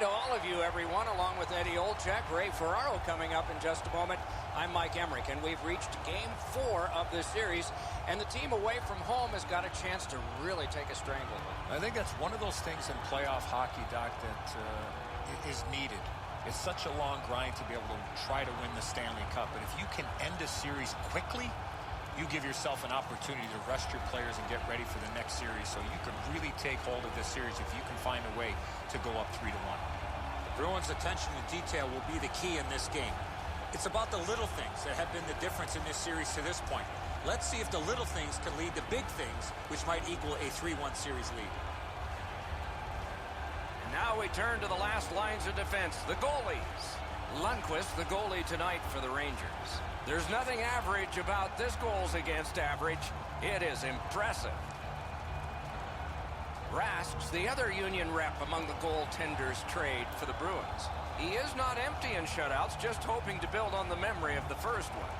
to all of you, everyone, along with Eddie Olczyk, Ray Ferraro coming up in just a moment. I'm Mike Emmerich, and we've reached Game 4 of this series, and the team away from home has got a chance to really take a stranglehold. I think that's one of those things in playoff hockey, Doc, that is needed. It's such a long grind to be able to try to win the Stanley Cup, but if you can end a series quickly, you give yourself an opportunity to rest your players and get ready for the next series, so you can really take hold of this series if you can find a way to go up 3-1. The Bruins' attention to detail will be the key in this game. It's about the little things that have been the difference in this series to this point. Let's see if the little things can lead to big things, which might equal a 3-1 series lead. And now we turn to the last lines of defense, the goalies. Lundqvist, the goalie tonight for the Rangers. There's nothing average about this goals against average. It is impressive. Rasks, the other Union rep among the goaltenders trade for the Bruins. He is not empty in shutouts, just hoping to build on the memory of the first one.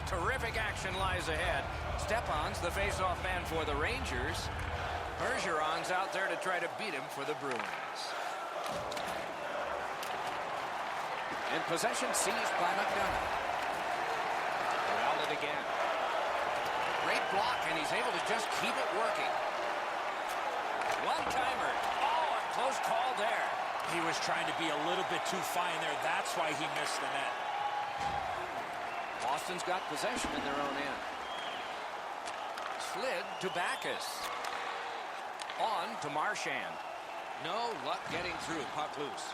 Terrific action lies ahead. Stepan's the face-off man for the Rangers. Bergeron's out there to try to beat him for the Bruins. And possession seized by McDonough. Corral it again. Great block, and he's able to just keep it working. One-timer. Oh, a close call there. He was trying to be a little bit too fine there. That's why he missed the net. Boston's got possession in their own end. Slid to Backus. On to Marchand. No luck getting through. Puck loose.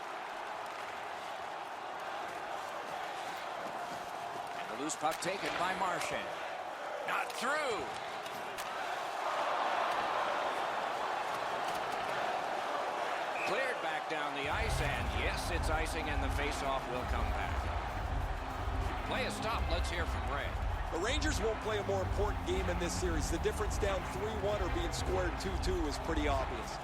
The loose puck taken by Marchand. Not through. Cleared back down the ice, and yes, it's icing, and the faceoff will come back. Play a stop. Let's hear from Ray. The Rangers won't play a more important game in this series. The difference down 3-1 or being squared 2-2 is pretty obvious.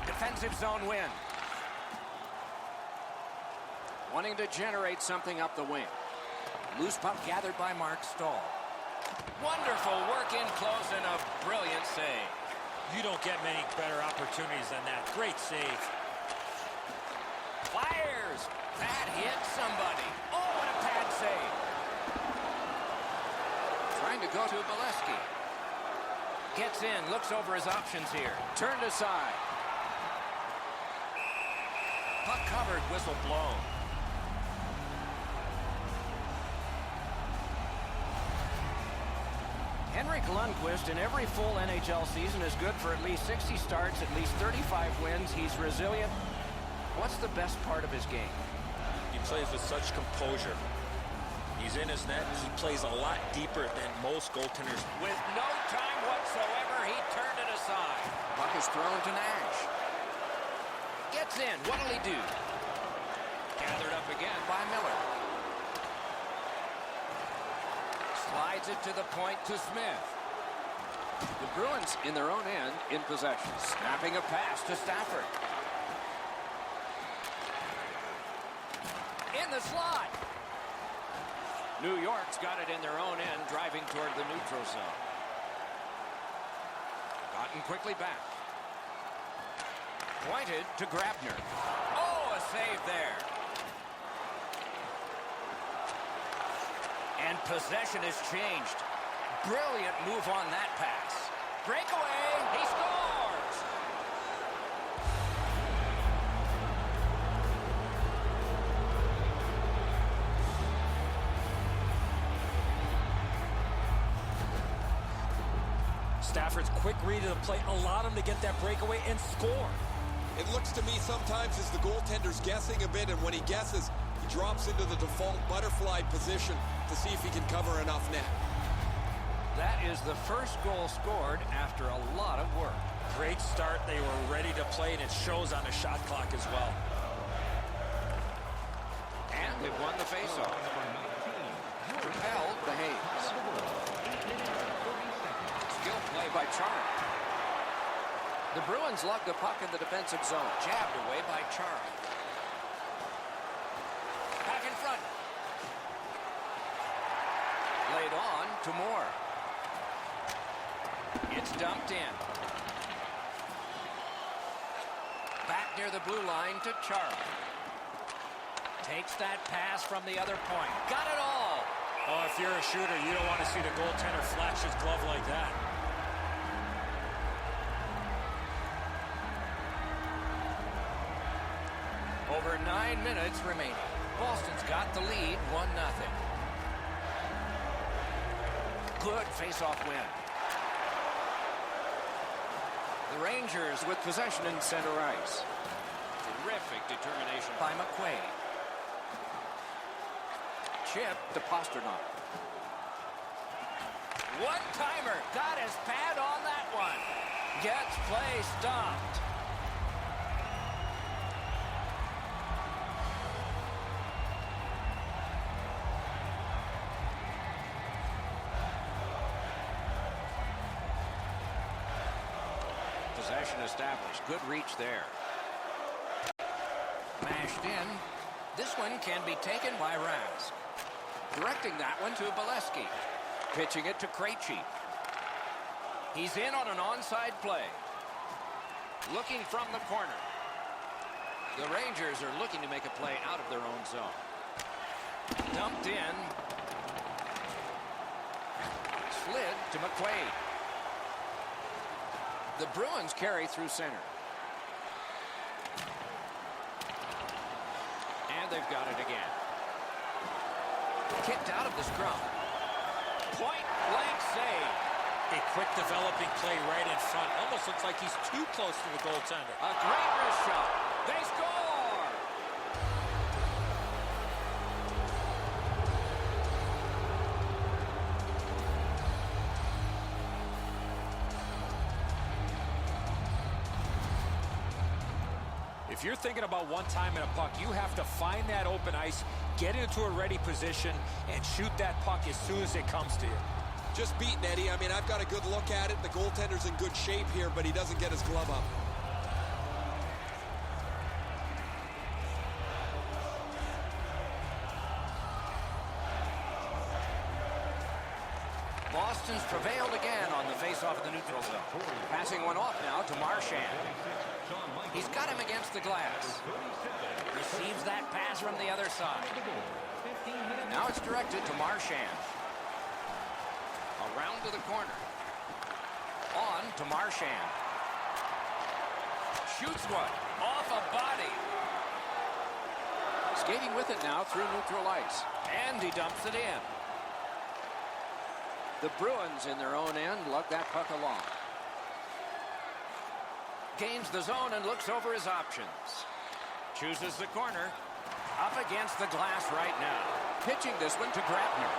Defensive zone win. Wanting to generate something up the wing. Loose puck gathered by Mark Stahl. Wonderful work in close and a brilliant save. You don't get many better opportunities than that. Great save. Fires. That hit somebody. Oh, what a pad save. Trying to go to Bolesky. Gets in, looks over his options here. Turned aside. Puck covered, whistle blown. Henrik Lundqvist in every full NHL season is good for at least 60 starts, at least 35 wins. He's resilient. What's the best part of his game? He plays with such composure. He's in his net. He plays a lot deeper than most goaltenders. With no time whatsoever, he turned it aside. Puck is thrown to Nash. Gets in. What'll he do? Gathered up again by Miller. Slides it to the point to Smith. The Bruins in their own end in possession. Snapping a pass to Stafford. In the slot. New York's got it in their own end, driving toward the neutral zone. Gotten quickly back. Pointed to Grabner. Oh, a save there. And possession has changed. Brilliant move on that pass. Breakaway. He scores. Stafford's quick read of the play allowed him to get that breakaway and score. It looks to me sometimes as the goaltender's guessing a bit, and when he guesses, he drops into the default butterfly position to see if he can cover enough net. That is the first goal scored after a lot of work. Great start. They were ready to play, and it shows on the shot clock as well. And they've won the faceoff. Propelled the Hayes. Skill play by Chara. The Bruins lug the puck in the defensive zone. Jabbed away by Chara. Back in front. Laid on to Moore. It's dumped in. Back near the blue line to Charlie. Takes that pass from the other point. Got it all. Oh, if you're a shooter, you don't want to see the goaltender flash his glove like that. Over 9 minutes remaining. Boston's got the lead, 1-0. Good face-off win. The Rangers with possession in center ice. Terrific determination by McQuaid. Chip to Pasternak. One-timer. Got his pad on that one. Gets play stopped. Possession established. Good reach there. Mashed in. This one can be taken by Rask. Directing that one to Bolesky. Pitching it to Krejci. He's in on an onside play. Looking from the corner. The Rangers are looking to make a play out of their own zone. Dumped in. Slid to McQuaid. The Bruins carry through center. And they've got it again. Kicked out of the scrum. Point blank save. A quick developing play right in front. Almost looks like he's too close to the goaltender. A great wrist shot. They score! If you're thinking about one time in a puck, you have to find that open ice, get into a ready position, and shoot that puck as soon as it comes to you. Just beaten, Eddie. I mean, I've got a good look at it. The goaltender's in good shape here, but he doesn't get his glove up. Boston's prevailed again on the face-off of the neutral zone. Passing one off now to Marchand. He's got him against the glass. Receives that pass from the other side. Now it's directed to Marchand. Around to the corner. On to Marchand. Shoots one. Off a body. Skating with it now through neutral ice. And he dumps it in. The Bruins in their own end lug that puck along. Gains the zone and looks over his options. Chooses the corner. Up against the glass right now. Pitching this one to Grabner.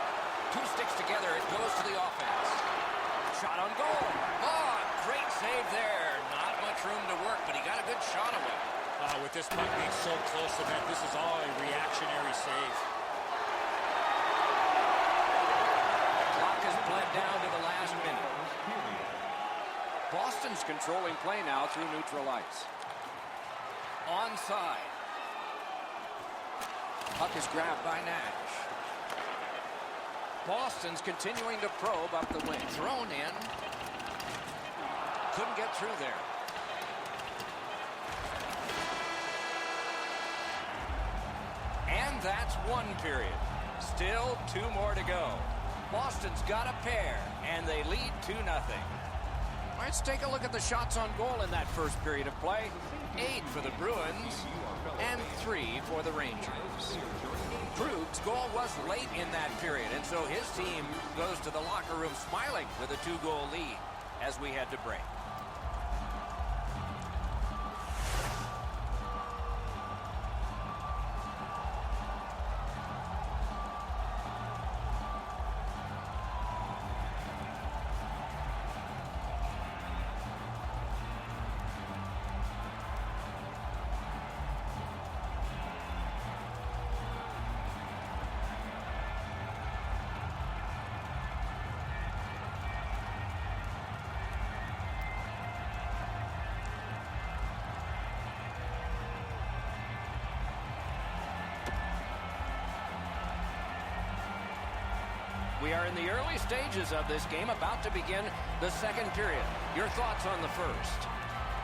Two sticks together, it goes to the offense. Shot on goal. Oh, great save there. Not much room to work, but he got a good shot away. With this puck being so close to that, this is all a reactionary save. Clock has bled down to the last minute. Boston's controlling play now through neutral ice. Onside. Puck is grabbed by Nash. Boston's continuing to probe up the wing. Thrown in. Couldn't get through there. And that's one period. Still two more to go. Boston's got a pair, and they lead 2-0. Let's take a look at the shots on goal in that first period of play. 8 for the Bruins, and 3 for the Rangers. Krug's goal was late in that period, and so his team goes to the locker room smiling with a 2-goal lead as we head to break. We are in the early stages of this game, about to begin the second period. Your thoughts on the first?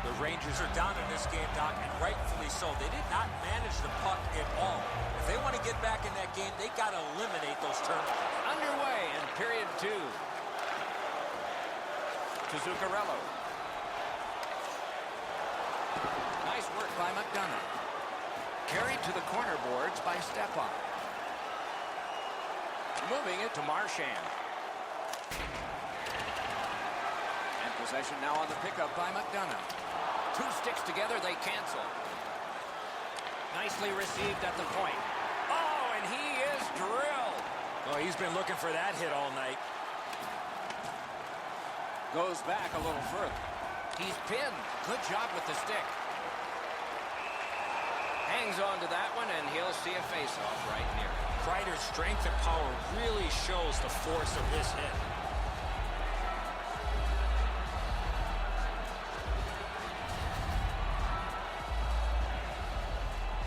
The Rangers are down in this game, Doc, and rightfully so. They did not manage the puck at all. If they want to get back in that game, they got to eliminate those turnovers. Underway in period 2. To Zuccarello. Nice work by McDonough. Carried to the corner boards by Stepan. Moving it to Marchand. And possession now on the pickup by McDonough. Two sticks together, they cancel. Nicely received at the point. Oh, and he is drilled. Oh, he's been looking for that hit all night. Goes back a little further. He's pinned. Good job with the stick. Hangs on to that one, and he'll see a face-off right near it. Kreider's strength and power really shows the force of this hit.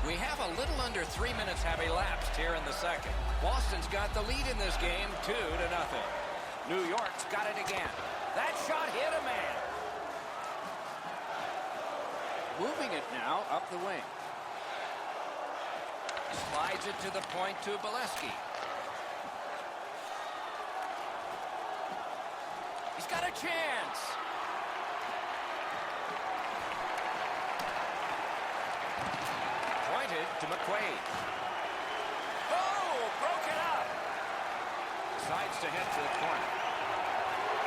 We have a little under 3 minutes have elapsed here in the second. Boston's got the lead in this game, 2-0. New York's got it again. That shot hit a man. Moving it now up the wing. Slides it to the point to Bolesky. He's got a chance. Pointed to McQuaid. Oh, broken up. Decides to head to the corner.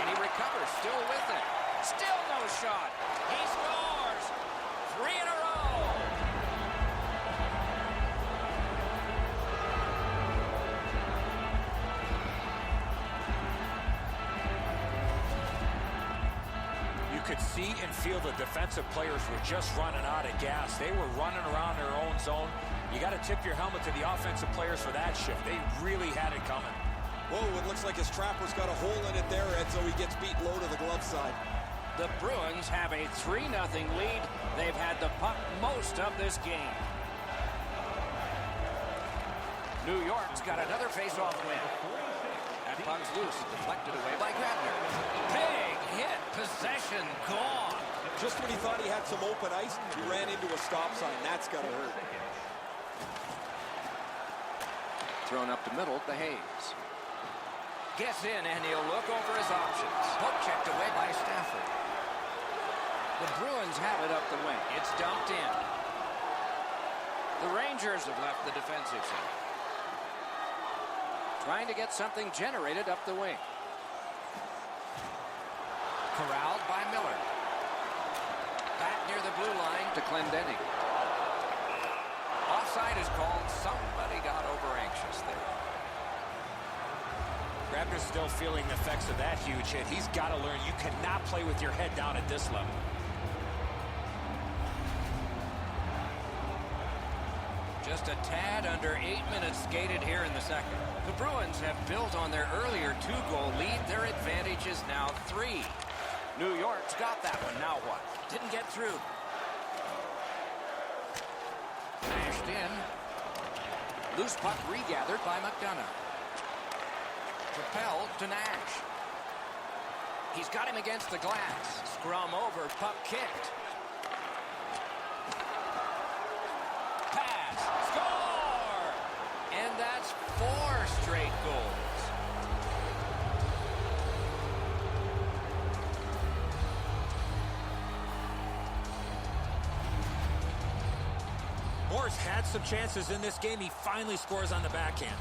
And he recovers, still with it. Still no shot. He scores. 3 in a row. You could see and feel the defensive players were just running out of gas. They were running around their own zone. You got to tip your helmet to the offensive players for that shift. They really had it coming. Whoa, it looks like his trapper's got a hole in it there, Ed, so he gets beat low to the glove side. The Bruins have a 3-0 lead. They've had the puck most of this game. New York's got another face-off win. That puck's loose, deflected away by Grabner. Big hit, possession gone. Just when he thought he had some open ice, he ran into a stop sign. That's got to hurt. Thrown up the middle to Hayes. Gets in, and he'll look over his options. Poke checked away by Stafford. The Bruins have it up the wing. It's dumped in. The Rangers have left the defensive zone. Trying to get something generated up the wing. Corralled by Miller. Back near the blue line to Clendening. Offside is called. Somebody got over anxious there. Grabner's still feeling the effects of that huge hit. He's got to learn you cannot play with your head down at this level. Just a tad under 8 minutes skated here in the second. The Bruins have built on their earlier 2-goal lead. Their advantage is now 3. New York's got that one. Now what? Didn't get through. Smashed in. Loose puck regathered by McDonough. Propelled to Nash. He's got him against the glass. Scrum over, puck kicked. Pass, score! And that's 4 straight goals. Moore's had some chances in this game. He finally scores on the backhand.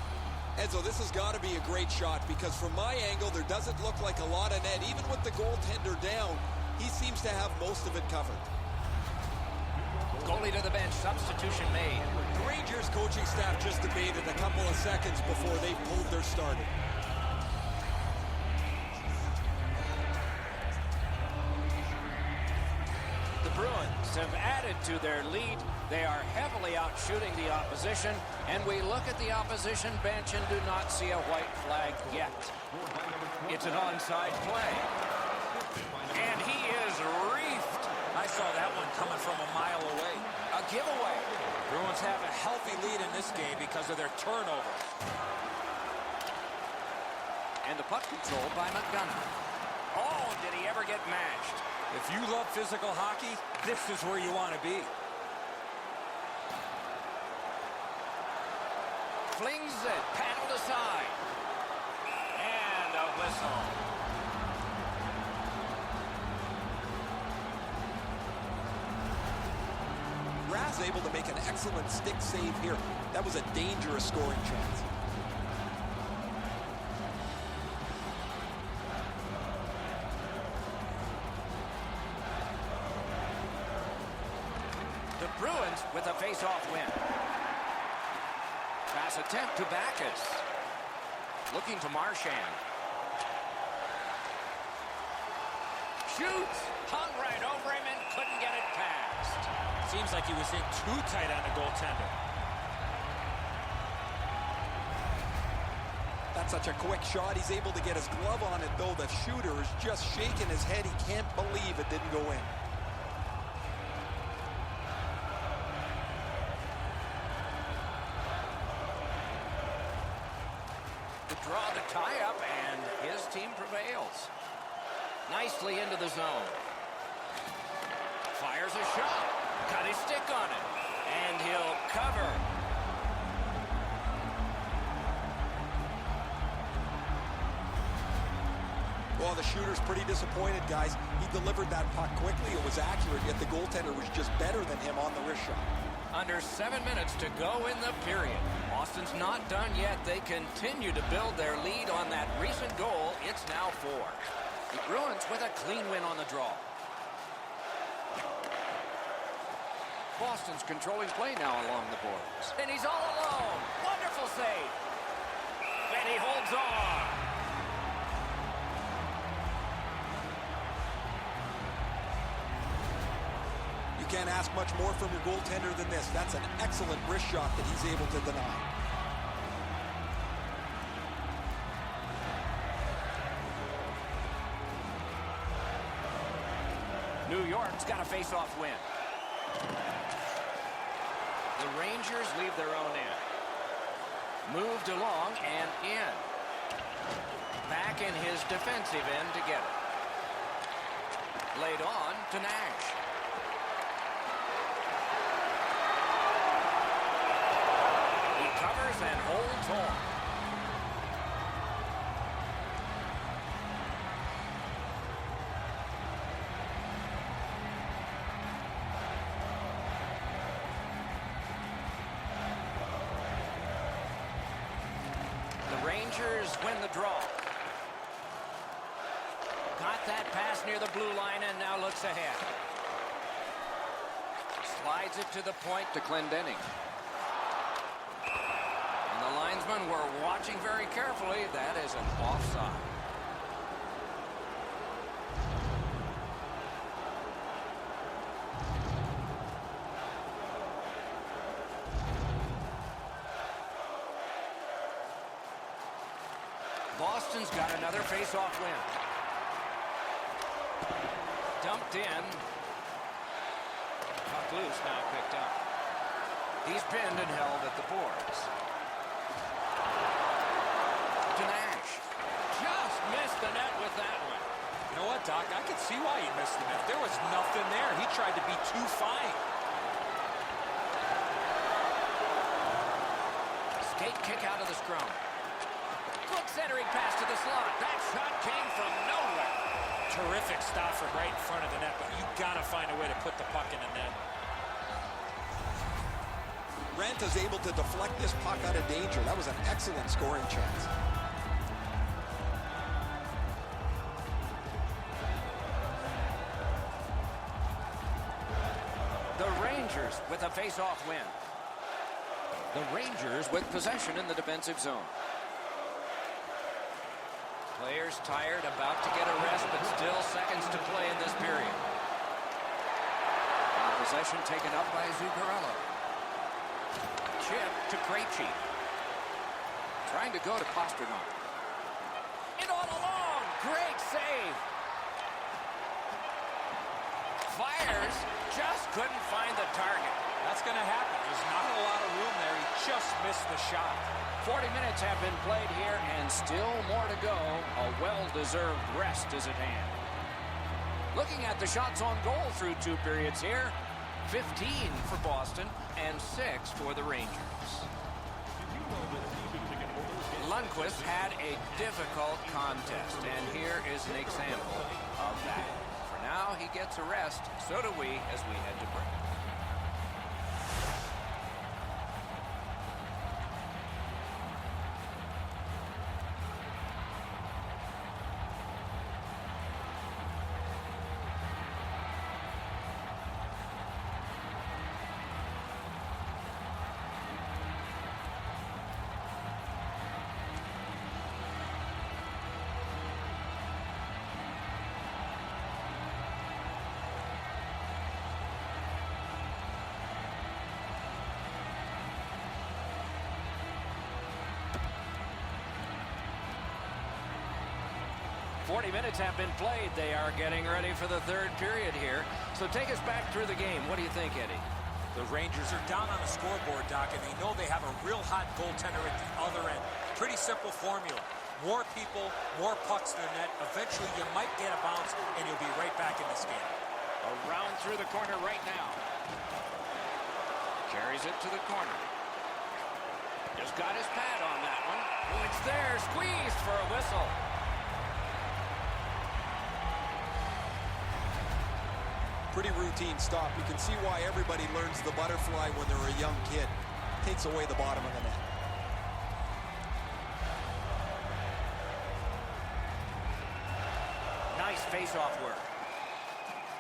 Edzo, this has got to be a great shot because from my angle, there doesn't look like a lot of net. Even with the goaltender down, he seems to have most of it covered. Goalie to the bench, substitution made. The Rangers coaching staff just debated a couple of seconds before they pulled their starter. The Bruins have added to their lead. They are heavily outshooting the opposition, and we look at the opposition bench and do not see a white flag yet. It's an onside play. And he is reefed. I saw that one coming from a mile away. A giveaway. Bruins have a healthy lead in this game because of their turnovers. And the puck controlled by McDonough. Oh, did he ever get matched? If you love physical hockey, this is where you want to be. Flings it, paddled aside. And a whistle. Raz able to make an excellent stick save here. That was a dangerous scoring chance. The Bruins with a face-off win. Pass attempt to Backus. Looking to Marchand. Shoots! Hung right over him and couldn't get it past. Seems like he was in too tight on the goaltender. That's such a quick shot. He's able to get his glove on it, though. The shooter is just shaking his head. He can't believe it didn't go in. To draw the tie-up, and his team prevails. Nicely into the zone. Fires a shot. Got his stick on it. And he'll cover. Well, the shooter's pretty disappointed, guys. He delivered that puck quickly. It was accurate, yet the goaltender was just better than him on the wrist shot. Under 7 minutes to go in the period. Boston's not done yet. They continue to build their lead on that recent goal. It's now 4. The Bruins with a clean win on the draw. Boston's controlling play now along the boards. And he's all alone. Wonderful save. And he holds on. You can't ask much more from your goaltender than this. That's an excellent wrist shot that he's able to deny. New York's got a face-off win. The Rangers leave their own end. Moved along and in. Back in his defensive end to get it. Laid on to Nash. He covers and holds on. Rangers win the draw. Got that pass near the blue line and now looks ahead. Slides it to the point to Clendening. And the linesmen were watching very carefully. That is an offside. Boston's got another face-off win. Dumped in. Puck loose, now picked up. He's pinned and held at the boards. To Nash. Just missed the net with that one. You know what, Doc? I can see why he missed the net. There was nothing there. He tried to be too fine. Skate kick out of the scrum. Quick centering pass to the slot. That shot came from nowhere. Terrific stop from right in front of the net, but you gotta find a way to put the puck in the net. Ranta's able to deflect this puck out of danger. That was an excellent scoring chance. The Rangers with a face-off win. The Rangers with possession in the defensive zone. Players tired, about to get a rest, but still seconds to play in this period. And possession taken up by Zuccarello. Chip to Krejci. Trying to go to Pasternak. And all along, great save. Fires, just couldn't find the target. That's going to happen. There's not a lot of room there. He just missed the shot. 40 minutes have been played here, and still more to go. A well-deserved rest is at hand. Looking at the shots on goal through 2 periods here, 15 for Boston and 6 for the Rangers. Lundqvist had a difficult contest, and here is an example of that. For now, he gets a rest. So do we as we head to break. Minutes have been played. They are getting ready for the 3rd period here. So take us back through the game. What do you think, Eddie? The Rangers are down on the scoreboard, Doc, and they know they have a real hot goaltender at the other end. Pretty simple formula. More people, more pucks in the net. Eventually, you might get a bounce, and you'll be right back in this game. Around through the corner right now. Carries it to the corner. Just got his pad on that one. Oh, it's there. Squeezed for a whistle. Pretty routine stop. You can see why everybody learns the butterfly when they're a young kid. Takes away the bottom of the net. Nice face-off work.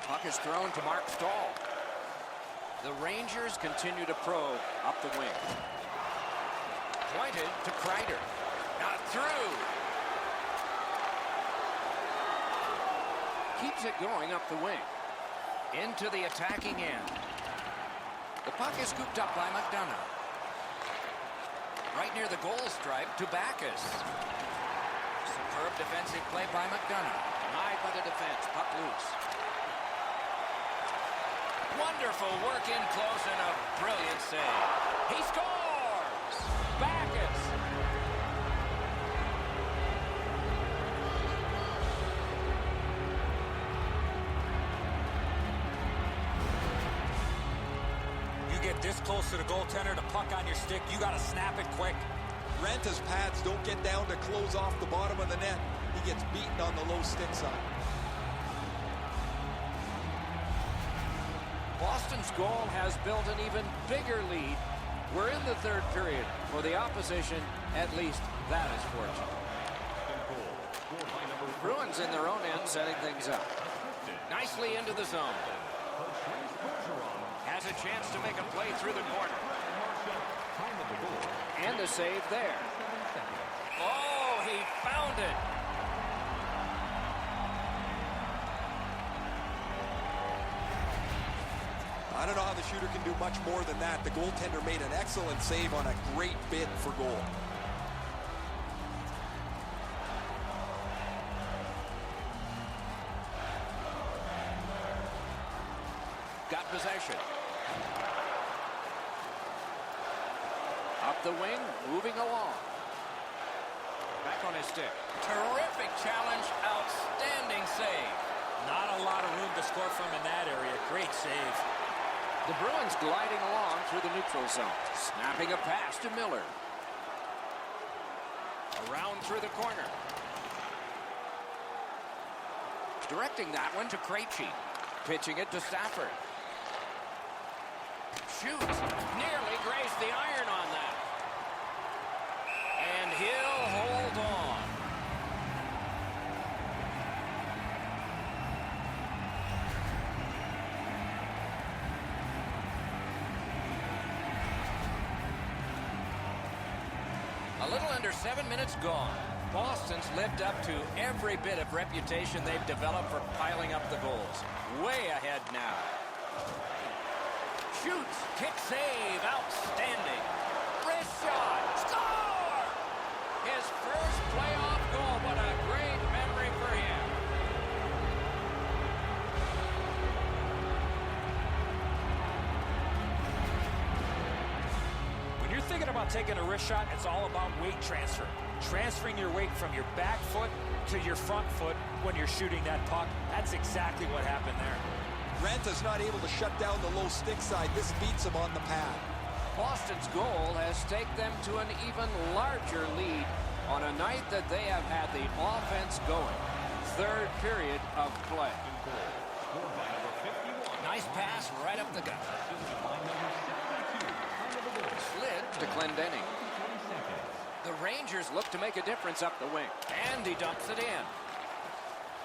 Puck is thrown to Mark Stahl. The Rangers continue to probe up the wing. Pointed to Kreider. Not through. Keeps it going up the wing. Into the attacking end. The puck is scooped up by McDonough. Right near the goal stripe to Backus. Superb defensive play by McDonough. Denied by the defense. Puck loose. Wonderful work in close and a brilliant save. He scores! Backus! This close to the goaltender, the puck on your stick, you got to snap it quick. Ranta's pads don't get down to close off the bottom of the net. He gets beaten on the low stick side. Boston's goal has built an even bigger lead. We're in the 3rd period. For the opposition, at least that is fortunate. Bruins in their own end setting things up. Nicely into the zone. Has a chance to make a play through the corner. And a save there. Oh, he found it. I don't know how the shooter can do much more than that. The goaltender made an excellent save on a great bid for goal. Got possession. Up the wing, moving along. Back on his stick. Terrific challenge, outstanding save. Not a lot of room to score from in that area. Great save. The Bruins gliding along through the neutral zone. Snapping a pass to Miller. Around through the corner. Directing that one to Krejci. Pitching it to Stafford. Shoots. Nearly grazed the iron on that. And he'll hold on. A little under 7 minutes gone. Boston's lived up to every bit of reputation they've developed for piling up the goals. Way ahead now. Shoots, kick save, outstanding. Wrist shot, score! His first playoff goal, what a great memory for him. When you're thinking about taking a wrist shot, it's all about weight transfer. Transferring your weight from your back foot to your front foot when you're shooting that puck. That's exactly what happened there. Ranta's not able to shut down the low stick side. This beats him on the pad. Boston's goal has taken them to an even larger lead on a night that they have had the offense going. Third period of play. Nice pass right up the gut. Slid to Clendening. The Rangers look to make a difference up the wing. And he dumps it in.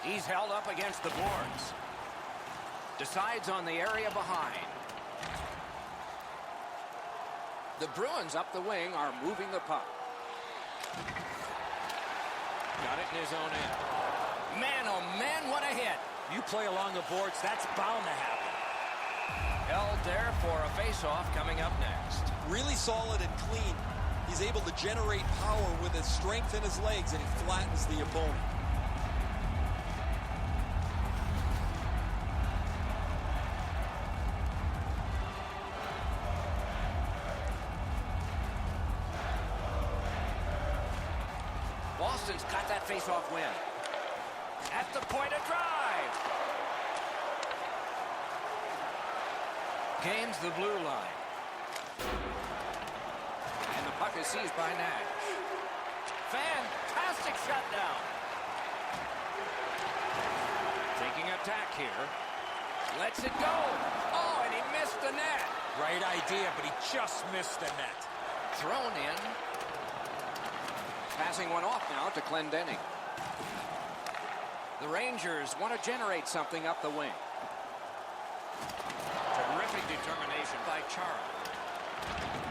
He's held up against the boards. Decides on the area behind. The Bruins up the wing are moving the puck. Got it in his own end. Man, oh man, what a hit. You play along the boards, that's bound to happen. Held there for a face-off coming up next. Really solid and clean. He's able to generate power with his strength in his legs, and he flattens the opponent. Boston's got that face-off win. At the point of drive. Gains the blue line. And the puck is seized by Nash. Fantastic shutdown. Taking attack here. Lets it go. Oh, and he missed the net. Right idea, but he just missed the net. Thrown in. Passing one off now to Clendening. The Rangers want to generate something up the wing. Terrific determination by Chara.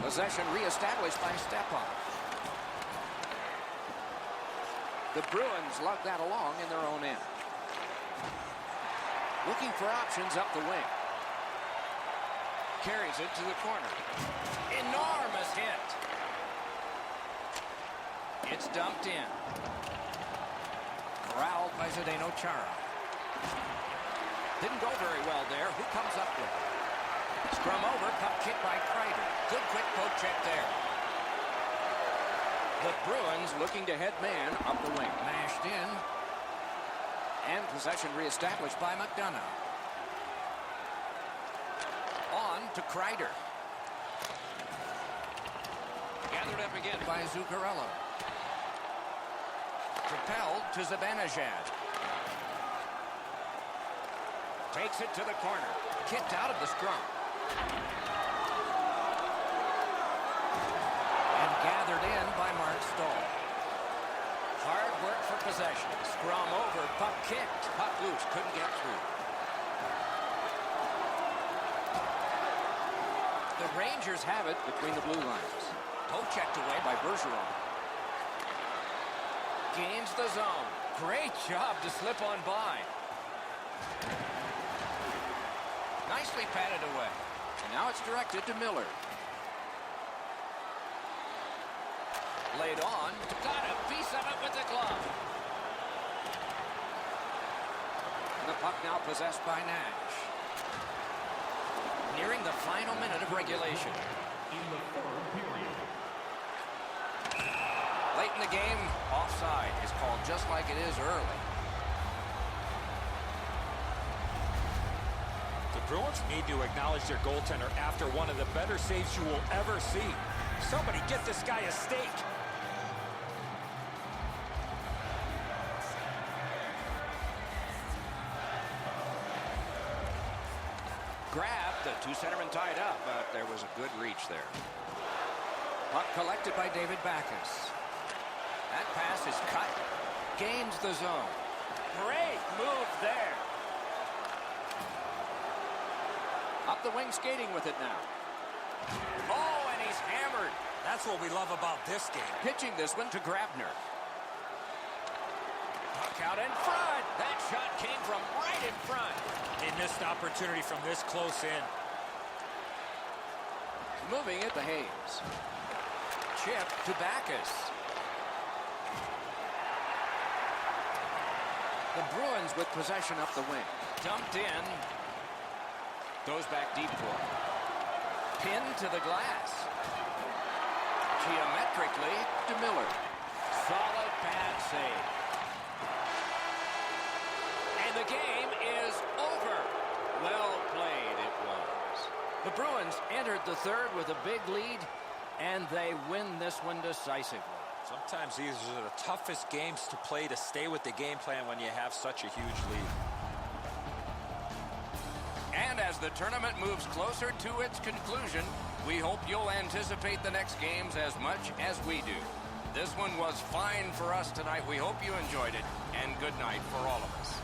Possession reestablished by Stepan. The Bruins lug that along in their own end. Looking for options up the wing. Carries it to the corner. Enormous hit. It's dumped in. Corralled by Zdeno Chara. Didn't go very well there. Who comes up with it? Scrum over, puck kick by Kreider. Good quick poke check there. The Bruins looking to head man up the wing. Mashed in. And possession reestablished by McDonough. On to Kreider. Gathered up again by Zuccarello. Propelled to Zibanejad. Takes it to the corner. Kicked out of the scrum. And gathered in by Mark Stahl. Hard work for possession. Scrum over. Puck kicked. Puck loose. Couldn't get through. The Rangers have it between the blue lines. Poke checked away by Bergeron. Gains the zone. Great job to slip on by. Nicely patted away. And now it's directed to Miller. Laid on. Got a piece of it with the glove. And the puck now possessed by Nash. Nearing the final minute of regulation. Late in the game, offside is called just like it is early. The Bruins need to acknowledge their goaltender after one of the better saves you will ever see. Somebody get this guy a steak. Grabbed, the two centermen tied up, but there was a good reach there. Puck collected by David Backes. That pass is cut. Gains the zone. Great move there. Up the wing skating with it now. Oh, and he's hammered. That's what we love about this game. Pitching this one to Grabner. Puck out in front. That shot came from right in front. They missed opportunity from this close in. Moving it to Hayes. Chip to Backes. The Bruins with possession up the wing. Dumped in. Goes back deep for it. Pinned to the glass. geometrically to Miller. Solid pad save. And the game is over. Well played it was. The Bruins entered the third with a big lead, and they win this one decisively. Sometimes these are the toughest games to play to stay with the game plan when you have such a huge lead. And as the tournament moves closer to its conclusion, we hope you'll anticipate the next games as much as we do. This one was fine for us tonight. We hope you enjoyed it, and good night for all of us.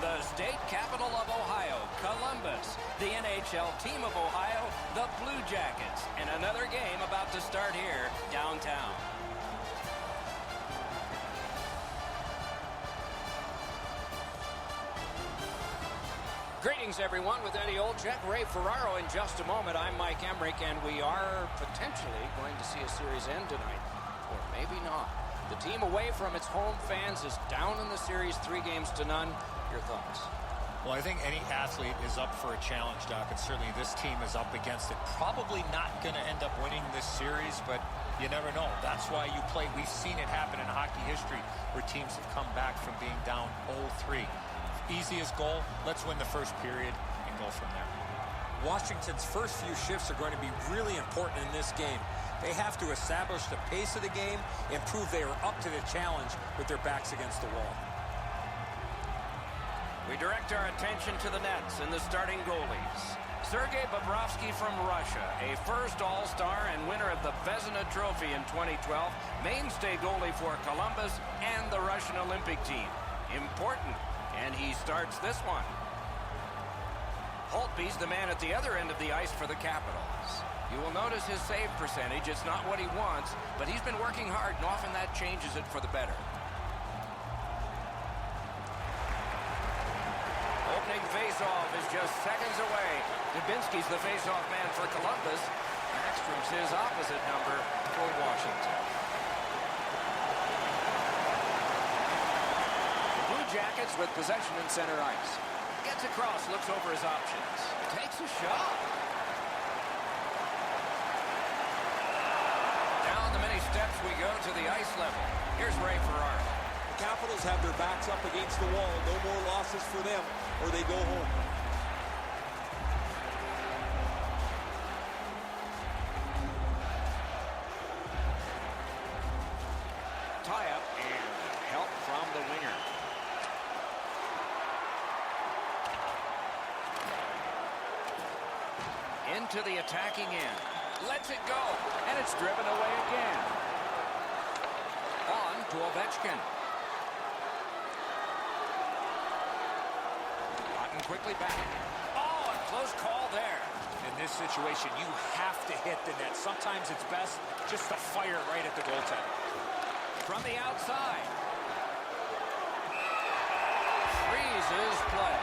The state capital of Ohio, Columbus. The NHL team of Ohio, the Blue Jackets. And another game about to start here downtown. Greetings, everyone, with Eddie Olczyk, Ray Ferraro in just a moment. I'm Mike Emmerich, and we are potentially going to see a series end tonight. Or maybe not. The team away from its home fans is down in the series 3-0. Your thoughts? Well, I think any athlete is up for a challenge, Doc, and certainly this team is up against it. Probably not going to end up winning this series, but you never know. That's why you play. We've seen it happen in hockey history where teams have come back from being down 0-3. Easiest goal, let's win the first period and go from there. Washington's first few shifts are going to be really important in this game. They have to establish the pace of the game and prove they are up to the challenge with their backs against the wall. We direct our attention to the nets and the starting goalies. Sergei Bobrovsky from Russia, a first All-Star and winner of the Vezina Trophy in 2012, mainstay goalie for Columbus and the Russian Olympic team. Important, and he starts this one. Holtby's the man at the other end of the ice for the Capitals. You will notice his save percentage. It's not what he wants, but he's been working hard, and often that changes it for the better. Opening face-off is just seconds away. Dubinsky's the face-off man for Columbus. Backstrom's his opposite number for Washington. The Blue Jackets with possession in center ice. Gets across, looks over his options. Takes a shot. Down the many steps we go to the ice level. Here's Ray Ferraro. The Capitals have their backs up against the wall. No more losses for them, or they go home. Tie-up and help from the winger. Into the attacking end. Lets it go, and it's driven away again. On to Ovechkin. Quickly back. Oh, a close call there. In this situation, you have to hit the net. Sometimes it's best just to fire it right at the goaltender. From the outside. Freezes play.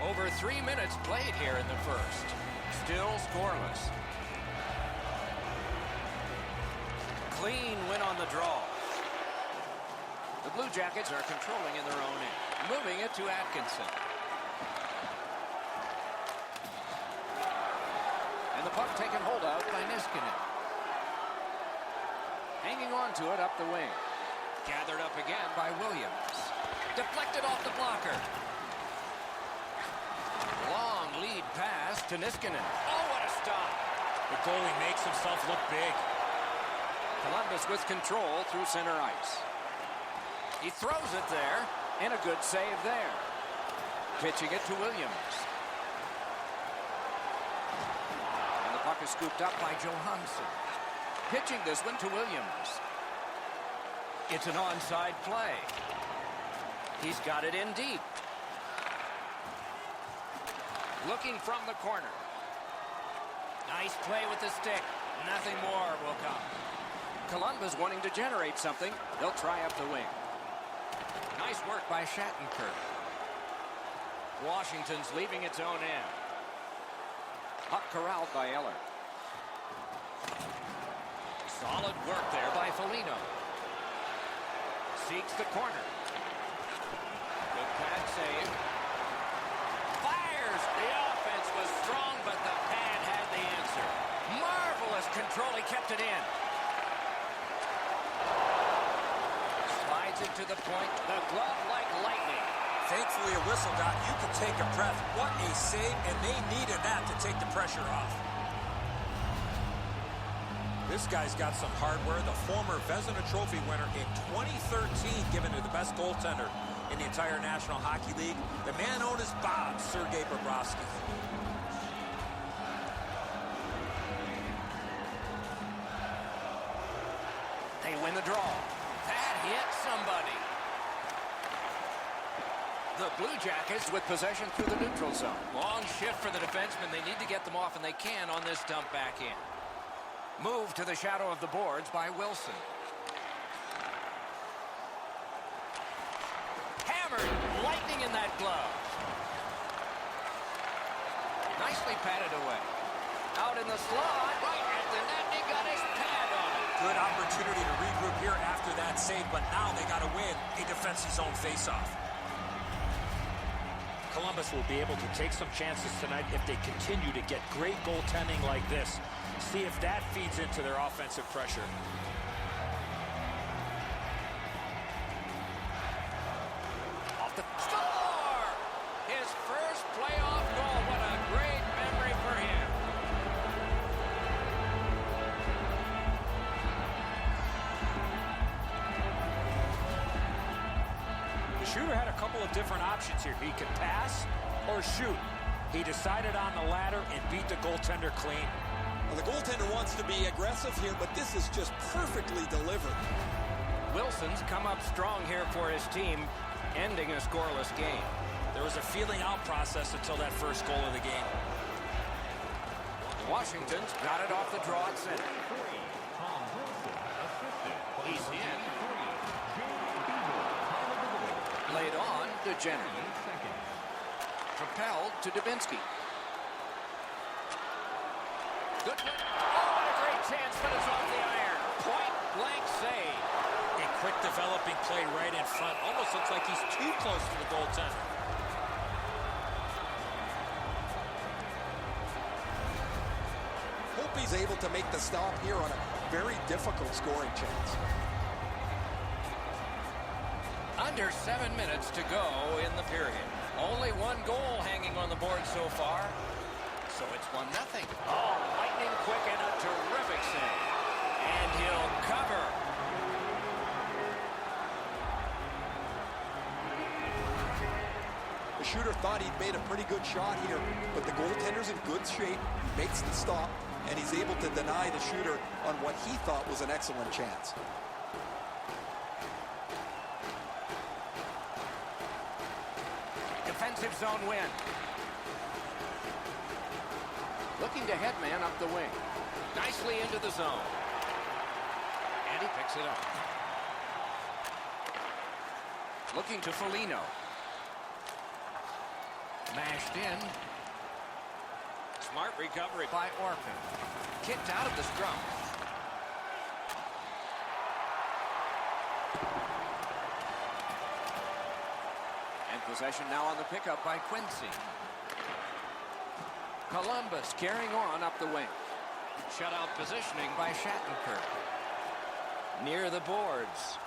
Over 3 minutes played here in the first. Still scoreless. Clean win on the draw. The Blue Jackets are controlling in their own end. Moving it to Atkinson. And the puck taken hold of by Niskanen. Hanging on to it up the wing. Gathered up again by Williams. Deflected off the blocker. Long lead pass to Niskanen. Oh, what a stop. The goalie makes himself look big. Columbus with control through center ice. He throws it there, and a good save there. Pitching it to Williams. And the puck is scooped up by Johansson. Pitching this one to Williams. It's an onside play. He's got it in deep. Looking from the corner. Nice play with the stick. Nothing more will come. Columbus wanting to generate something. They'll try up the wing. Nice work by Shattenkirk. Washington's leaving its own end. Puck corralled by Eller. Solid work there by Foligno. Seeks the corner. Good pad save. Fires! The offense was strong, but the pad had the answer. Marvelous control. He kept it in. Slides it to the point. The glove like lightning. Thankfully, a whistle, Doc. You can take a breath. What a save, and they needed that to take the pressure off. This guy's got some hardware. The former Vezina Trophy winner in 2013, given to the best goaltender in the entire National Hockey League. The man known as Bob, Sergei Bobrovsky. They win the draw. That hit somebody. The Blue Jackets with possession through the neutral zone. Long shift for the defensemen. They need to get them off, and they can on this dump back in. Move to the shadow of the boards by Wilson. Hammered. Lightning in that glove. Nicely patted away. Out in the slot. Right at the net. He got his pad on it. Good opportunity to regroup here after that save, but now they got to win a defensive zone faceoff. Columbus will be able to take some chances tonight if they continue to get great goaltending like this. See if that feeds into their offensive pressure. Off the score! His first playoff goal. What a great memory for him. The shooter had a couple of different options here. He could pass or shoot. He decided on the latter and beat the goaltender clean. Well, the goaltender wants to be aggressive here, but this is just perfectly delivered. Wilson's come up strong here for his team, ending a scoreless game. There was a feeling out process until that first goal of the game. Washington's got it off the draw at center. He's in. Laid on to Jenner. Propelled to Dubinsky. Good. Oh, what a great chance, but it's off the iron. Point blank save. A quick developing play right in front. Almost looks like he's too close to the goaltender. Hope he's able to make the stop here on a very difficult scoring chance. Under 7 minutes to go in the period. Only one goal hanging on the board so far. So it's 1-0. Oh, lightning quick and a terrific save. And he'll cover. The shooter thought he'd made a pretty good shot here, but the goaltender's in good shape. He makes the stop, and he's able to deny the shooter on what he thought was an excellent chance. Defensive zone win. Looking to headman up the wing. Nicely into the zone. And he picks it up. Looking to Foligno. Mashed in. Smart recovery by Orpin. Kicked out of the scrum. And possession now on the pickup by Quincy. Columbus carrying on up the wing. Shutout positioning by Shattenkirk. Near the boards.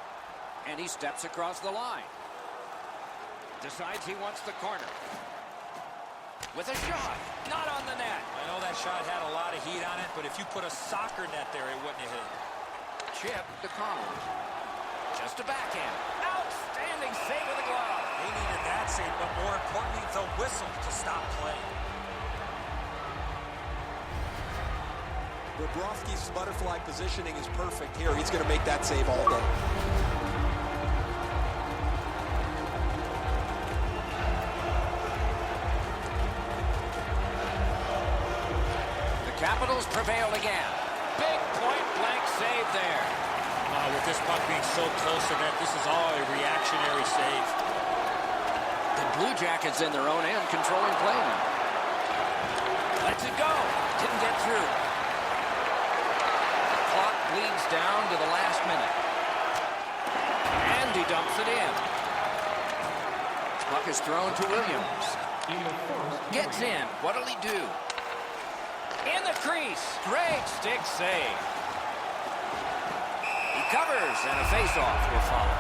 And he steps across the line. Decides he wants the corner. With a shot. Not on the net. I know that shot had a lot of heat on it, but if you put a soccer net there, it wouldn't have hit. Chip to Collins. Just a backhand. Outstanding save with the glove. They needed that save, but more importantly, the whistle to stop play. Bobrovsky's butterfly positioning is perfect here. He's going to make that save all day. The Capitals prevail again. Big point-blank save there. With this puck being so close to net, this is all a reactionary save. The Blue Jackets in their own end controlling play now. Lets it go. Didn't get through. The clock bleeds down to the last minute. And he dumps it in. Puck is thrown to Williams. Gets in. What'll he do? In the crease. Great stick save. He covers, and a face-off will follow.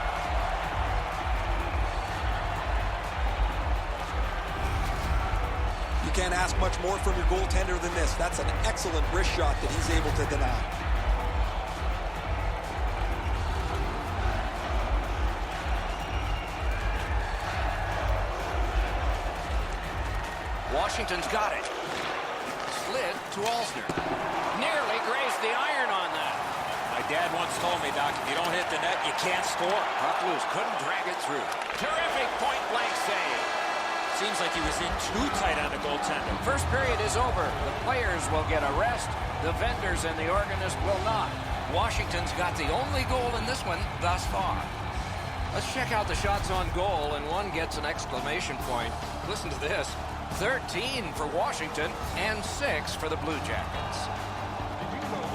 You can't ask much more from your goaltender than this. That's an excellent wrist shot that he's able to deny. Washington's got it. Slid to Alsner. Nearly grazed the iron on that. My dad once told me, Doc, if you don't hit the net, you can't score. Puck loose. Couldn't drag it through. Terrific point-blank save. Seems like he was in too tight on the goaltender. First period is over. The players will get a rest. The vendors and the organist will not. Washington's got the only goal in this one thus far. Let's check out the shots on goal, and one gets an exclamation point. Listen to this. 13 for Washington and 6 for the Blue Jackets.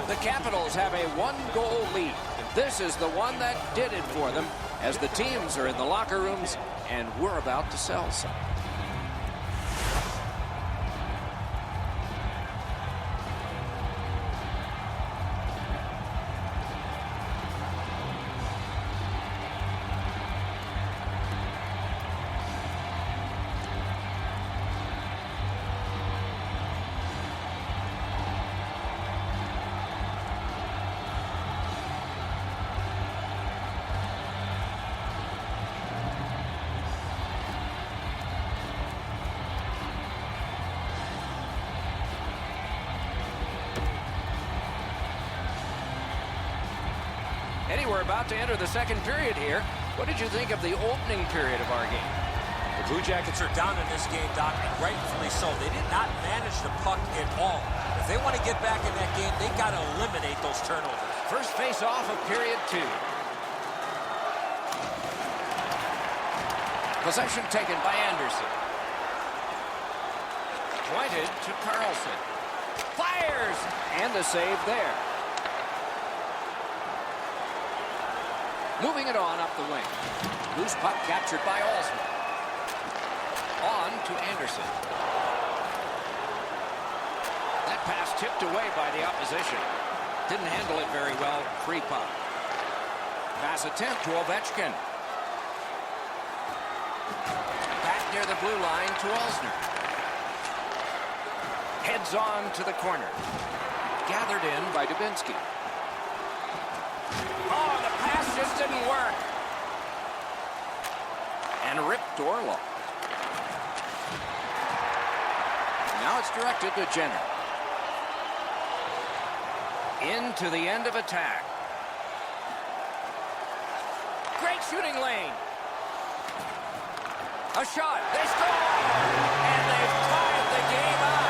The Capitals have a one-goal lead. This is the one that did it for them as the teams are in the locker rooms and we're about to sell some. Eddie, we're about to enter the second period here. What did you think of the opening period of our game? The Blue Jackets are down in this game, Doc, and rightfully so. They did not manage the puck at all. If they want to get back in that game, they got to eliminate those turnovers. First face-off of period 2. Possession taken by Anderson. Pointed to Carlson. Fires! And a save there. Moving it on up the wing. Loose puck captured by Alsner. On to Anderson. That pass tipped away by the opposition. Didn't handle it very well. Free puck. Pass attempt to Ovechkin. Back near the blue line to Alsner. Heads on to the corner. Gathered in by Dubinsky. Oh, the pass just didn't work. And ripped or lost. Now it's directed to Jenner. Into the end of attack. Great shooting lane. A shot. They score! And they've tied the game up.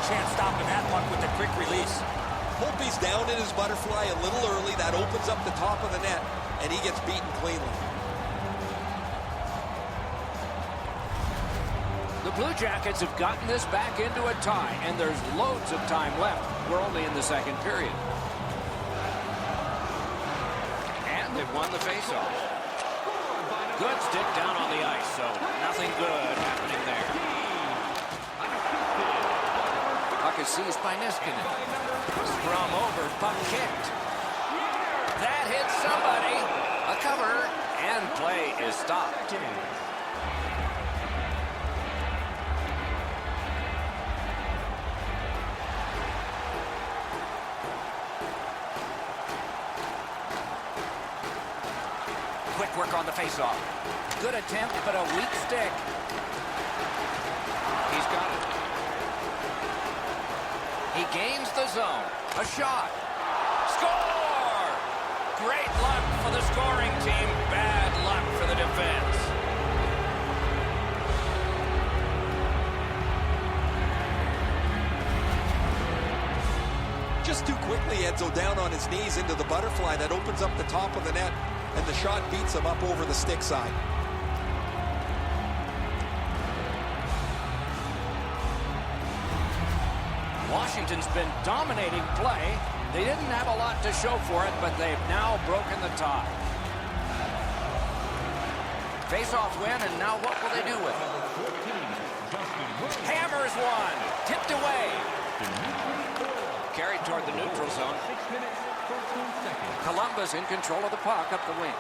Chance stopping that puck with the quick release. Hope he's down in his butterfly a little early. That opens up the top of the net, and he gets beaten cleanly. The Blue Jackets have gotten this back into a tie, and there's loads of time left. We're only in the second period. And they've won the faceoff. Good stick down on the ice, so nothing good happening there. Puck is seized by Niskanen. Scrum over, puck kicked. That hits somebody. A cover, and play is stopped. Quick work on the faceoff. Good attempt, but a weak stick. He's got it. He gains the zone. A shot. Score! Great luck for the scoring team. Bad luck for the defense. Just too quickly, Edzo down on his knees into the butterfly that opens up the top of the net, and the shot beats him up over the stick side. Washington's been dominating play. They didn't have a lot to show for it, but they've now broken the tie. Face-off win, and now what will they do with it? Hammers one. Tipped away. Carried toward the neutral zone. Columbus in control of the puck up the wing.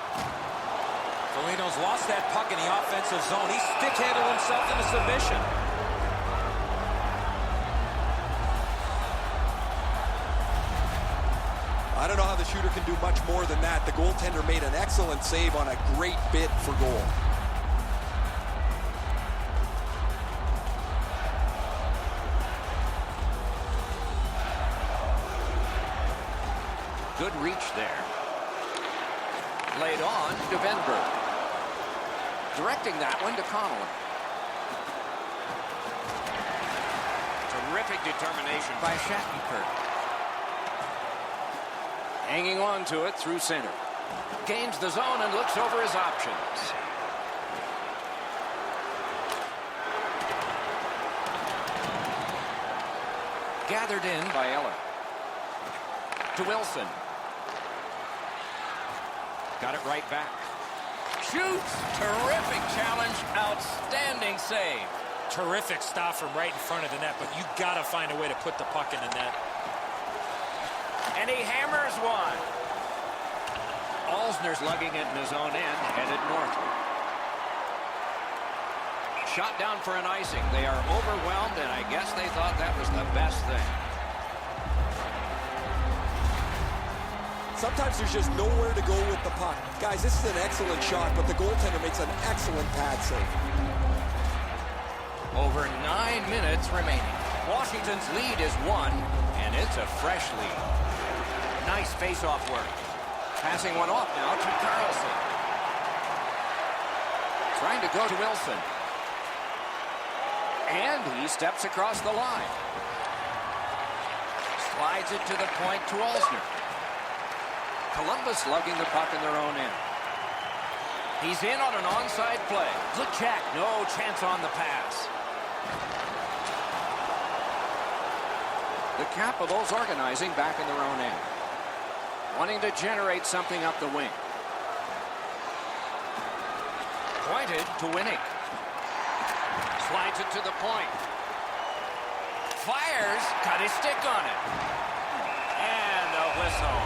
Foligno's lost that puck in the offensive zone. He stick-handled himself into submission. I don't know how the shooter can do much more than that. The goaltender made an excellent save on a great bid for goal. Good reach there. Laid on to Venberg. Directing that one to Connolly. Terrific determination by Shattenkirk. Hanging on to it through center. Gains the zone and looks over his options. Gathered in by Eller. To Wilson. Got it right back. Shoots. Terrific challenge. Outstanding save. Terrific stop from right in front of the net, but you got to find a way to put the puck in the net. And he hammers one. Alsner's lugging it in his own end, headed northward. Shot down for an icing. They are overwhelmed, and I guess they thought that was the best thing. Sometimes there's just nowhere to go with the puck. Guys, this is an excellent shot, but the goaltender makes an excellent pad save. Over 9 minutes remaining. Washington's lead is 1, and it's a fresh lead. Nice face-off work. Passing one off now to Carlson. Trying to go to Wilson. And he steps across the line. Slides it to the point to Alsner. Columbus lugging the puck in their own end. He's in on an onside play. Good check. No chance on the pass. The Capitals organizing back in their own end. Wanting to generate something up the wing. Pointed to Winnick. Slides it to the point. Fires. Got his stick on it. And a whistle.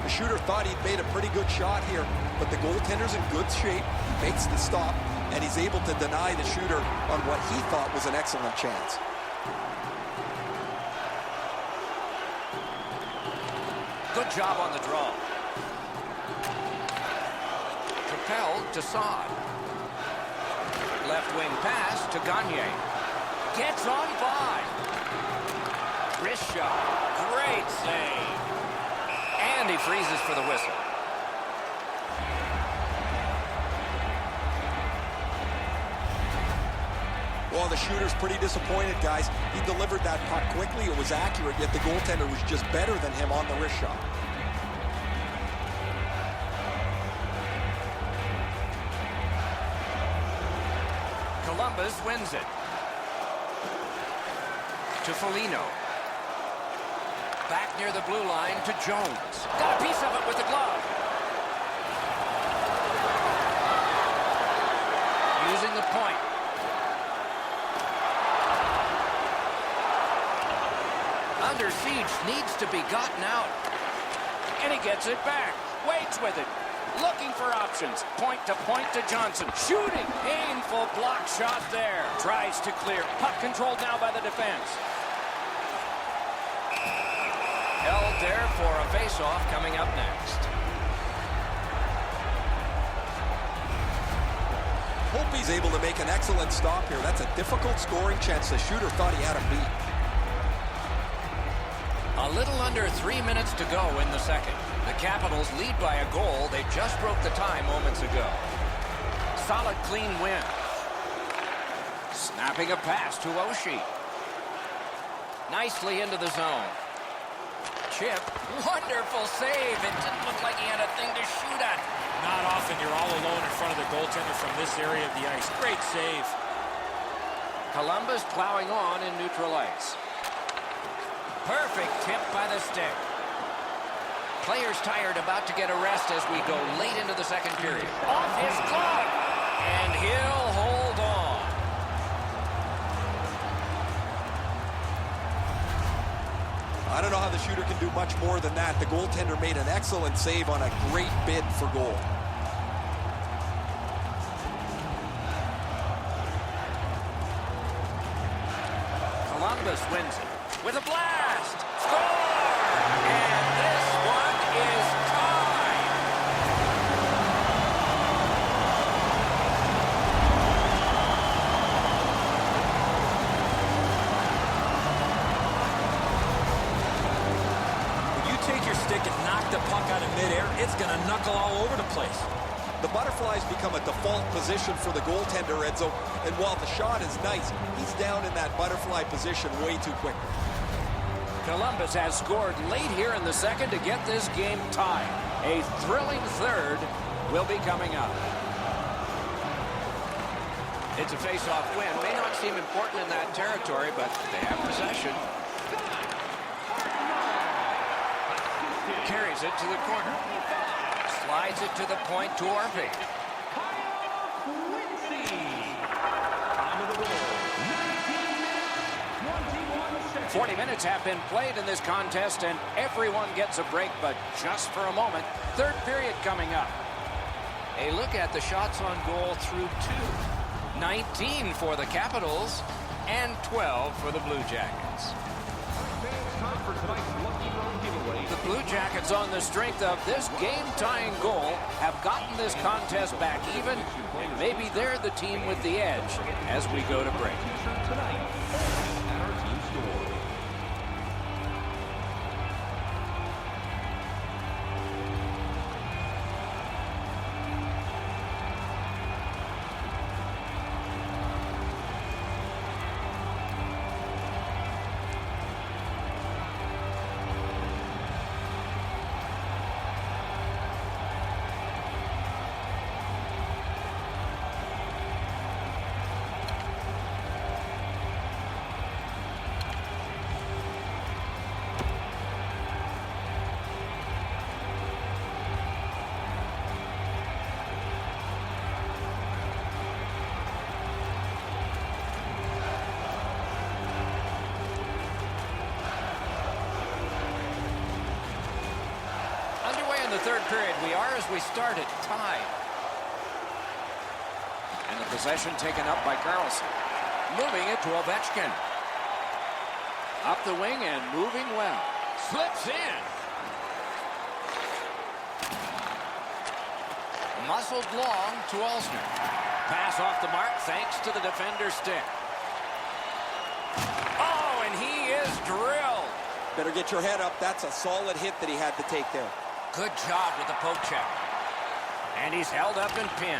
The shooter thought he'd made a pretty good shot here, but the goaltender's in good shape, makes the stop, and he's able to deny the shooter on what he thought was an excellent chance. Good job on the draw. Propelled to Saad. Left wing pass to Gagne. Gets on by. Wrist shot. Great save. And he freezes for the whistle. Well, the shooter's pretty disappointed, guys. He delivered that puck quickly. It was accurate, yet the goaltender was just better than him on the wrist shot. Columbus wins it. To Foligno. Back near the blue line to Jones. Got a piece of it with the glove. Using the point. Under siege, needs to be gotten out. And he gets it back. Waits with it. Looking for options. Point to Johnson. Shooting. Painful block shot there. Tries to clear. Puck controlled now by the defense. Held there for a face-off coming up next. Hope he's able to make an excellent stop here. That's a difficult scoring chance. The shooter thought he had him beat. A little under 3 minutes to go in the second. The Capitals lead by a goal. They just broke the tie moments ago. Solid, clean win. Snapping a pass to Oshie. Nicely into the zone. Chip. Wonderful save. It didn't look like he had a thing to shoot at. Not often you're all alone in front of the goaltender from this area of the ice. Great save. Columbus plowing on in neutral ice. Perfect tip by the stick. Players tired, about to get a rest as we go late into the second period. Off his glove. And he'll hold on. I don't know how the shooter can do much more than that. The goaltender made an excellent save on a great bid for goal. Columbus wins it with a blast. Score! And this one is tied. When you take your stick and knock the puck out of midair, it's going to knuckle all over the place. The butterflies become a default position for the goaltender, Edzo. And while the shot is nice, he's down in that butterfly position way too quick. Columbus has scored late here in the second to get this game tied. A thrilling third will be coming up. It's a face-off win. May not seem important in that territory, but they have possession. Carries it to the corner. Slides it to the point to Orpik. 40 minutes have been played in this contest, and everyone gets a break, but just for a moment. Third period coming up. A look at the shots on goal through two. 19 for the Capitals and 12 for the Blue Jackets. The Blue Jackets, on the strength of this game-tying goal, have gotten this contest back even, and maybe they're the team with the edge as we go to break. In the third period, we are, as we started, tied. And the possession taken up by Carlson. Moving it to Ovechkin. Up the wing and moving well. Slips in. Muscled long to Olsner. Pass off the mark thanks to the defender's stick. Oh, and he is drilled. Better get your head up. That's a solid hit that he had to take there. Good job with the poke check. And he's held up and pinned.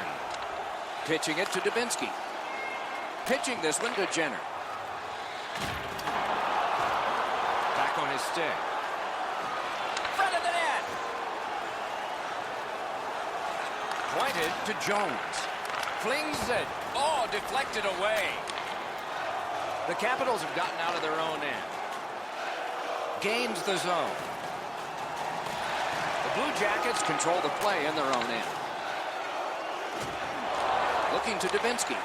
Pitching it to Dubinsky. Pitching this one to Jenner. Back on his stick. Front of the net. Pointed to Jones. Flings it. Oh, deflected away. The Capitals have gotten out of their own end. Gains the zone. The Blue Jackets control the play in their own end. Looking to Dubinsky.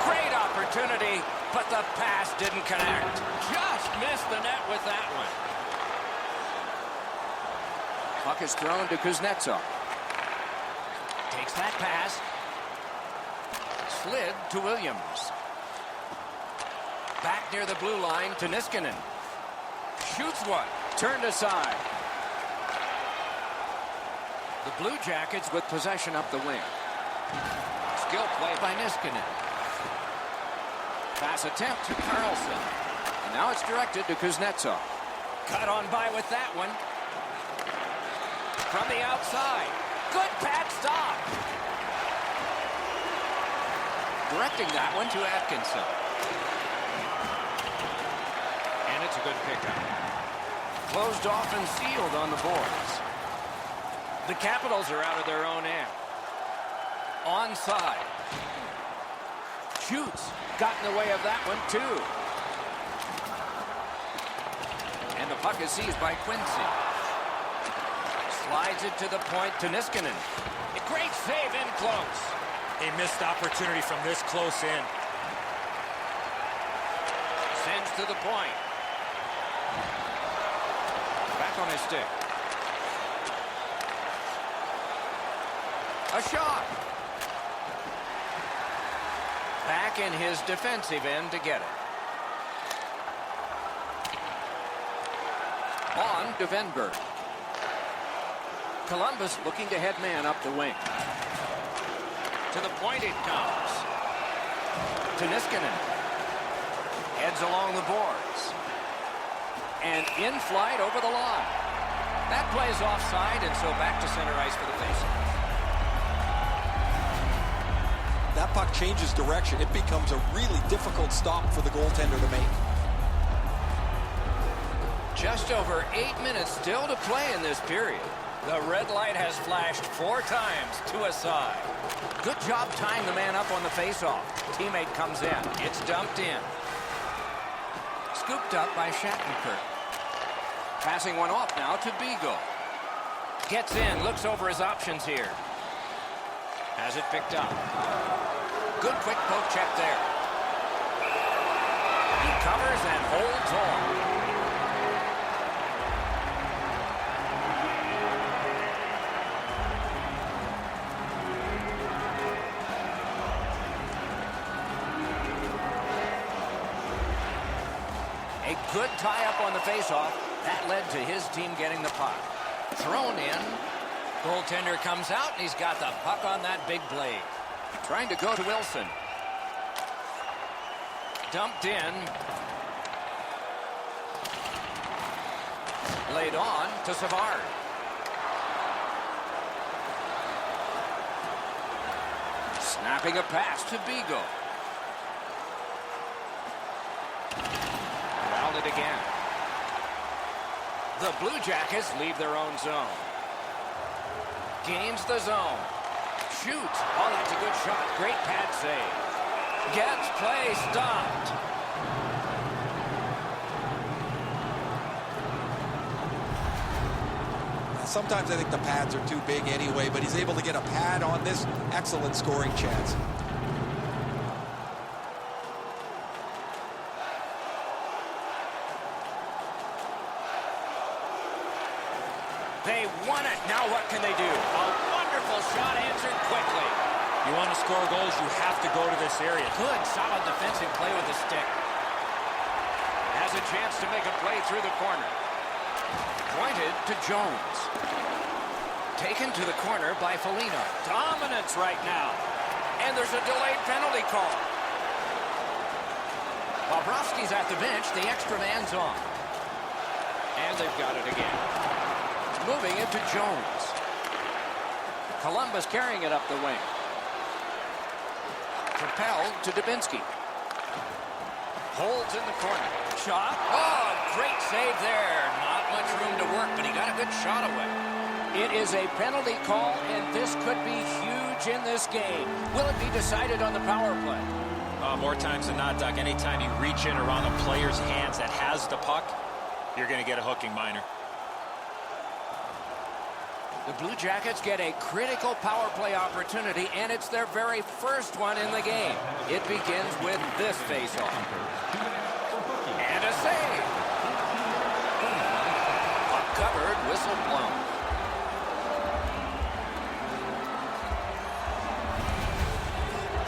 Great opportunity, but the pass didn't connect. Just missed the net with that one. Puck is thrown to Kuznetsov. Takes that pass. Slid to Williams. Back near the blue line to Niskanen. Shoots one. Turned aside. The Blue Jackets with possession up the wing. Skill play by Niskanen. Pass attempt to Carlson. And now it's directed to Kuznetsov. Cut on by with that one. From the outside. Good pad stop. Directing that one to Atkinson. And it's a good pickup. Closed off and sealed on the boards. The Capitals are out of their own end. Onside. Shoots. Got in the way of that one, too. And the puck is seized by Quincy. Slides it to the point to Niskanen. A great save in close. A missed opportunity from this close in. Sends to the point. Back on his stick. A shot. Back in his defensive end to get it. On to Venberg. Columbus looking to head man up the wing. To the point it comes. To Niskanen. Heads along the boards. And in flight over the line. That plays offside, and so back to center ice for the faceoff. That puck changes direction. It becomes a really difficult stop for the goaltender to make. Just over 8 minutes still to play in this period. The red light has flashed 4 times to a side. Good job tying the man up on the faceoff. Teammate comes in. It's dumped in. Scooped up by Shattenkirk. Passing one off now to Beagle. Gets in, looks over his options here. Has it picked up. Good quick poke check there. He covers and holds on. A good tie-up on the faceoff. That led to his team getting the puck. Thrown in. Goaltender comes out, and he's got the puck on that big blade. Trying to go to Wilson. Dumped in. Laid on to Savard. Snapping a pass to Beagle. It again. The Blue Jackets leave their own zone. Gains the zone. Shoots. Oh, that's a good shot. Great pad save. Gets play stopped. Sometimes I think the pads are too big anyway, but he's able to get a pad on this excellent scoring chance. They won it. Now what can they do? A wonderful shot answered quickly. You want to score goals, you have to go to this area. Good, solid defensive play with the stick. Has a chance to make a play through the corner. Pointed to Jones. Taken to the corner by Foligno. Dominance right now. And there's a delayed penalty call. Bobrovsky's at the bench. The extra man's on. And they've got it again. Moving it to Jones. Columbus carrying it up the wing. Propelled to Dubinsky. Holds in the corner. Shot. Oh, great save there. Not much room to work, but he got a good shot away. It is a penalty call, and this could be huge in this game. Will it be decided on the power play? More times than not, Doc, anytime you reach in around a player's hands that has the puck, you're going to get a hooking minor. The Blue Jackets get a critical power play opportunity, and it's their very first one in the game. It begins with this faceoff. And a save. Puck covered, whistle blown.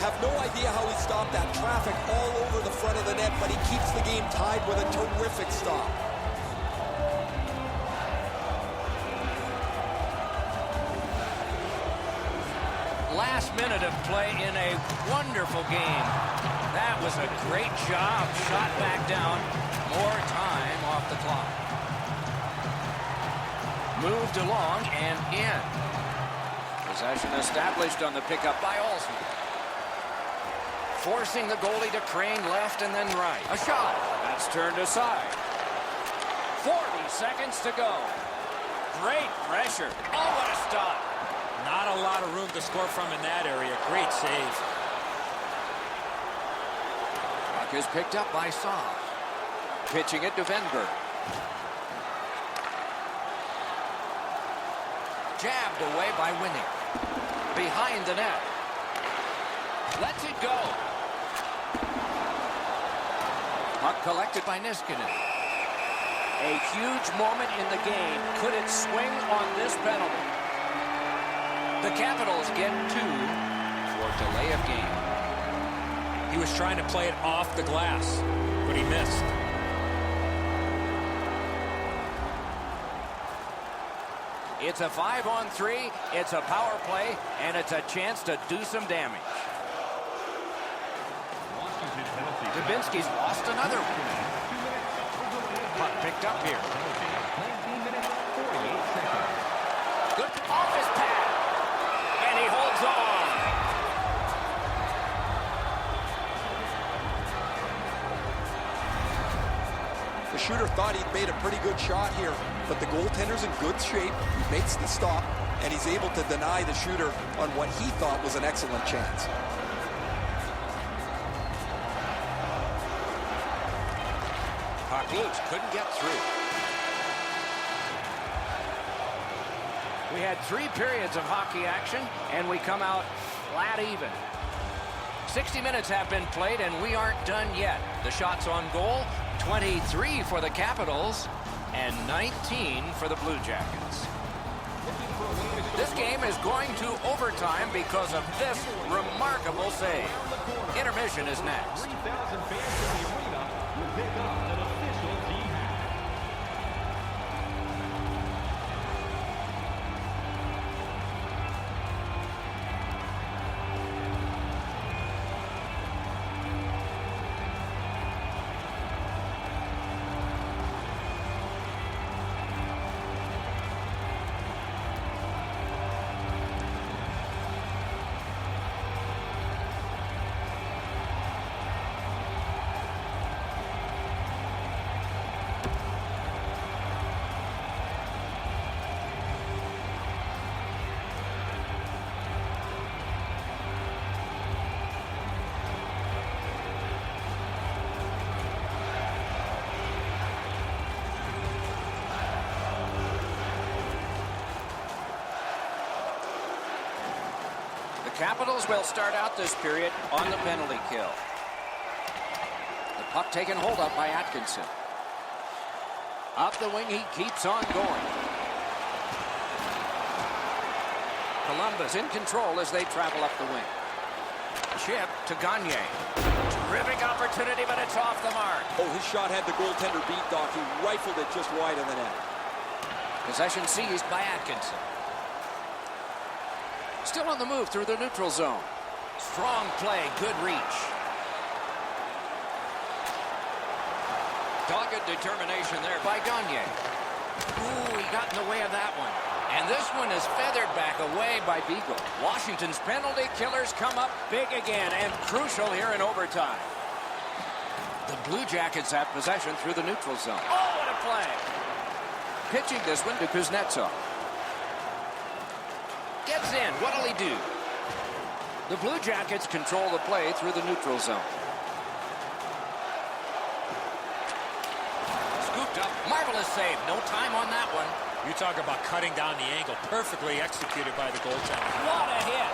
Have no idea how he stopped that traffic all over the front of the net, but he keeps the game tied with a terrific stop. Last minute of play in a wonderful game. That was a great job. Shot back down. More time off the clock. Moved along and in. Possession established on the pickup by Olsen. Forcing the goalie to crane left and then right. A shot. That's turned aside. 40 seconds to go. Great pressure. Oh, what a stop. Not a lot of room to score from in that area. Great save. Puck is picked up by Saul. Pitching it to Venberg. Jabbed away by Winning. Behind the net. Lets it go. Puck collected by Niskanen. A huge moment in the game. Could it swing on this penalty? The Capitals get 2 for delay of game. He was trying to play it off the glass, but he missed. It's a 5-on-3. It's a power play, and it's a chance to do some damage. Dubinsky's lost another one. Puck picked up here. Good off his pad. And he holds on. The shooter thought he'd made a pretty good shot here, but the goaltender's in good shape. He makes the stop, and he's able to deny the shooter on what he thought was an excellent chance. Puck loose, couldn't get through. We had 3 periods of hockey action, and we come out flat even. 60 minutes have been played, and we aren't done yet. The shots on goal, 23 for the Capitals, and 19 for the Blue Jackets. This game is going to overtime because of this remarkable save. Intermission is next. Capitals will start out this period on the penalty kill. The puck taken hold of by Atkinson. Up the wing, he keeps on going. Columbus in control as they travel up the wing. Chip to Gagne. Terrific opportunity, but it's off the mark. Oh, his shot had the goaltender beat, Doc. He rifled it just wide of the net. Possession seized by Atkinson. Still on the move through the neutral zone. Strong play, good reach. Dogged determination there by Gagne. Ooh, he got in the way of that one. And this one is feathered back away by Beagle. Washington's penalty killers come up big again and crucial here in overtime. The Blue Jackets have possession through the neutral zone. Oh, what a play! Pitching this one to Kuznetsov. Gets in. What'll he do? The Blue Jackets control the play through the neutral zone. Scooped up. Marvelous save. No time on that one. You talk about cutting down the angle. Perfectly executed by the goaltender. What a hit.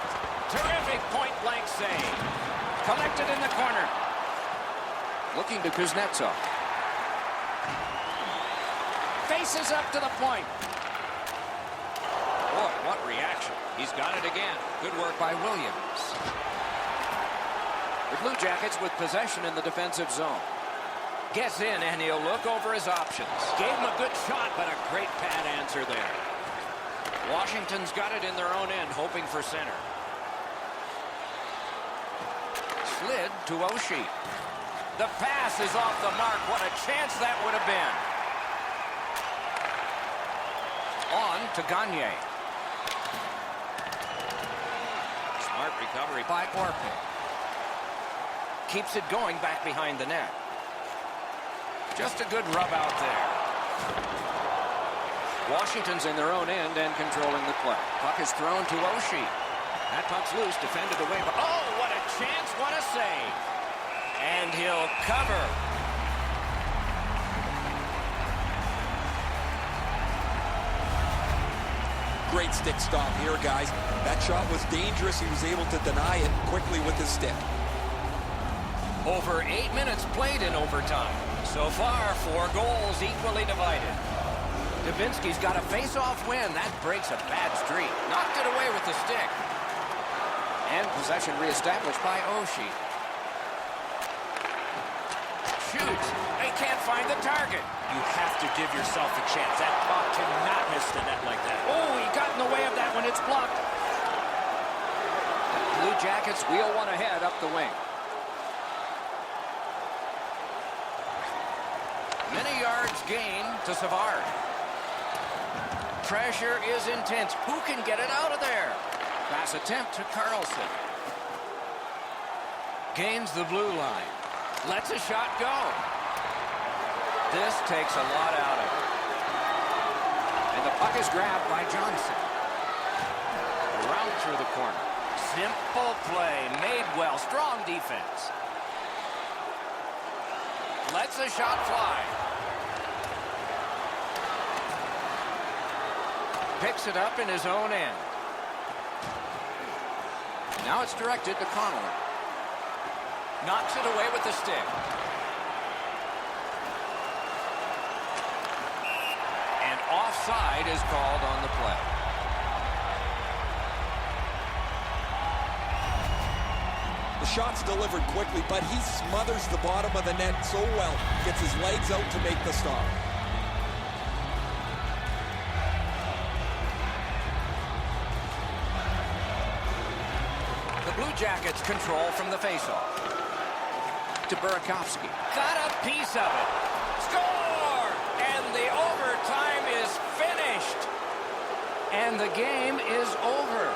Terrific point-blank save. Collected in the corner. Looking to Kuznetsov. Faces up to the point. Boy, what reaction. He's got it again. Good work by Williams. The Blue Jackets with possession in the defensive zone. Gets in, and he'll look over his options. Gave him a good shot, but a great pad answer there. Washington's got it in their own end, hoping for center. Slid to Oshie. The pass is off the mark. What a chance that would have been. On to Gagne. Smart recovery by Orpik. Keeps it going back behind the net. Just a good rub out there. Washington's in their own end and controlling the play. Puck is thrown to Oshie. That puck's loose, defended away. But oh, what a chance, what a save. And he'll cover. Great stick stop here, guys. That shot was dangerous. He was able to deny it quickly with his stick. Over 8 minutes played in overtime. So far, 4 goals equally divided. Dubinsky's got a face-off win. That breaks a bad streak. Knocked it away with the stick. And possession reestablished by Oshie. Shoots. They can't find the target. You have to give yourself a chance. That puck cannot miss the net like that. Oh, he got in the way of that when it's blocked. Blue Jackets wheel one ahead up the wing. Many yards gained to Savard. Pressure is intense. Who can get it out of there? Pass attempt to Carlson. Gains the blue line. Lets a shot go. This takes a lot out of it. And the puck is grabbed by Johnson. Around through the corner. Simple play. Made well. Strong defense. Lets a shot fly. Picks it up in his own end. Now it's directed to Connolly. Knocks it away with the stick. And offside is called on the play. The shot's delivered quickly, but he smothers the bottom of the net so well. Gets his legs out to make the stop. The Blue Jackets control from the faceoff. To Burakovsky. Got a piece of it. Score! And the overtime is finished. And the game is over.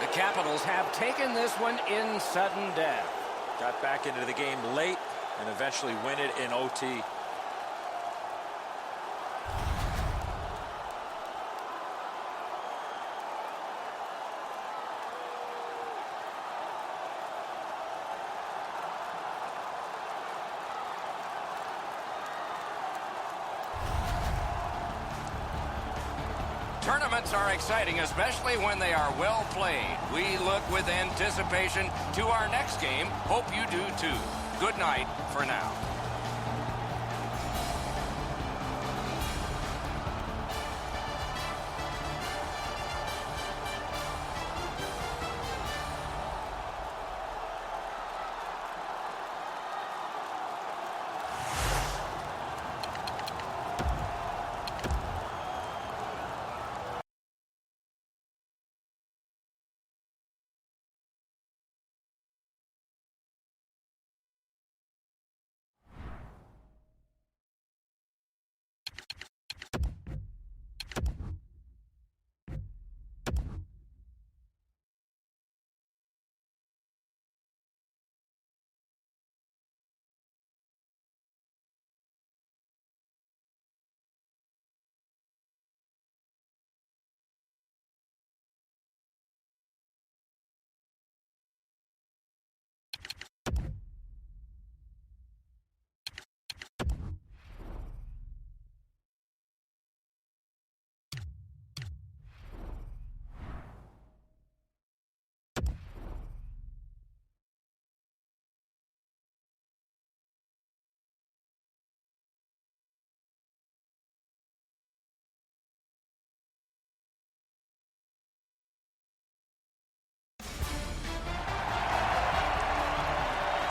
The Capitals have taken this one in sudden death. Got back into the game late and eventually win it in OT. Tournaments are exciting, especially when they are well played. We look with anticipation to our next game. Hope you do too. Good night for now.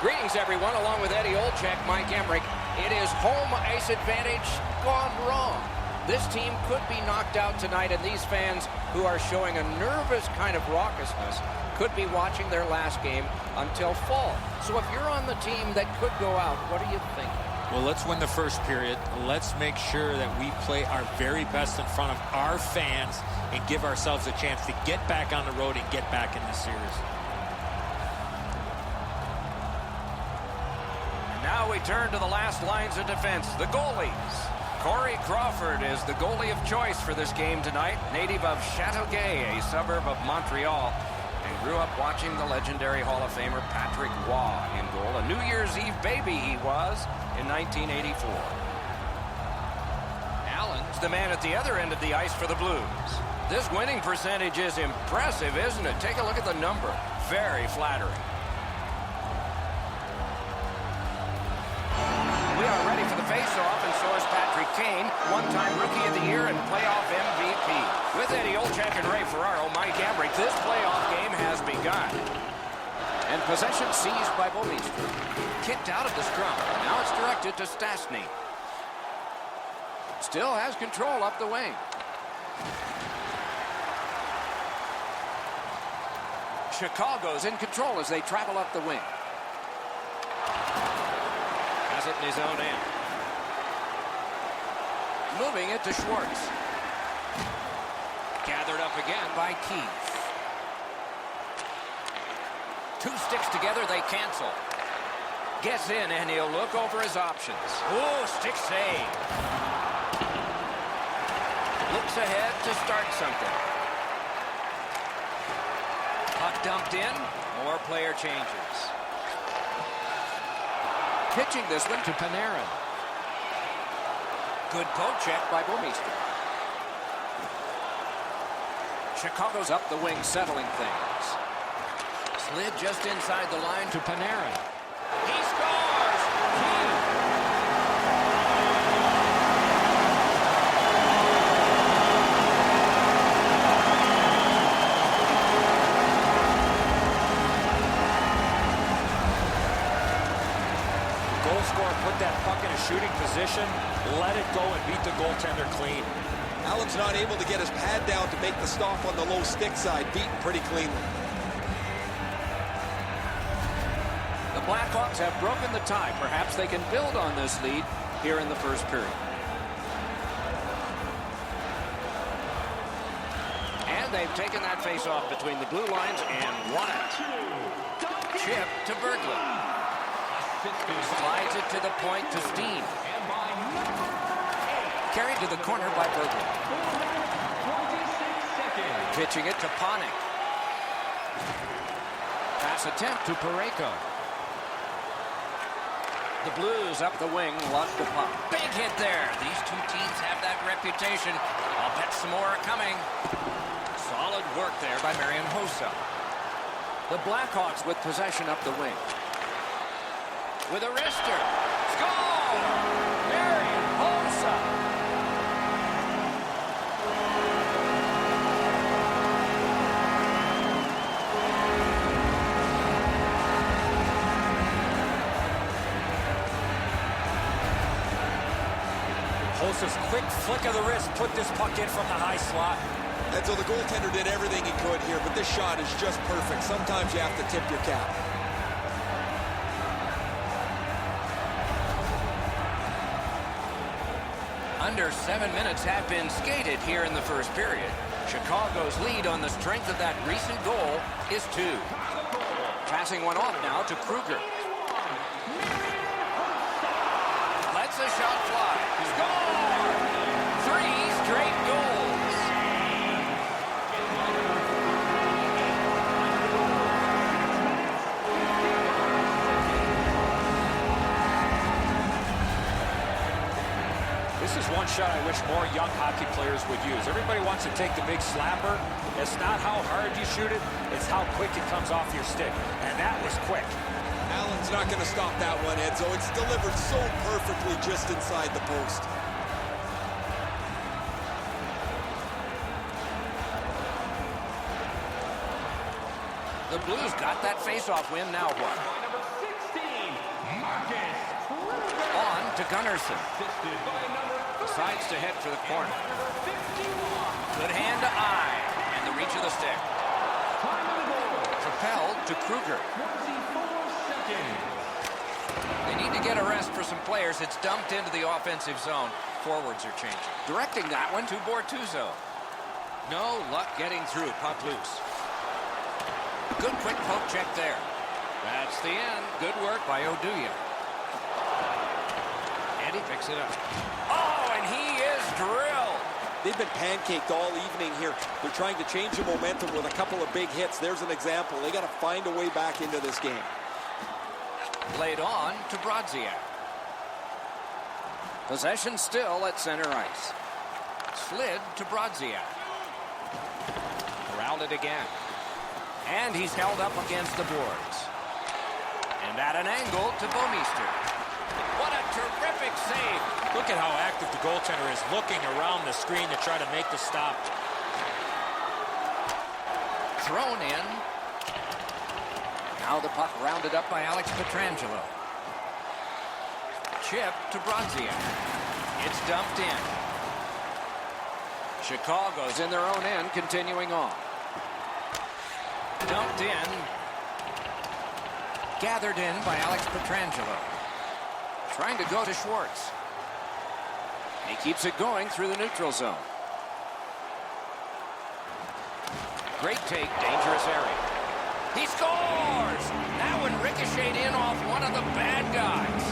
Greetings, everyone. Along with Eddie Olczyk, Mike Emmerich. It is home ice advantage gone wrong. This team could be knocked out tonight, and these fans who are showing a nervous kind of raucousness could be watching their last game until fall. So if you're on the team that could go out, what do you think? Well, let's win the first period. Let's make sure that we play our very best in front of our fans and give ourselves a chance to get back on the road and get back in this series. Now we turn to the last lines of defense, the goalies. Corey Crawford is the goalie of choice for this game tonight, native of Châteauguay, a suburb of Montreal, and grew up watching the legendary Hall of Famer Patrick Waugh in goal. A New Year's Eve baby he was in 1984. Allen's the man at the other end of the ice for the Blues. This winning percentage is impressive, isn't it? Take a look at the number. Very flattering. We are ready for the face-off, and so is Patrick Kane, one-time Rookie of the Year and playoff MVP. With Eddie Olczyk and Ray Ferraro, Mike Emmerich, this playoff game has begun. And possession seized by Bouwmeester. Kicked out of the scrum. Now it's directed to Stastny. Still has control up the wing. Chicago's in control as they travel up the wing. Has it in his own end. Moving it to Schwartz. Gathered up again by Keith. Two sticks together, they cancel. Gets in, and he'll look over his options. Oh, stick save. Looks ahead to start something. Puck dumped in. More player changes. Pitching this one to Panarin. Good poke check by Bouwmeester. Chicago's up the wing, settling things. Slid just inside the line to Panarin. He scores! Goal scorer put that puck in a shooting position, let it go and beat the goaltender clean. Allen's not able to get his pad down to make the stop on the low stick side, beaten pretty cleanly. The Blackhawks have broken the tie. Perhaps they can build on this lead here in the first period. And they've taken that face-off between the blue lines and won it. Chip to Berglund. Slides it to the point to Steen. Carried to the corner by Berglund. Pitching it to Panik. Pass attempt to Parayko. The Blues up the wing, lost the puck. Big hit there. These two teams have that reputation. I'll bet some more are coming. Solid work there by Marian Hossa. The Blackhawks with possession up the wing. With a wrister. Score! Marian Hossa. Hossa's quick flick of the wrist put this puck in from the high slot. And so the goaltender did everything he could here, but this shot is just perfect. Sometimes you have to tip your cap. Under 7 minutes have been skated here in the first period. Chicago's lead on the strength of that recent goal is 2. Passing one off now to Kruger. Lets a shot fly. Score! 3 straight goals. This is one shot I wish more young hockey players would use. Everybody wants to take the big slapper. It's not how hard you shoot it, it's how quick it comes off your stick. And that was quick. Allen's not going to stop that one, Edzo. It's delivered so perfectly just inside the post. The Blues got that face-off win. Now what? to Gunnarsson. Decides to head for the corner. Good hand to eye. And the reach of the stick. Propelled to Kruger. They need to get a rest for some players. It's dumped into the offensive zone. Forwards are changing. Directing that one to Bortuzzo. No luck getting through. Puck loose. Good quick poke check there. That's the end. Good work by Oduya. And he picks it up. Oh, and he is drilled. They've been pancaked all evening here. They're trying to change the momentum with a couple of big hits. There's an example. They got to find a way back into this game. Laid on to Brodziak. Possession still at center ice. Slid to Brodziak. Corralled it again. And he's held up against the boards. And at an angle to Bouwmeester. What a terrific save. Look at how active the goaltender is, looking around the screen to try to make the stop. Thrown in. Now the puck rounded up by Alex Pietrangelo. Chip to Brodziak. It's dumped in. Chicago's in their own end, continuing on. Dumped in. Gathered in by Alex Pietrangelo. Trying to go to Schwartz. He keeps it going through the neutral zone. Great take, dangerous area. He scores! That one ricocheted in off one of the bad guys.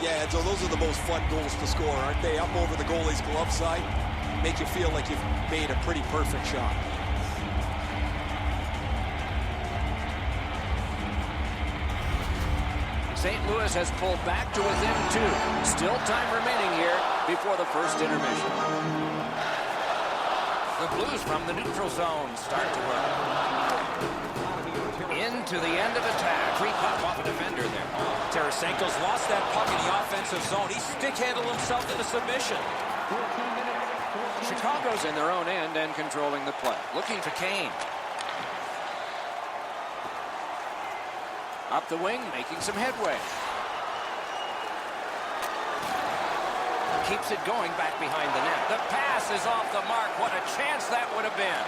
Yeah, so those are the most fun goals to score, aren't they? Up over the goalie's glove side. Make you feel like you've made a pretty perfect shot. St. Louis has pulled back to within 2. Still time remaining here before the first intermission. The Blues from the neutral zone start to work. Into the end of attack. Free puck off a defender there. Tarasenko's lost that puck in the offensive zone. He stick-handled himself into submission. Chicago's in their own end and controlling the play. Looking for Kane. Up the wing, making some headway. Keeps it going back behind the net. The pass is off the mark. What a chance that would have been.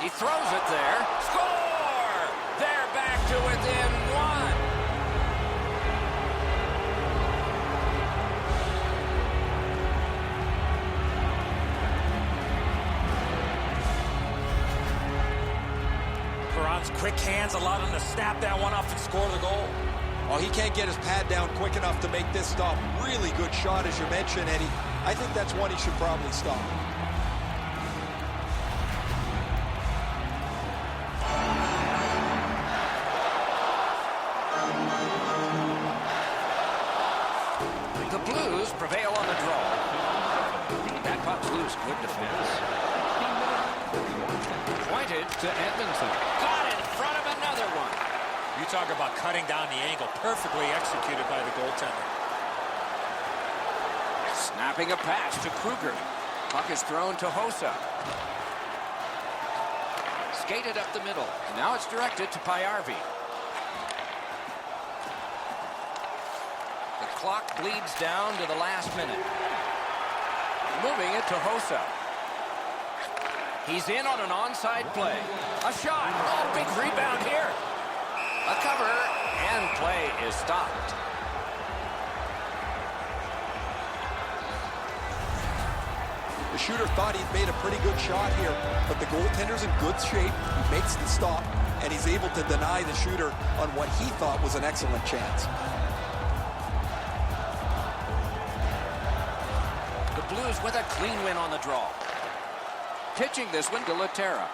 He throws it there. Score! They're back to within 1. Quick hands allowed him to snap that one off and score the goal. Oh, he can't get his pad down quick enough to make this stop. Really good shot, as you mentioned, Eddie. I think that's one he should probably stop. The Blues prevail on the draw. That puck's loose. Good defense. Pointed to Edmondson. Got it in front of another one. You talk about cutting down the angle. Perfectly executed by the goaltender. Snapping a pass to Kruger. Puck is thrown to Hossa. Skated up the middle. Now it's directed to Pajärvi. The clock bleeds down to the last minute. Moving it to Hossa. He's in on an onside play. A shot. Oh, big rebound here. A cover, and play is stopped. The shooter thought he'd made a pretty good shot here, but the goaltender's in good shape. He makes the stop, and he's able to deny the shooter on what he thought was an excellent chance. The Blues with a clean win on the draw. Pitching this one to Laterra.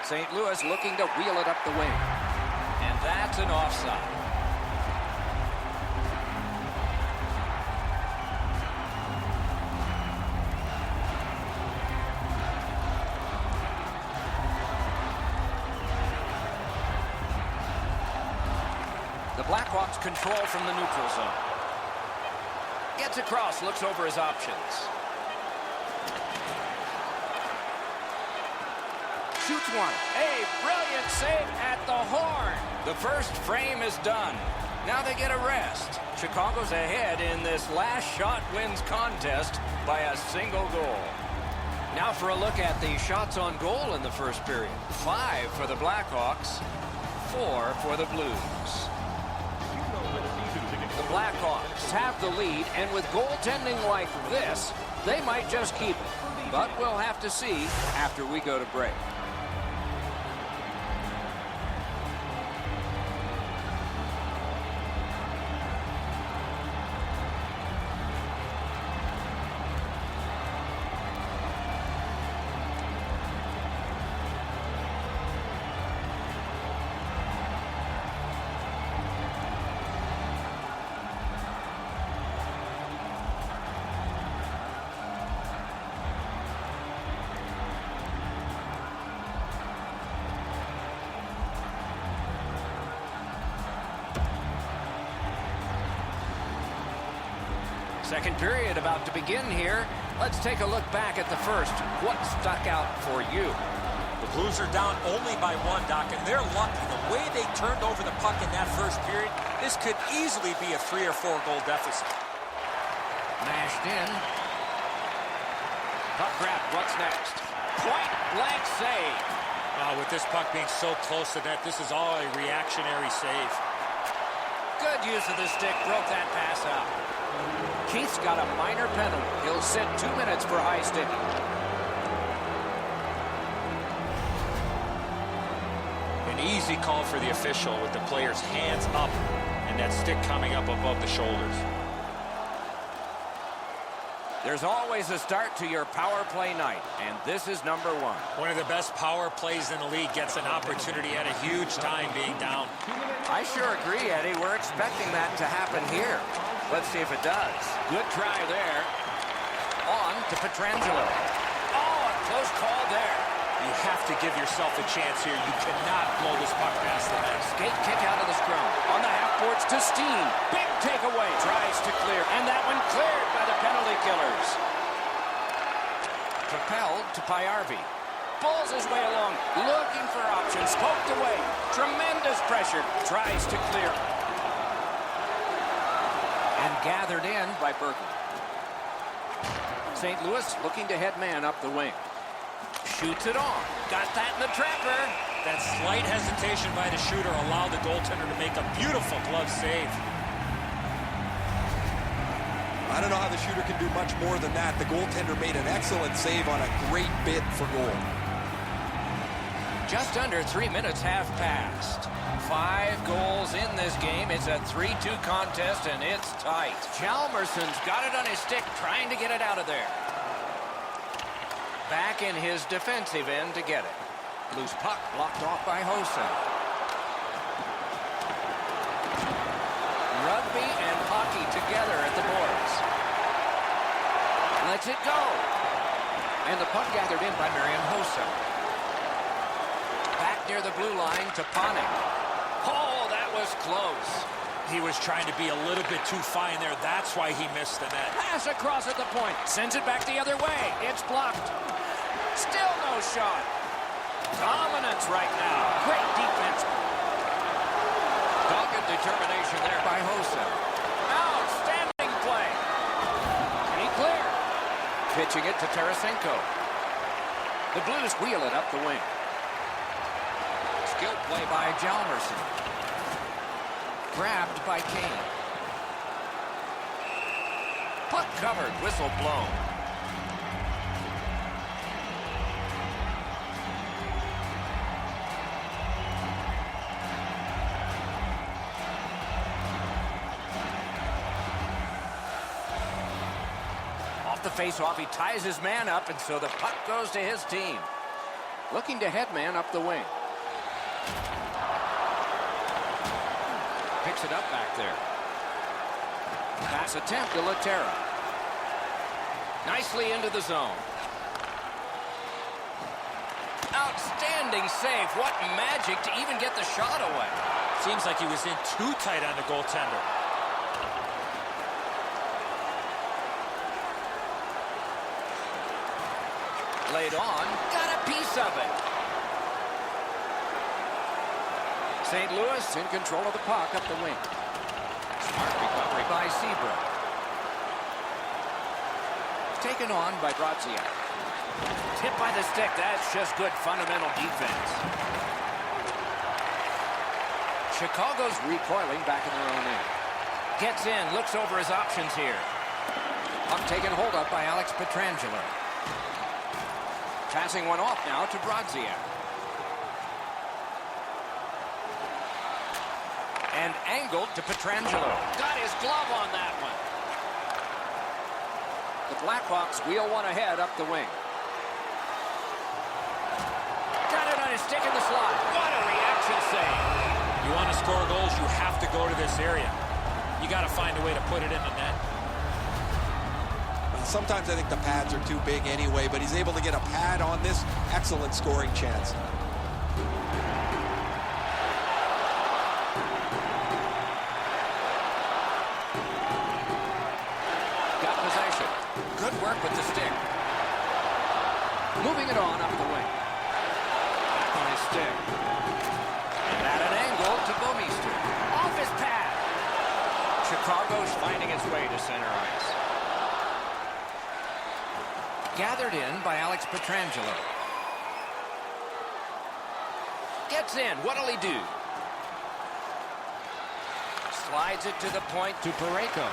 St. Louis looking to wheel it up the wing. And that's an offside. The Blackhawks control from the neutral zone. gets across, looks over his options. Shoots one. A brilliant save at the horn. The first frame is done. Now they get a rest. Chicago's ahead in this last shot wins contest by a single goal. Now for a look at the shots on goal in the first period. 5 for the Blackhawks, 4 for the Blues. The Blackhawks have the lead, and with goaltending like this, they might just keep it. But we'll have to see after we go to break. Second period about to begin here. Let's take a look back at the first. What stuck out for you? The Blues are down only by 1, Doc, and they're lucky. The way they turned over the puck in that first period, this could easily be a 3 or 4 goal deficit. Mashed in. Puck grab. What's next? Point blank save. With this puck being so close to net, this is all a reactionary save. Good use of the stick. Broke that pass out. Keith's got a minor penalty. He'll sit 2 minutes for high sticking. An easy call for the official with the player's hands up and that stick coming up above the shoulders. There's always a start to your power play night, and this is number 1. One of the best power plays in the league gets an opportunity at a huge time being down. I sure agree, Eddie. We're expecting that to happen here. Let's see if it does. Good try there. On to Pietrangelo. Oh, a close call there. You have to give yourself a chance here. You cannot blow this puck past the net. Skate kick out of the scrum. On the half boards to Steen. Big takeaway. Tries to clear. And that one cleared by the penalty killers. Propelled to Pajärvi. Pulls his way along. Looking for options. Poked away. Tremendous pressure. Tries to clear. And gathered in by Bergen. St. Louis looking to head man up the wing. Shoots it on. Got that in the trapper. That slight hesitation by the shooter allowed the goaltender to make a beautiful glove save. I don't know how the shooter can do much more than that. The goaltender made an excellent save on a great bid for goal. Just under 3 minutes have passed. 5 goals in this game. It's a 3-2 contest, and it's tight. Chalmerson's got it on his stick, trying to get it out of there. Back in his defensive end to get it. Loose puck blocked off by Hossa. Rugby and hockey together at the boards. Lets it go. And the puck gathered in by Marian Hossa. Back near the blue line to Panik. Oh, that was close. He was trying to be a little bit too fine there. That's why he missed the net. Pass across at the point. Sends it back the other way. It's blocked. Still no shot. Dominance right now. Great defense. Dogged determination there by Hossa. Outstanding play. And he cleared. Pitching it to Tarasenko. The Blues wheel it up the wing. Skill play by Chalmerson. Grabbed by Kane. Puck covered. Whistle blown. The face-off, he ties his man up, and so the puck goes to his team. Looking to head man up the wing. Picks it up back there. Pass attempt to Laterra. Nicely into the zone. Outstanding save. What magic to even get the shot away. Seems like he was in too tight on the goaltender. Played on. Got a piece of it. St. Louis in control of the puck up the wing. Smart recovery by Sebra. Taken on by Brodziak. Tip by the stick. That's just good fundamental defense. Chicago's recoiling back in their own end. Gets in, looks over his options here. Puck taken hold of by Alex Pietrangelo. Passing one off now to Brodziak. And angled to Pietrangelo. Got his glove on that one. The Blackhawks wheel one ahead up the wing. Got it on his stick in the slot. What a reaction save. You want to score goals, you have to go to this area. You got to find a way to put it in the net. Sometimes I think the pads are too big anyway, but he's able to get a pad on this excellent scoring chance. Got possession. Good work with the stick. Moving it on up the wing. Back on his stick. And at an angle to Bouwmeester. Off his pad. Chicago's finding its way to center ice. Gathered in by Alex Pietrangelo. Gets in. What'll he do? Slides it to the point to Parayko.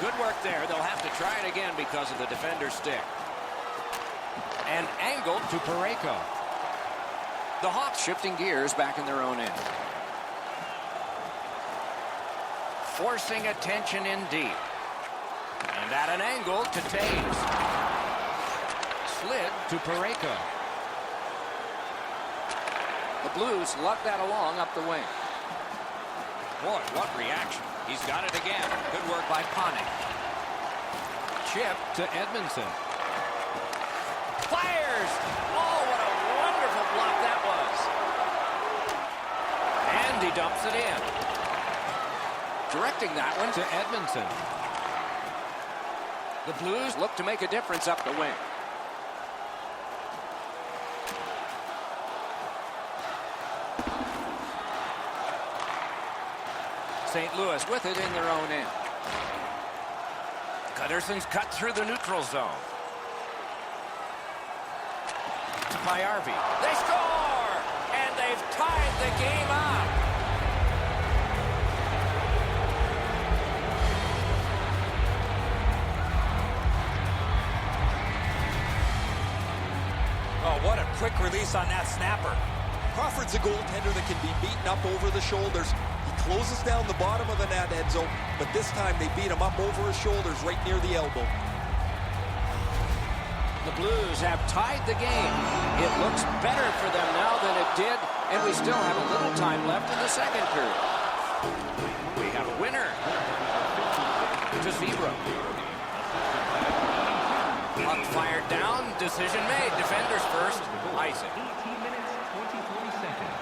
Good work there. They'll have to try it again because of the defender's stick. And angled to Parayko. The Hawks shifting gears back in their own end. Forcing attention in deep. And at an angle to Taves. Slid to Parayko. The Blues luck that along up the wing. Boy, what reaction. He's got it again. Good work by Panik. Chip to Edmondson. Fires! Oh, what a wonderful block that was. And he dumps it in. Directing that one to Edmondson. The Blues look to make a difference up the wing. St. Louis with it in their own end. Gunnarson's cut through the neutral zone. To Pajärvi. They score! And they've tied the game up. Oh, what a quick release on that snapper. Crawford's a goaltender that can be beaten up over the shoulders. He closes down the bottom of the net, Edzo, but this time they beat him up over his shoulders right near the elbow. The Blues have tied the game. It looks better for them now than it did, and we still have a little time left in the second period. We have a winner. To Sebra. Puck fired down. Decision made. Defenders first. Isaac. 18 minutes, 23 seconds.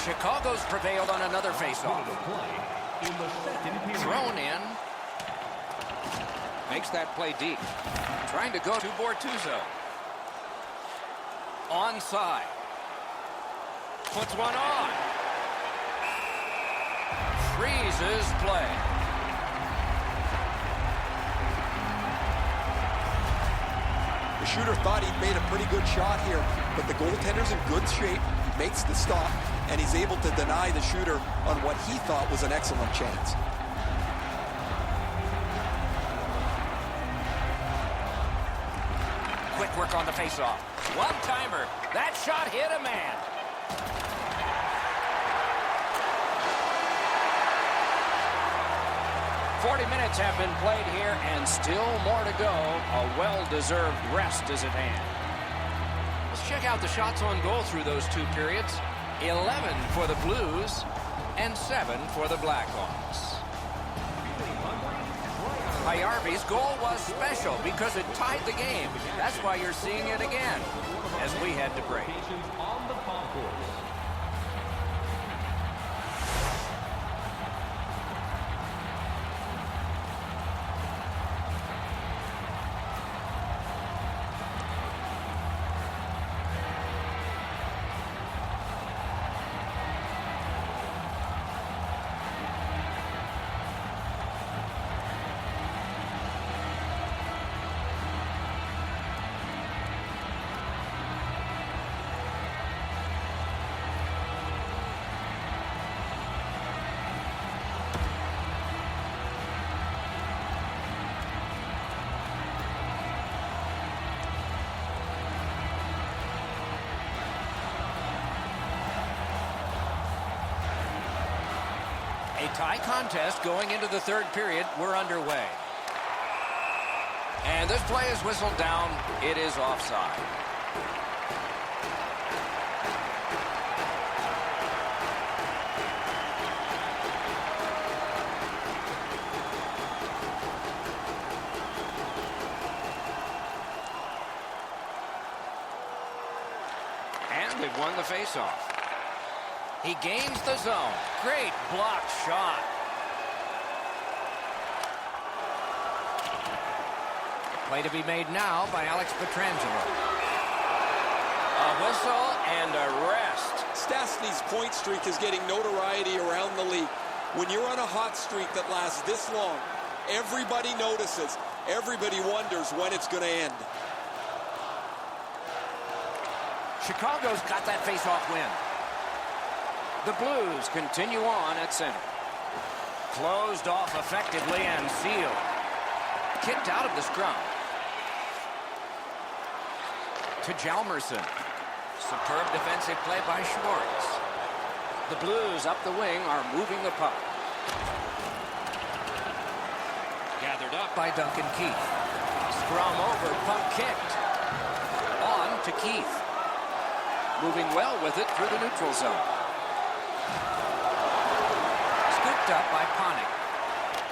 Chicago's prevailed on another faceoff. Play in the second period. Thrown in. Makes that play deep. Trying to go to Bortuzzo. Onside. Puts one on. Freezes play. The shooter thought he'd made a pretty good shot here, but the goaltender's in good shape. He makes the stop, and he's able to deny the shooter on what he thought was an excellent chance. Quick work on the faceoff. One-timer. That shot hit a man. "40 minutes have been played here, and still more to go. A well-deserved rest is at hand." Let's check out the shots on goal through those two periods. 11 for the Blues and 7 for the Blackhawks. Pajärvi's goal was special because it tied the game. That's why you're seeing it again as we head to break. On the concourse. Tie contest going into the third period. We're underway. And this play is whistled down. It is offside. And they've won the faceoff. He gains the zone. Great block shot. Play to be made now by Alex Pietrangelo. A whistle and a rest. Stastny's point streak is getting notoriety around the league. When you're on a hot streak that lasts this long, everybody notices. Everybody wonders when it's going to end. Chicago's got that face-off win. The Blues continue on at center. Closed off effectively and sealed. Kicked out of the scrum. To Hjalmarsson. Superb defensive play by Schwartz. The Blues up the wing are moving the puck. Gathered up by Duncan Keith. Scrum over, puck kicked. On to Keith. Moving well with it through the neutral zone. Scooped up by Panik.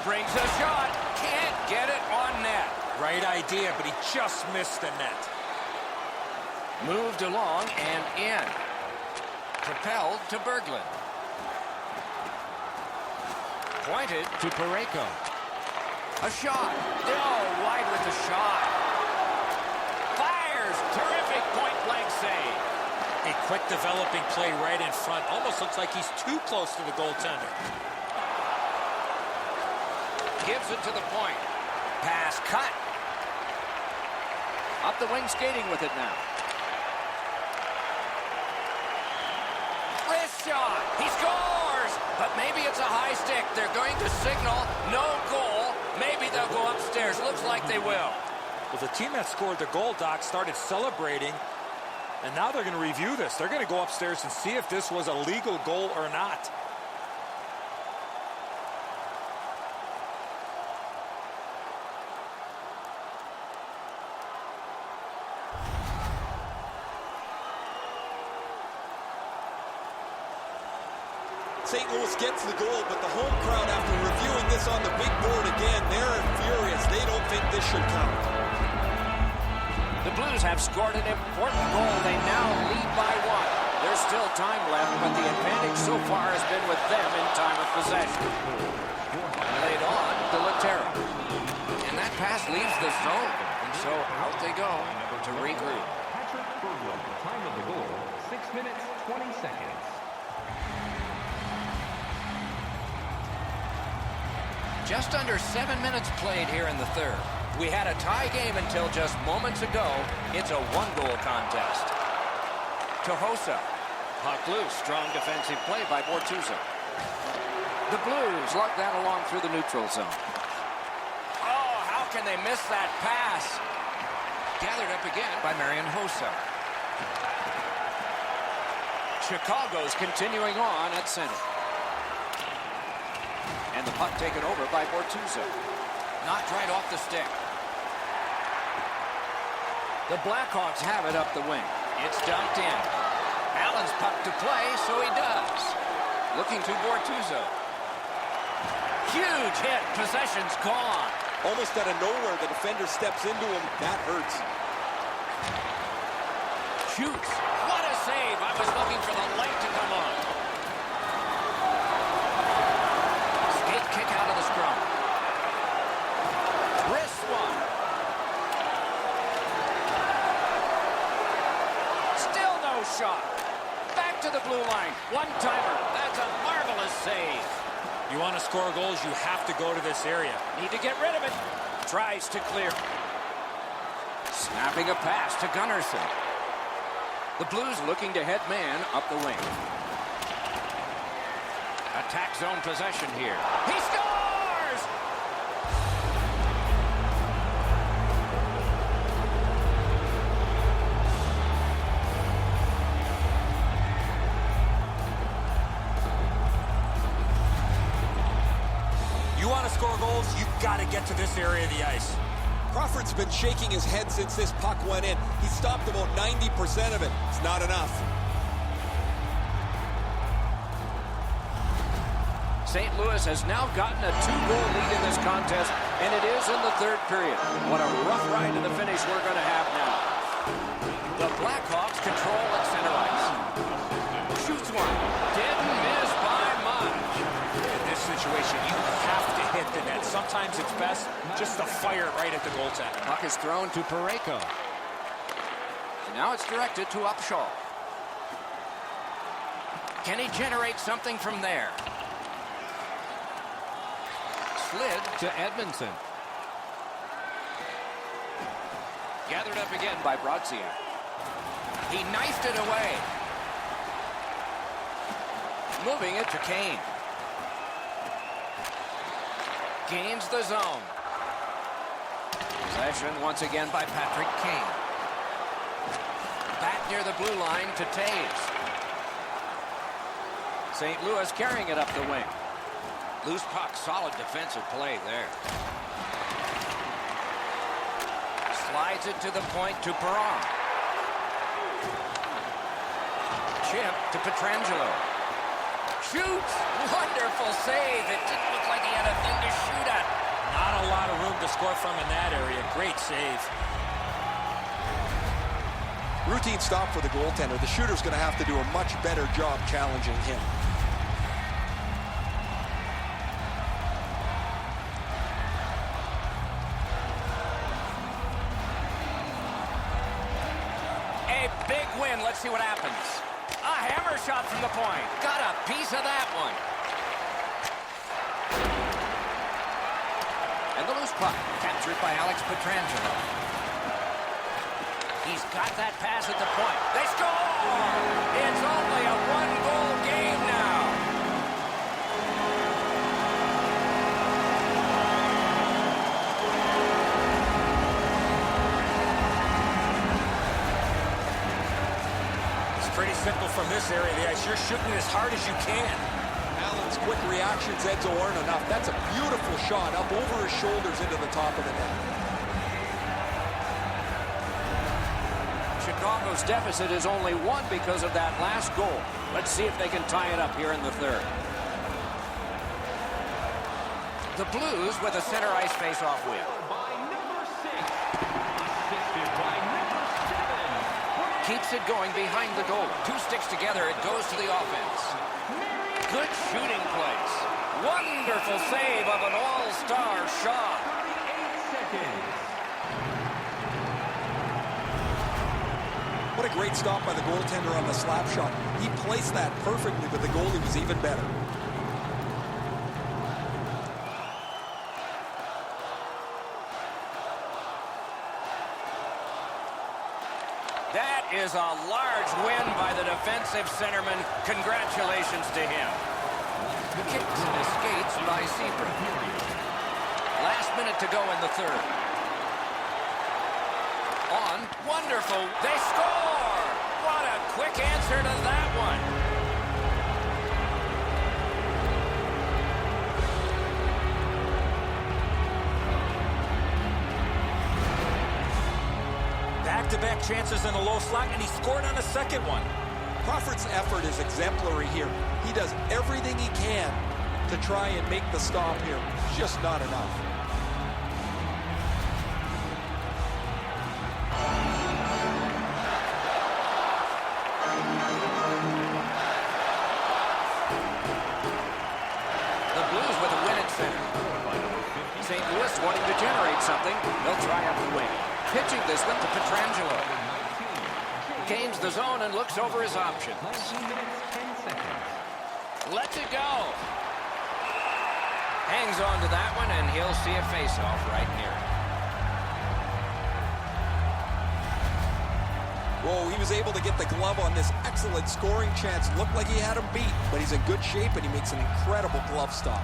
Brings a shot. Can't get it on net. Right idea, but he just missed the net. Moved along and in. Propelled to Berglund. Pointed to Parayko. A shot. Oh, wide with the shot. Fires. Terrific point-blank save. A quick developing play right in front. Almost looks like he's too close to the goaltender. Gives it to the point. Pass cut. Up the wing skating with it now. Wrist shot. He scores. But maybe it's a high stick. They're going to signal no goal. Maybe they'll go upstairs. Looks like they will. Well, the team that scored the goal, Doc, started celebrating. And now they're going to review this. They're going to go upstairs and see if this was a legal goal or not. St. Louis gets the goal, but the home crowd, after reviewing this on the big board again, they're furious. They don't think this should count. The Blues have scored an important goal. They now lead by one. There's still time left, but the advantage so far has been with them in time of possession. Laid on to Laterra. And that pass leaves the zone. And so out they go to regroup. Patrick Berglund, time of the goal, 6 minutes, 20 seconds. Just under 7 minutes played here in the third. We had a tie game until just moments ago. It's a one-goal contest. To Hossa. Puck loose. Strong defensive play by Bortuzzo. The Blues lug that along through the neutral zone. Oh, how can they miss that pass? Gathered up again by Marian Hossa. Chicago's continuing on at center. And the puck taken over by Bortuzzo. Knocked right off the stick. The Blackhawks have it up the wing. It's dumped in. Allen's puck to play, so he does. Looking to Bortuzzo. Huge hit. Possession's gone. Almost out of nowhere, the defender steps into him. That hurts. Shoots. What a save. I was looking for the light to come on. Skate kick out of the scrum. Wrist one. Still no shot. Back to the blue line. One-timer. That's a marvelous save. You want to score goals, you have to go to this area. Need to get rid of it. Tries to clear. Snapping a pass to Gunnarsson. The Blues looking to head man up the wing. Attack zone possession here. He scores! score goals, you've got to get to this area of the ice. Crawford's been shaking his head since this puck went in. He stopped about 90% of it. It's not enough. St. Louis has now gotten a 2-goal lead in this contest, and it is in the third period. What a rough ride to the finish we're going to have now. The Blackhawks control at center ice. Shoots one. Didn't miss by much. In this situation, you have to hit the net. Sometimes it's best just to fire it right at the goaltender. Puck is thrown to Parayko. And now it's directed to Upshaw. Can he generate something from there? Slid to Edmondson. Gathered up again by Brodziak. He knifed it away. Moving it to Kane. Gains the zone. Possession once again by Patrick Kane. Back near the blue line to Taves. St. Louis carrying it up the wing. Loose puck, solid defensive play there. Slides it to the point to Perron. Chip to Pietrangelo. Shoots! Wonderful save. It didn't look like he had a thing to shoot at. Not a lot of room to score from in that area. Great save. Routine stop for the goaltender. The shooter's going to have to do a much better job challenging him. A big win. Let's see what happens. A hammer shot from the point. Got a piece of that one. And the loose puck captured by Alex Pietrangelo. He's got that pass at the point. They score! It's only a one-goal game now. It's pretty simple from this area of the ice. You're shooting as hard as you can. Allen's quick reactions, Edzo, aren't enough. That's a beautiful shot up over his shoulders into the top of the net. Chicago's deficit is only one because of that last goal. Let's see if they can tie it up here in the third. The Blues with a center ice face-off win. By number 6. Assisted by number 7. Keeps it going behind the goal. Two sticks together, it goes to the offense. Good shooting place. Wonderful save of an all-star shot. 38 seconds. What a great stop by the goaltender on the slap shot. He placed that perfectly, but the goalie was even better. That is a large win by the defensive centerman. Congratulations to him. Kicks and escapes by Seabrook. Last minute to go in the third. On. Wonderful. They score! What a quick answer to that one. Back-to-back chances in the low slot, and he scored on the second one. Crawford's effort is exemplary here. He does everything he can to try and make the stop here. Just not enough. The Blues with a win at center. St. Louis wanting to generate something. They'll try up the wing. Pitching this one to Pietrangelo. Gains the zone and looks over his options. 19 minutes, 10 seconds. Lets it go. Hangs on to that one, and he'll see a face-off right near it. Whoa, he was able to get the glove on this excellent scoring chance. Looked like he had him beat, but he's in good shape, and he makes an incredible glove stop.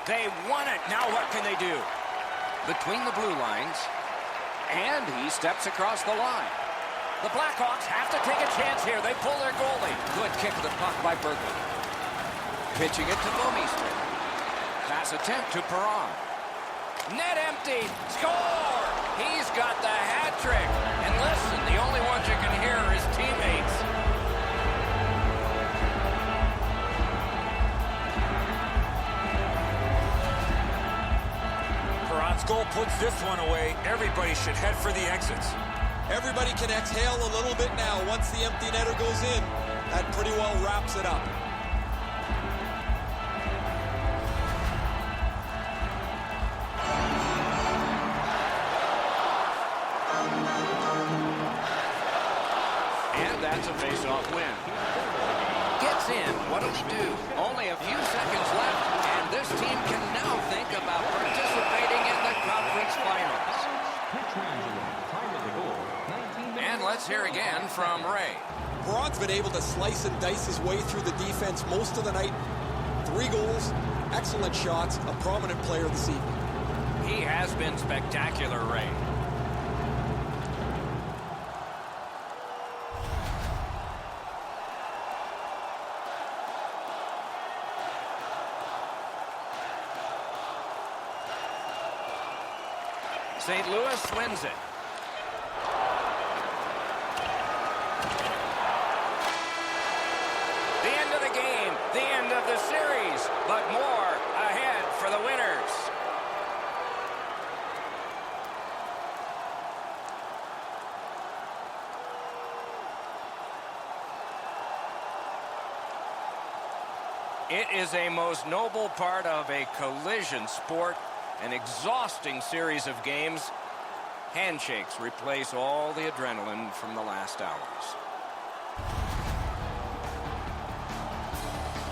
They won it. Now what can they do? Between the blue lines, and he steps across the line. The Blackhawks have to take a chance here. They pull their goalie. Good kick of the puck by Berglund. Pitching it to Bouwmeester. Pass attempt to Perron. Net empty. Score! He's got the hat trick. And listen, the only ones you can hear are his teammates. Perron's goal puts this one away. Everybody should head for the exits. Everybody can exhale a little bit now. Once the empty netter goes in, that pretty well wraps it up. And that's a face-off win. Gets in. What'll he do? Only a few seconds left, and this team can now think about participating in the conference finals. And let's hear again from Ray. Perron's been able to slice and dice his way through the defense most of the night. 3 goals, excellent shots, a prominent player this evening. He has been spectacular, Ray. St. Louis wins it. The end of the game, the end of the series, but more ahead for the winners. It is a most noble part of a collision sport, an exhausting series of games. Handshakes replace all the adrenaline from the last hours.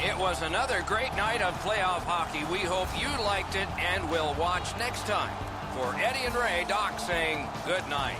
It was another great night of playoff hockey. We hope you liked it and will watch next time. For Eddie and Ray, Doc saying good night.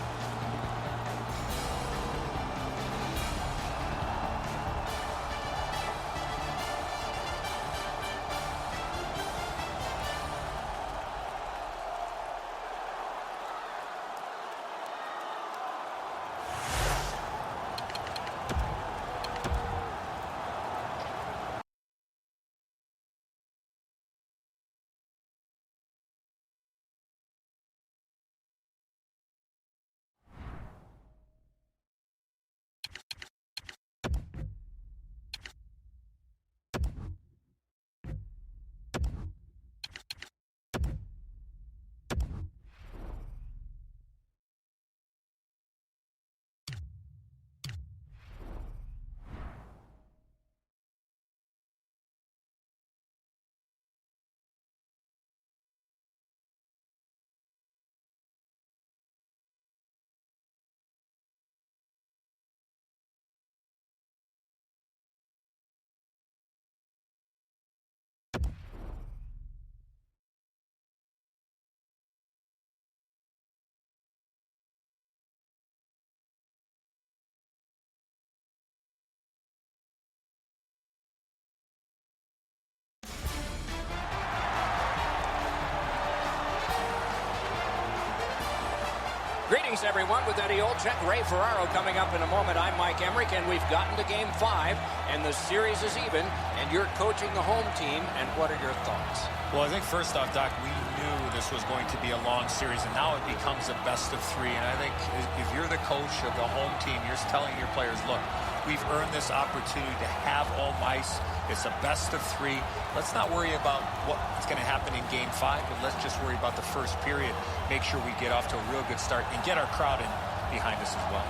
Greetings, everyone, with Eddie Olczyk, Ray Ferraro coming up in a moment. I'm Mike Emmerich, and we've gotten to Game 5, and the series is even, and you're coaching the home team, and what are your thoughts? Well, I think first off, Doc, we knew this was going to be a long series, and now it becomes a best of 3. And I think if you're the coach of the home team, you're telling your players, look, we've earned this opportunity to have home ice. It's a best of 3. Let's not worry about what's going to happen in Game 5, but let's just worry about the first period. Make sure we get off to a real good start and get our crowd in behind us as well.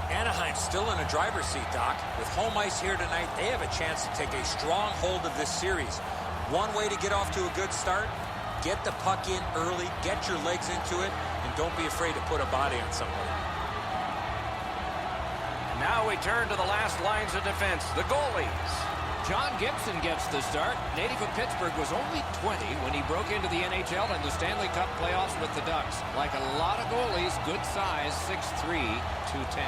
Anaheim's still in a driver's seat, Doc. With home ice here tonight, they have a chance to take a strong hold of this series. One way to get off to a good start, get the puck in early, get your legs into it, and don't be afraid to put a body on somebody. Now we turn to the last lines of defense, the goalies. John Gibson gets the start. Native of Pittsburgh was only 20 when he broke into the NHL and the Stanley Cup playoffs with the Ducks. Like a lot of goalies, good size, 6'3", 210.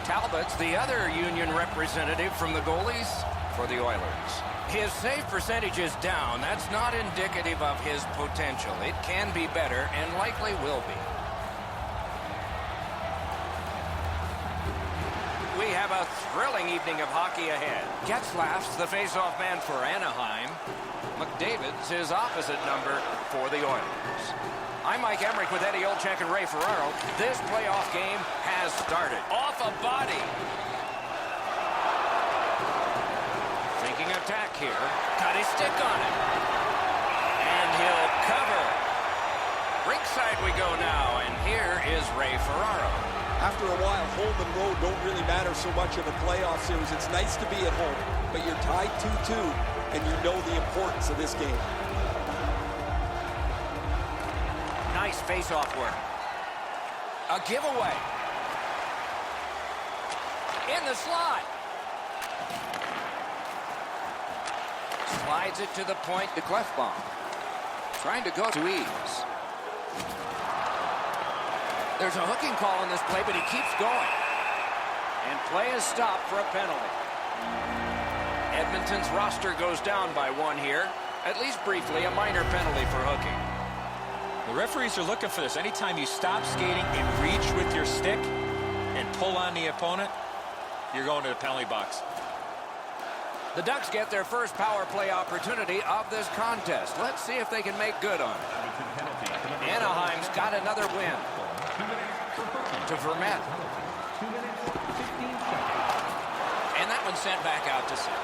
Talbot's the other Union representative from the goalies for the Oilers. His save percentage is down. That's not indicative of his potential. It can be better and likely will be. have a thrilling evening of hockey ahead. Getzlaf's the face-off man for Anaheim. McDavid's his opposite number for the Oilers. I'm Mike Emmerich with Eddie Olczyk and Ray Ferraro. This playoff game has started. Off a body. Thinking attack here. Got his stick on it. And he'll cover. Rinkside we go now, and here is Ray Ferraro. After a while, home and road don't really matter so much in a playoff series. It's nice to be at home, but you're tied 2-2, and you know the importance of this game. Nice face-off work. A giveaway. In the slot. Slides it to the point to Klefbom. Trying to go to ease. There's a hooking call on this play, but he keeps going. And play is stopped for a penalty. Edmonton's roster goes down by one here. At least briefly, a minor penalty for hooking. The referees are looking for this. Anytime you stop skating and reach with your stick and pull on the opponent, you're going to the penalty box. The Ducks get their first power play opportunity of this contest. Let's see if they can make good on it. Anaheim's got another win. To Vermette. And that one's sent back out to center.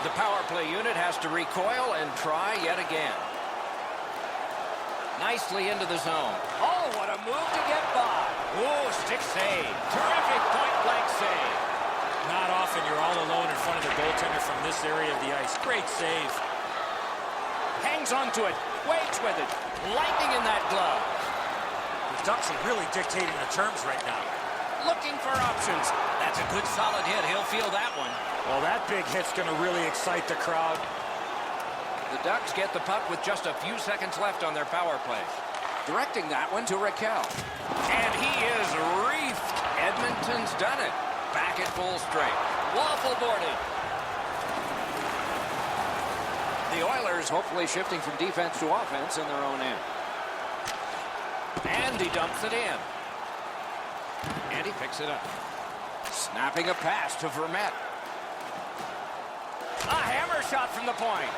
The power play unit has to recoil and try yet again. Nicely into the zone. Oh, what a move to get by. Oh, stick save. Terrific point-blank save. Not often you're all alone in front of the goaltender from this area of the ice. Great save. Hangs onto it. Waits with it. Lightning in that glove. The Ducks are really dictating the terms right now. Looking for options. That's a good solid hit. He'll feel that one. Well, that big hit's going to really excite the crowd. The Ducks get the puck with just a few seconds left on their power play. Directing that one to Raquel. And he is reefed. Edmonton's done it. Back at full strength. Waffle boarded. The Oilers hopefully shifting from defense to offense in their own end. And he dumps it in. And he picks it up. Snapping a pass to Vermette. A hammer shot from the point.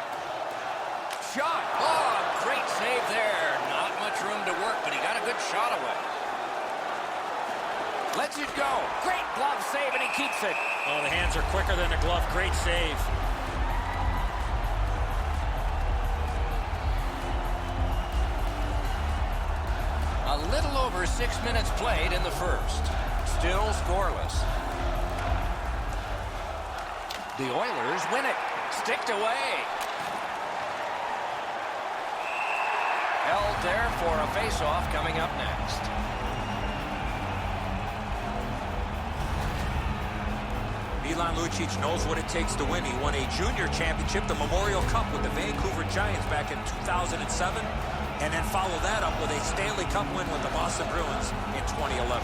Shot. Oh, great save there. Not much room to work, but he got a good shot away. Lets it go. Great glove save, and he keeps it. Oh, the hands are quicker than the glove. Great save. A little over 6 minutes played in the first. Still scoreless. The Oilers win it. Sticked away. Held there for a face-off coming up next. Milan Lucic knows what it takes to win. He won a junior championship, the Memorial Cup, with the Vancouver Giants back in 2007. And then follow that up with a Stanley Cup win with the Boston Bruins in 2011.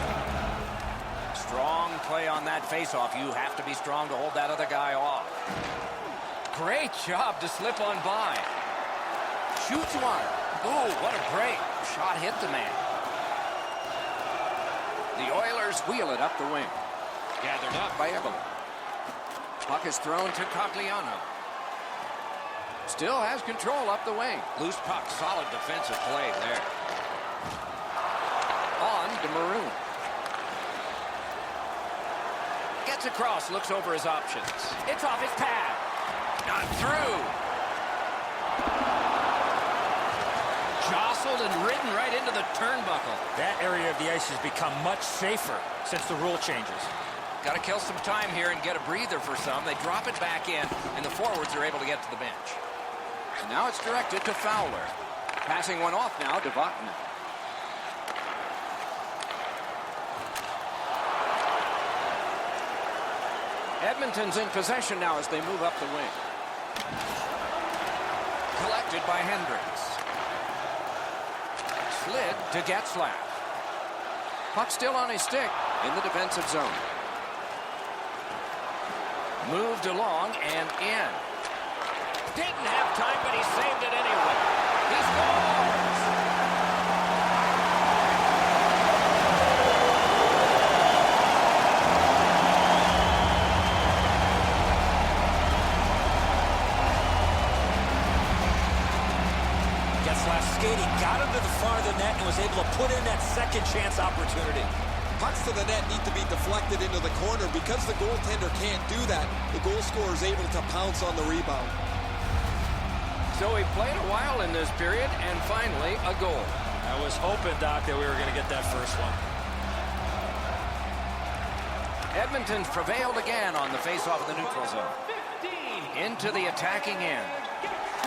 Strong play on that face-off. You have to be strong to hold that other guy off. Great job to slip on by. Shoots one. Ooh, what a break. Shot hit the man. The Oilers wheel it up the wing. Gathered up by Eberle. Puck is thrown to Cogliano. Still has control up the wing. Loose puck, solid defensive play there. On to Maroon. Gets across, looks over his options. It's off his pad. Not through. Jostled and ridden right into the turnbuckle. That area of the ice has become much safer since the rule changes. Got to kill some time here and get a breather for some. They drop it back in, and the forwards are able to get to the bench. And now it's directed to Fowler. Passing one off now to Vatanen. Edmonton's in possession now as they move up the wing. Collected by Hendricks. Slid to Getzlaf. Puck still on his stick in the defensive zone. Moved along and in. Didn't have time, but he saved it anyway. He scores! skating, got him to the front of the net, and was able to put in that second chance opportunity. Pucks to the net need to be deflected into the corner. Because the goaltender can't do that, the goal scorer is able to pounce on the rebound. So he played a while in this period, and finally a goal. I was hoping, Doc, that we were going to get that first one. Edmonton's prevailed again on the face-off of the neutral zone. Into the attacking end.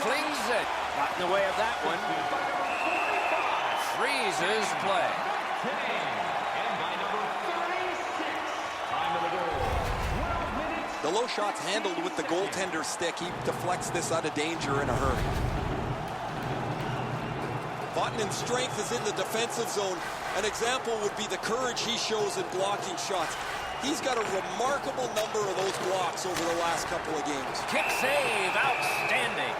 Flings it. Not in the way of that one. Freezes play. The low shot's handled with the goaltender's stick. He deflects this out of danger in a hurry. Vatanin's strength is in the defensive zone. An example would be the courage he shows in blocking shots. He's got a remarkable number of those blocks over the last couple of games. Kick save. Outstanding.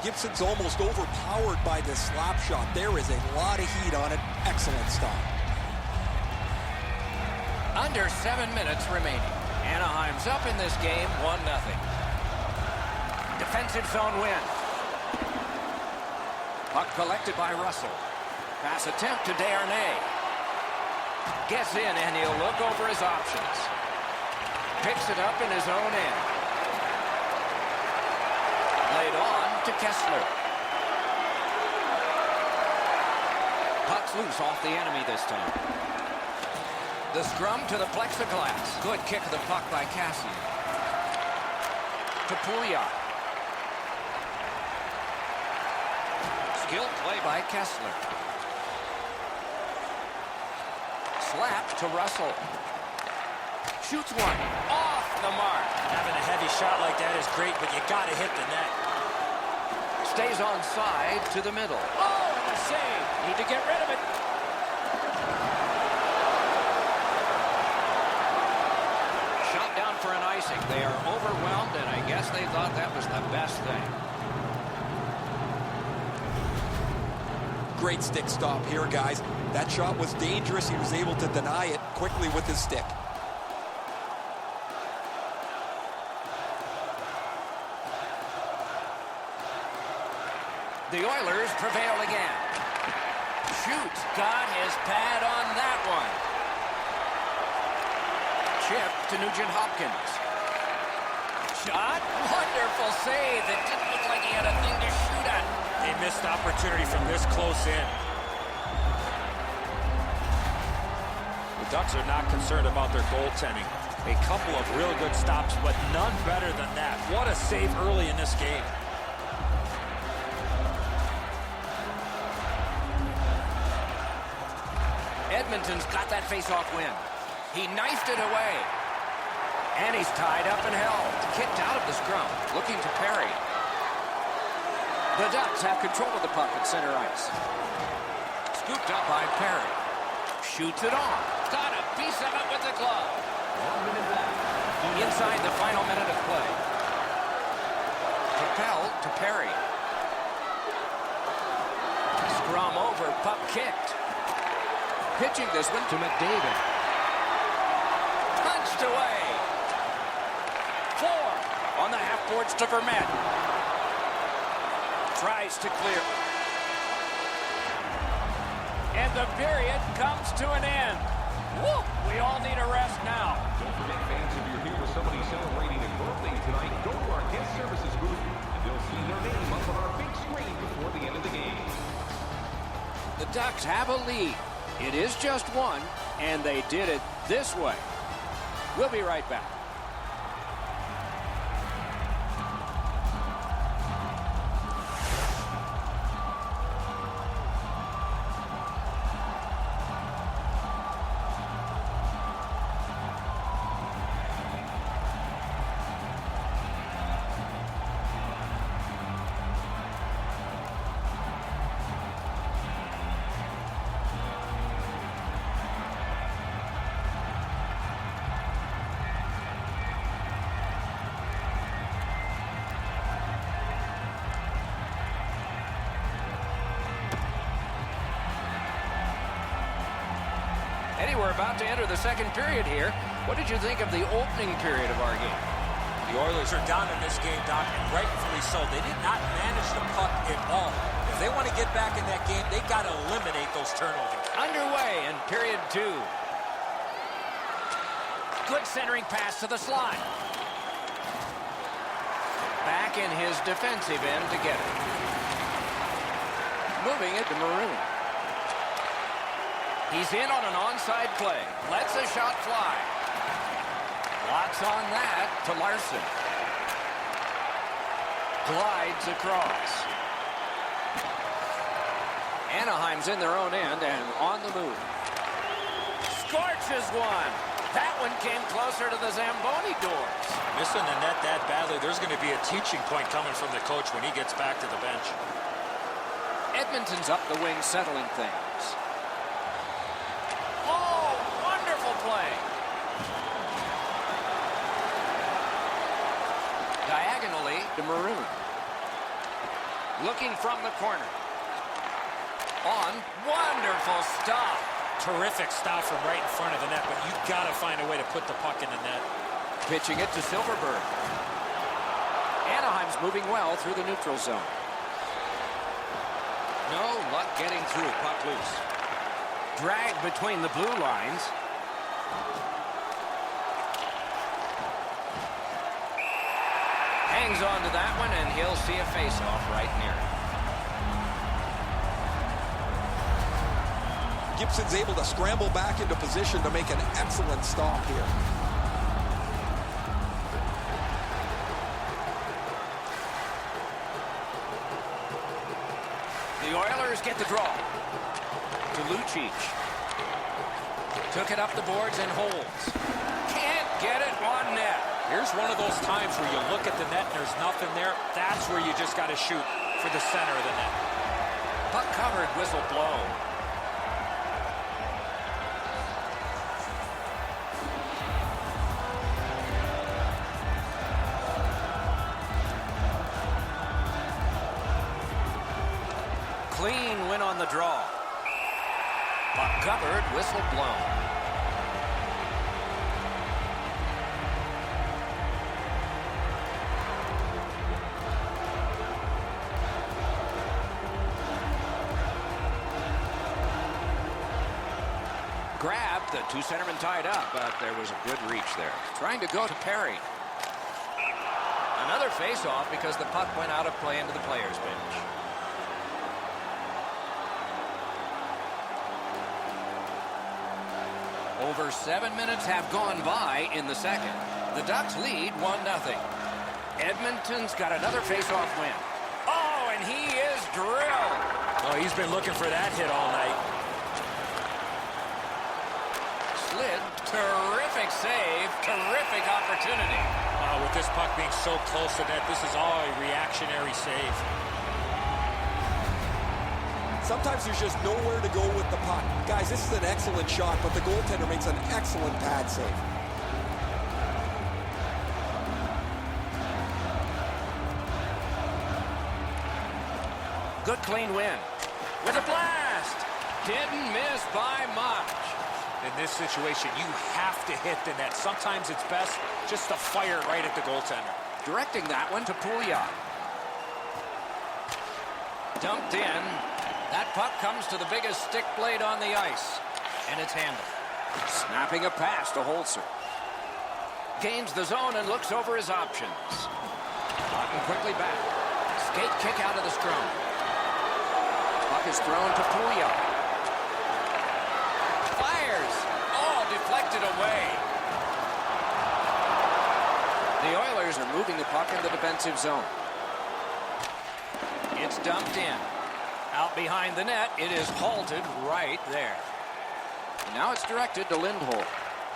Gibson's almost overpowered by this slap shot. There is a lot of heat on it. Excellent stop. Under 7 minutes remaining. Anaheim's up in this game, 1-0. Defensive zone win. Puck collected by Russell. Pass attempt to Desharnais. Gets in, and he'll look over his options. Picks it up in his own end. Laid on to Kessler. Puck's loose off the enemy this time. The scrum to the plexiglass. Good kick of the puck by Cassian. To Pouliot. Skilled play by Kessler. Slap to Russell. Shoots one. Off the mark. Having a heavy shot like that is great, but you got to hit the net. Stays on side to the middle. Oh, and a save. Need to get rid of it. Shot down for an icing. They are overwhelmed, and I guess they thought that was the best thing. Great stick stop here, guys. That shot was dangerous. He was able to deny it quickly with his stick. The Oilers prevail again. Shoots. Got his pad on that one. Chip to Nugent-Hopkins. Shot. Wonderful save. It didn't look like he had a thing to shoot at. They missed opportunity from this close in. The Ducks are not concerned about their goaltending. A couple of real good stops, but none better than that. What a save early in this game. Edmonton's got that face-off win. He knifed it away. And he's tied up and held. Kicked out of the scrum. Looking to Perry. The Ducks have control of the puck at center ice. Scooped up by Perry. Shoots it off. Got a piece of it with the glove. Inside the final minute of play. Propelled to Perry. Scrum over. Puck kicked. Pitching this one to McDavid. Punched away. 4 on the half boards to Vermette. Tries to clear. And the period comes to an end. Woo! We all need a rest now. Don't forget, fans, if you're here with somebody celebrating a birthday tonight, go to our guest services booth, and they'll see their name up on our big screen before the end of the game. The Ducks have a lead. It is just one, and they did it this way. We'll be right back. Eddie, we're about to enter the second period here. What did you think of the opening period of our game? The Oilers are down in this game, Doc, and rightfully so. They did not manage the puck at all. If they want to get back in that game, they got to eliminate those turnovers. Underway in period 2. Good centering pass to the slot. Back in his defensive end to get it. Moving it to Maroon. He's in on an onside play. Lets a shot fly. Lots on that to Larson. Glides across. Anaheim's in their own end and on the move. Scorches one. That one came closer to the Zamboni doors. Missing the net that badly, there's going to be a teaching point coming from the coach when he gets back to the bench. Edmonton's up the wing, settling things. Oh, wonderful play. Diagonally to Maroon. Looking from the corner. On, wonderful stop. Terrific stop from right in front of the net, but you've got to find a way to put the puck in the net. Pitching it to Silverberg. Anaheim's moving well through the neutral zone. No luck getting through. Puck loose. Dragged between the blue lines. Hangs on to that one, and he'll see a face-off right near it. Gibson's able to scramble back into position to make an excellent stop here. The Oilers get the draw. To Lucic. Took it up the boards and holds. Can't get it on net. Here's one of those times where you look at the net and there's nothing there. That's where you just got to shoot for the center of the net. Puck covered, whistle blow. Clean win on the draw. Puck covered, whistle blown. Grabbed, the two centermen tied up, but there was a good reach there. Trying to go to Perry. Another face-off because the puck went out of play into the players' bench. Over 7 minutes have gone by in the second. The Ducks lead 1-0. Edmonton's got another face-off win. Oh, and he is drilled. Oh, he's been looking for that hit all night. Slid, terrific save, terrific opportunity. With this puck being so close to net, this is all a reactionary save. Sometimes there's just nowhere to go with the puck. Guys, this is an excellent shot, but the goaltender makes an excellent pad save. Good clean win. With a blast. Didn't miss by much. In this situation, you have to hit the net. Sometimes it's best just to fire right at the goaltender. Directing that one to Pouliot. Dumped in. That puck comes to the biggest stick blade on the ice. And it's handled. Snapping a pass to Holzer. Gains the zone and looks over his options. Cotton quickly back. Skate kick out of the scrum. Puck is thrown to Pouliot. Fires. Oh, deflected away. The Oilers are moving the puck in the defensive zone. It's dumped in. Out behind the net, it is halted right there. And now it's directed to Lindholm.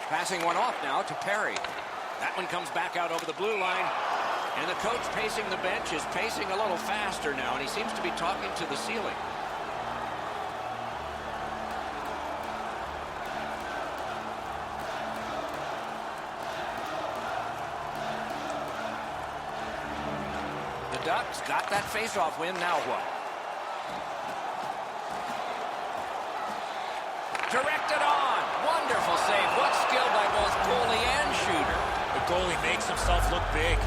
Passing one off now to Perry. That one comes back out over the blue line. And the coach pacing the bench is pacing a little faster now, and he seems to be talking to the ceiling. The Ducks got that face-off win, now what? Directed on. Wonderful save. What skill by both goalie and shooter. The goalie makes himself look big.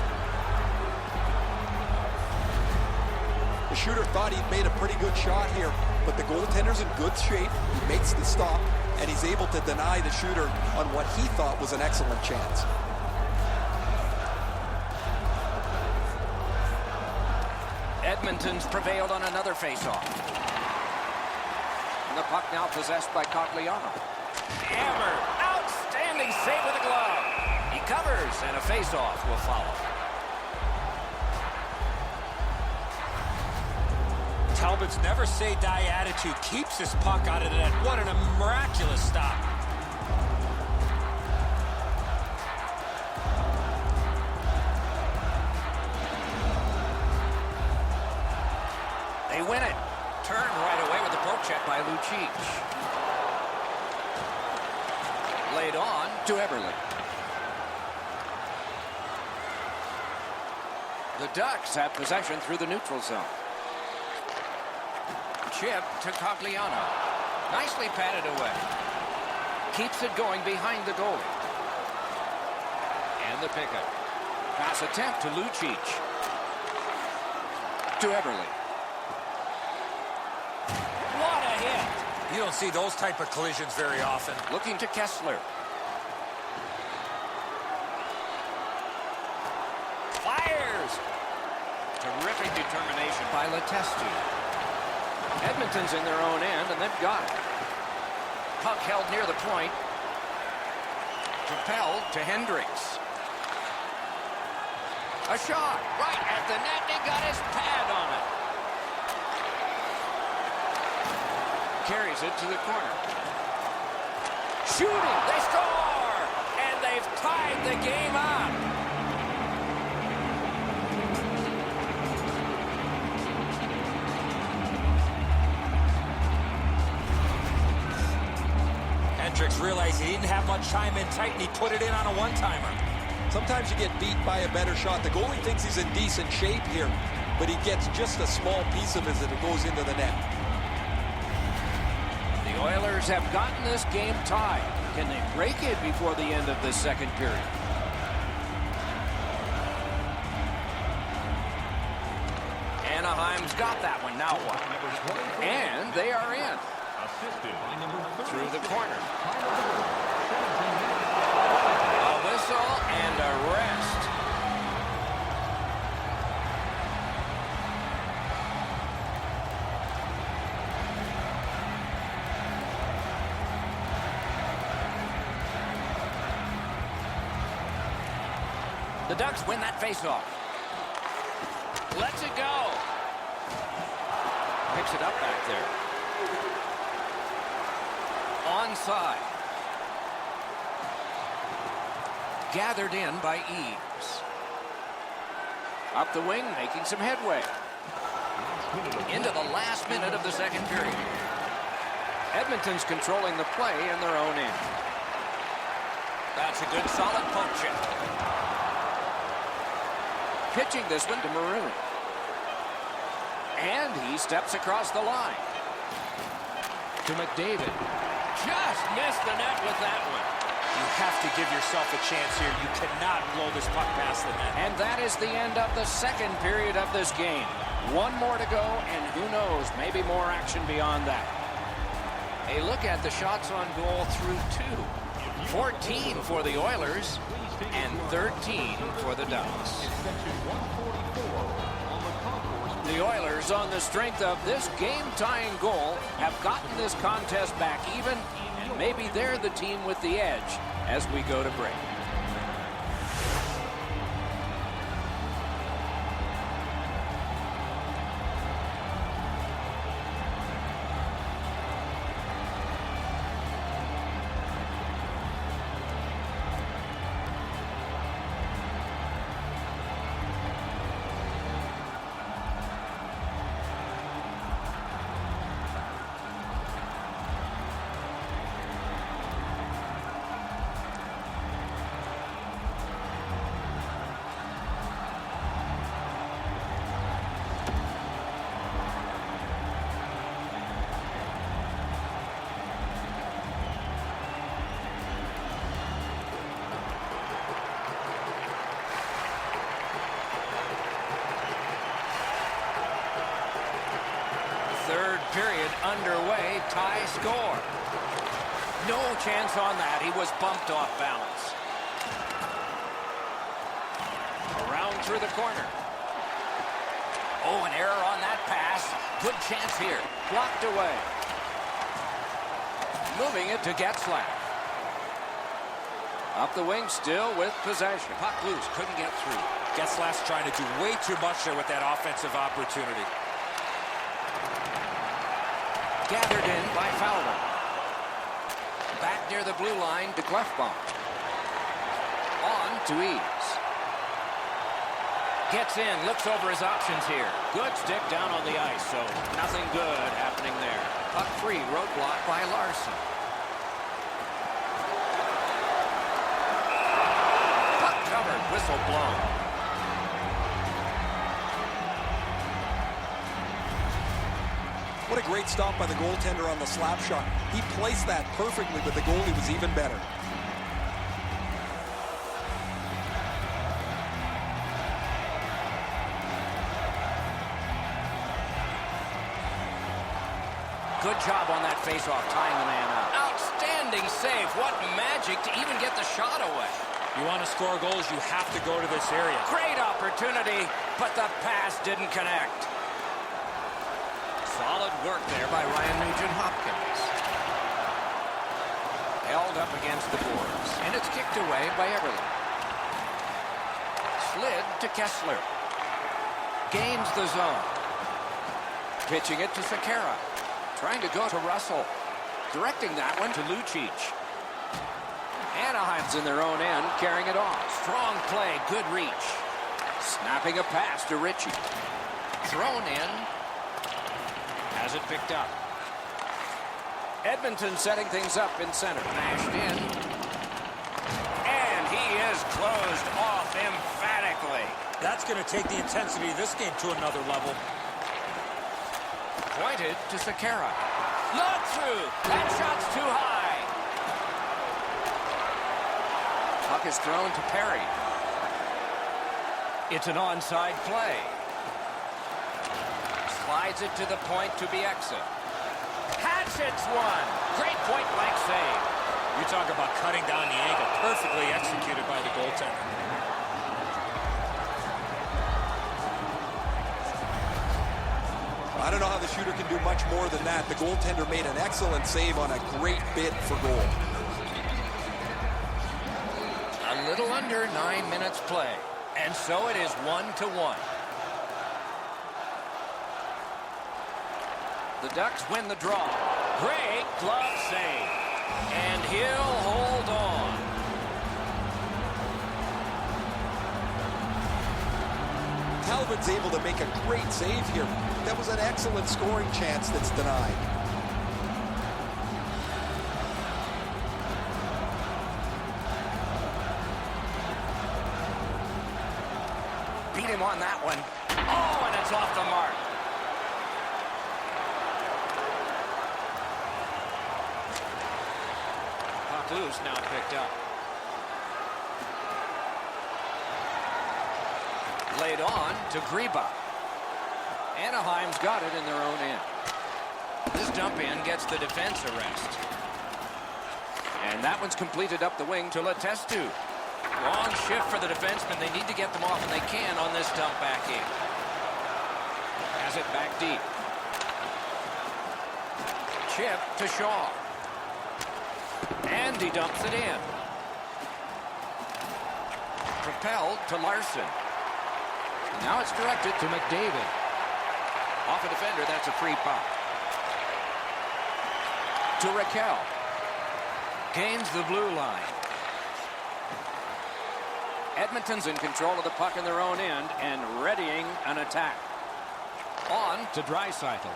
The shooter thought he'd made a pretty good shot here, but the goaltender's in good shape. He makes the stop, and he's able to deny the shooter on what he thought was an excellent chance. Edmonton's prevailed on another faceoff. And the puck now possessed by Cogliano. Hammer, outstanding save with a glove. He covers, and a faceoff will follow. Talbot's never say die attitude keeps his puck out of the net. What a miraculous stop. They win it. Turn right away with the poke check by Lucic. Laid on to Eberle. The Ducks have possession through the neutral zone. Chip to Cogliano. Nicely patted away. Keeps it going behind the goalie. And the pickup. Pass attempt to Lucic. To Eberle. What a hit! You don't see those type of collisions very often. Looking to Kessler. Fires! Terrific determination by Letestu. Edmonton's in their own end, and they've got it. Puck held near the point. Propelled to Hendricks. A shot right at the net, and he got his pad on it. Carries it to the corner. Shooting, they score! And they've tied the game up. Hendricks realized he didn't have much time in tight, and he put it in on a one-timer. Sometimes you get beat by a better shot. The goalie thinks he's in decent shape here, but he gets just a small piece of it as it goes into the net. The Oilers have gotten this game tied. Can they break it before the end of the second period? Anaheim's got that one. Now what? And they are in. Through the corner. A whistle and a rest. The Ducks win that faceoff. Lets it go. Picks it up back there. Onside. Gathered in by Eaves. Up the wing, making some headway. Into the last minute of the second period. Edmonton's controlling the play in their own end. That's a good solid poke check. Pitching this one to Maroon. And he steps across the line. To McDavid. Just missed the net with that one. You have to give yourself a chance here. You cannot blow this puck past the net. And that is the end of the second period of this game. One more to go, and who knows, maybe more action beyond that. A look at the shots on goal through two. 14 for the Oilers and 13 for the Ducks. The Oilers, on the strength of this game-tying goal, have gotten this contest back even, and maybe they're the team with the edge as we go to break. They score. No chance on that. He was bumped off balance. Around through the corner. Oh, an error on that pass. Good chance here. Blocked away. Moving it to Getzlaf. Up the wing still with possession. Puck loose. Couldn't get through. Getzlaf's trying to do way too much there with that offensive opportunity. Gathered in by Fowler. Back near the blue line to Glefbaum. On to Eaves. Gets in, looks over his options here. Good stick down on the ice, so nothing good happening there. Puck free, roadblock by Larson. Puck covered, whistle blown. What a great stop by the goaltender on the slap shot. He placed that perfectly, but the goalie was even better. Good job on that faceoff, tying the man up. Outstanding save. What magic to even get the shot away. You want to score goals, you have to go to this area. Great opportunity, but the pass didn't connect. Solid work there by Ryan Nugent-Hopkins. Held up against the boards, and it's kicked away by Everly. Slid to Kessler. Gains the zone. Pitching it to Sekera. Trying to go to Russell. Directing that one to Lucic. Anaheim's in their own end, carrying it off. Strong play, good reach. Snapping a pass to Ritchie. Thrown in. Has it picked up. Edmonton setting things up in center. Mashed in. And he is closed off emphatically. That's going to take the intensity of this game to another level. Pointed to Sekera. Not through. That shot's too high. Puck is thrown to Perry. It's an onside play. Slides it to the point to Bieksa. Hatchets one. Great point-blank save. You talk about cutting down the angle. Perfectly executed by the goaltender. I don't know how the shooter can do much more than that. The goaltender made an excellent save on a great bid for goal. A little under 9 minutes play. And so it is 1-1. The Ducks win the draw. Great glove save. And he'll hold on. Talbot's able to make a great save here. That was an excellent scoring chance that's denied. Beat him on that one. Oh, and it's off the mark. Puck loose, now picked up. Laid on to Greba. Anaheim's got it in their own end. This dump in gets the defense a rest. And that one's completed up the wing to Letestu. Long shift for the defensemen. They need to get them off, and they can on this dump back in. Has it back deep. Chip to Shaw. And he dumps it in. Propelled to Larson. Now it's directed to McDavid. Off a defender, that's a free puck. To Raquel. Gains the blue line. Edmonton's in control of the puck in their own end and readying an attack. On to Draisaitl.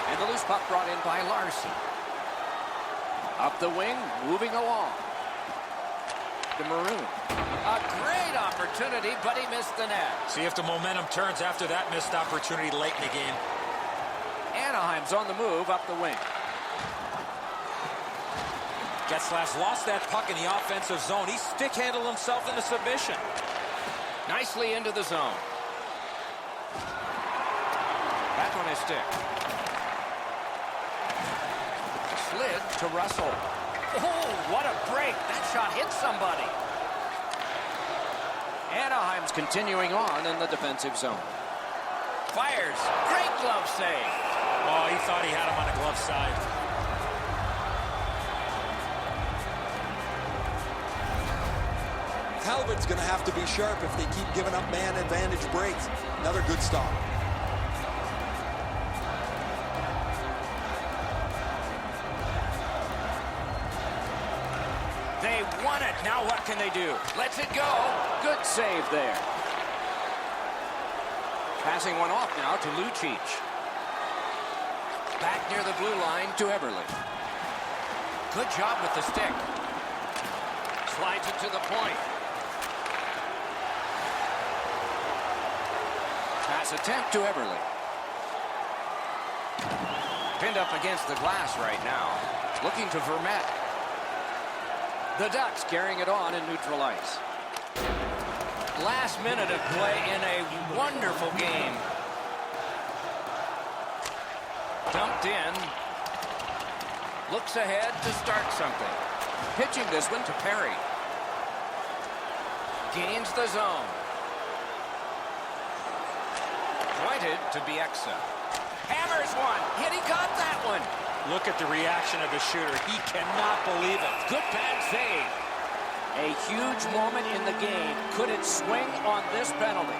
And the loose puck brought in by Larson. Up the wing, moving along. To Maroon. A great opportunity, but he missed the net. See if the momentum turns after that missed opportunity late in the game. Anaheim's on the move up the wing. Getzlaf's lost that puck in the offensive zone. He stick-handled himself into submission. Nicely into the zone. Back on his stick. Slid to Russell. Oh, what a break. That shot hit somebody. Anaheim's continuing on in the defensive zone. Fires. Great glove save. Oh, he thought he had him on the glove side. Talbot's going to have to be sharp if they keep giving up man advantage breaks. Another good stop. They won it. Now what can they do? Lets it go. Good save there. Passing one off now to Lucic. Back near the blue line to Eberle. Good job with the stick. Slides it to the point. Pass attempt to Eberle. Pinned up against the glass right now. Looking to Vermette. The Ducks carrying it on in neutral ice. Last minute of play in a wonderful game. Dumped in. Looks ahead to start something. Pitching this one to Perry. Gains the zone. Pointed to Bieksa. Hammers one. Hit, he got that one. Look at the reaction of the shooter. He cannot believe it. Good pad save. A huge moment in the game. Could it swing on this penalty?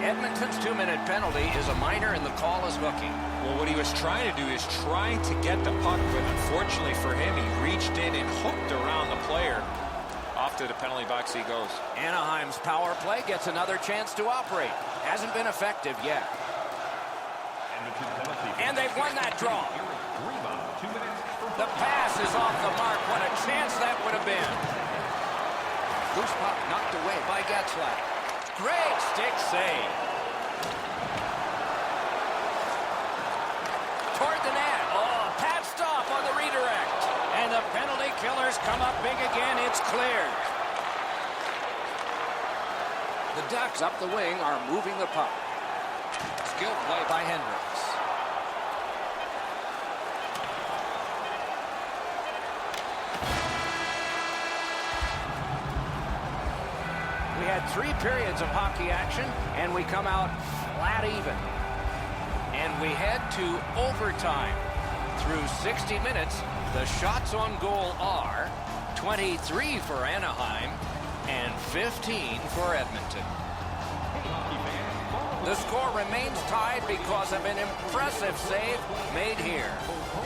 Edmonton's 2-minute penalty is a minor and the call is hooking. Well, what he was trying to do is trying to get the puck, but unfortunately for him, he reached in and hooked around the player. Off to the penalty box he goes. Anaheim's power play gets another chance to operate. Hasn't been effective yet. And they've won that draw. The pass is off the mark. What a chance that would have been. Loose puck knocked away by Getzlaf. Great stick save. Toward the net. Oh, pad stop on the redirect. And the penalty killers come up big again. It's cleared. The Ducks up the wing are moving the puck. Skill play by Hendricks. We had 3 periods of hockey action, and we come out flat even. And we head to overtime. Through 60 minutes, the shots on goal are 23 for Anaheim and 15 for Edmonton. The score remains tied because of an impressive save made here.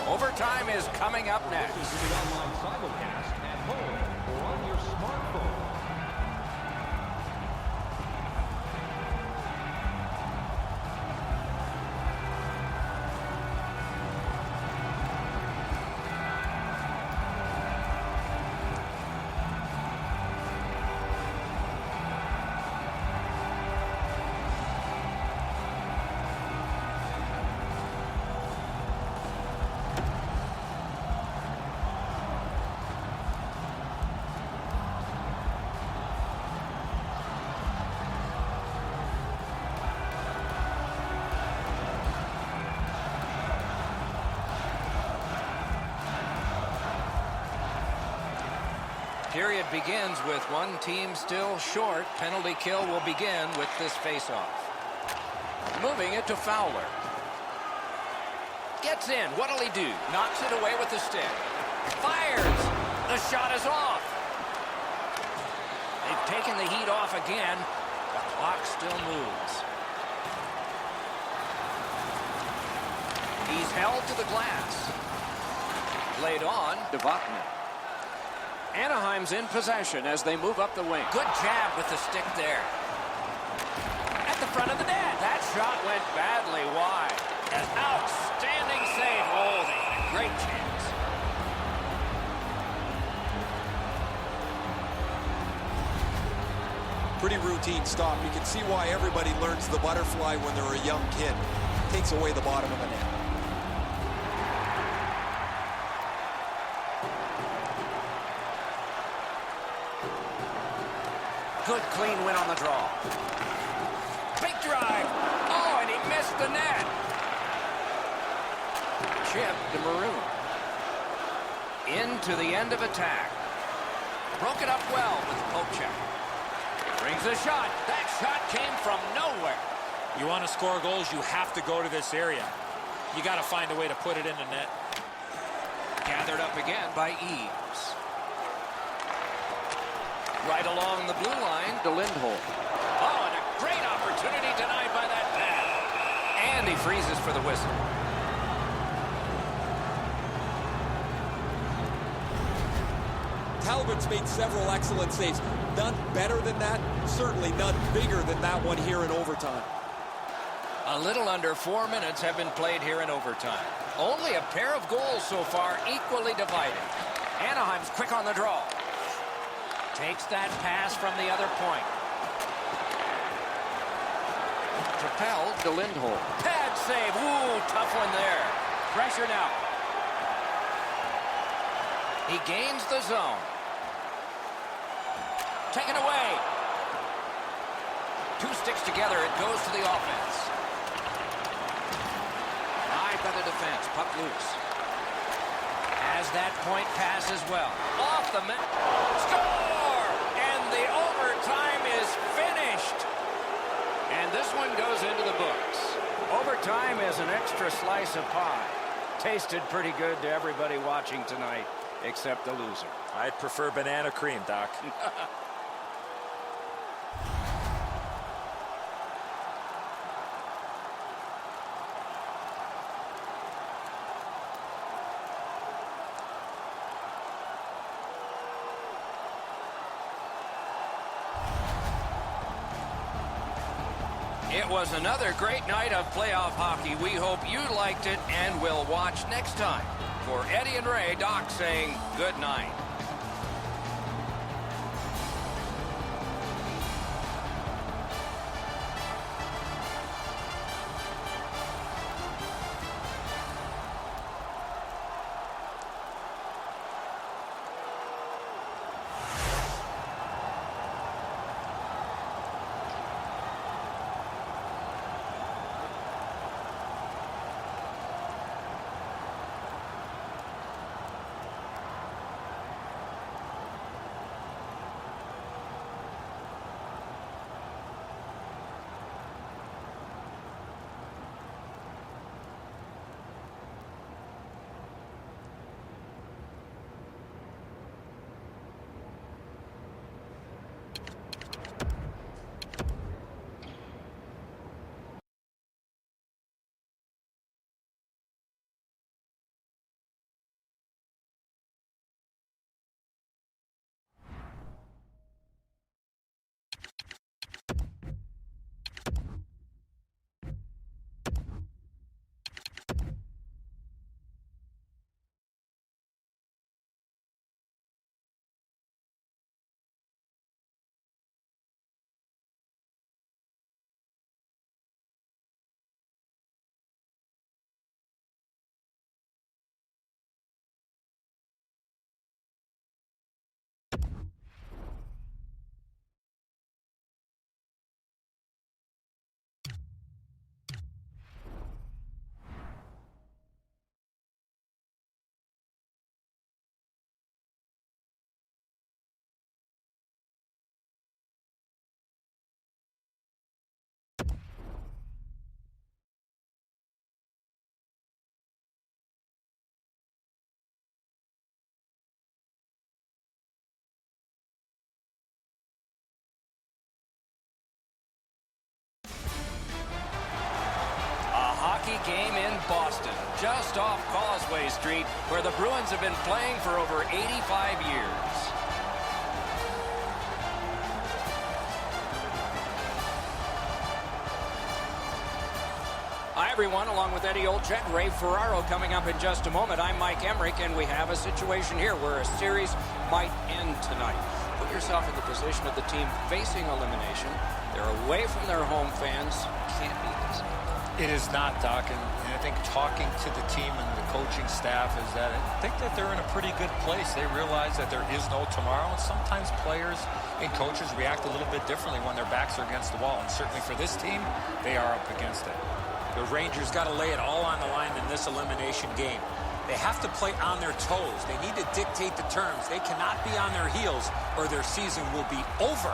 Overtime is coming up next. Online simulcast at home or on your smartphone. Period begins with one team still short. Penalty kill will begin with this faceoff. Moving it to Fowler. Gets in. What'll he do? Knocks it away with the stick. Fires. The shot is off. They've taken the heat off again. The clock still moves. He's held to the glass. Laid on to Vatanen. Anaheim's in possession as they move up the wing. Good jab with the stick there. At the front of the net. That shot went badly wide. An outstanding save. Oh, they had a great chance. Pretty routine stop. You can see why everybody learns the butterfly when they're a young kid. Takes away the bottom of the net. Good clean win on the draw. Big drive. Oh, and he missed the net. Chip to Maroon. Into the end of attack. Broke it up well with the poke check. Brings a shot. That shot came from nowhere. You want to score goals, you have to go to this area. You got to find a way to put it in the net. Gathered up again by Eaves. Right along the blue line to Lindholm. Oh, and a great opportunity denied by that man. And he freezes for the whistle. Talbot's made several excellent saves. None better than that. Certainly none bigger than that one here in overtime. A little under 4 minutes have been played here in overtime. Only a pair of goals so far, equally divided. Anaheim's quick on the draw. Takes that pass from the other point. Propelled to Lindholm. Pad save. Ooh, tough one there. Pressure now. He gains the zone. Taken away. Two sticks together. It goes to the offense. High by the defense. Puck loose. Has that point pass as well. Off the mat. Score! And the overtime is finished. And this one goes into the books. Overtime is an extra slice of pie. Tasted pretty good to everybody watching tonight, except the loser. I'd prefer banana cream, Doc. It was another great night of playoff hockey. We hope you liked it and will watch next time. For Eddie and Ray, Doc saying good night. Game in Boston, just off Kawsmoe Street, where the Bruins have been playing for over 85 years. Hi, everyone. Along with Eddie Olczyk, Ray Ferraro coming up in just a moment. I'm Mike Emmerich, and we have a situation here where a series might end tonight. put yourself in the position of the team facing elimination. They're away from their home fans. Can't be easy. It is not, Doc, and I think talking to the team and the coaching staff is that I think that they're in a pretty good place. They realize that there is no tomorrow, and sometimes players and coaches react a little bit differently when their backs are against the wall, and certainly for this team, they are up against it. The Rangers got to lay it all on the line in this elimination game. They have to play on their toes. They need to dictate the terms. They cannot be on their heels or their season will be over.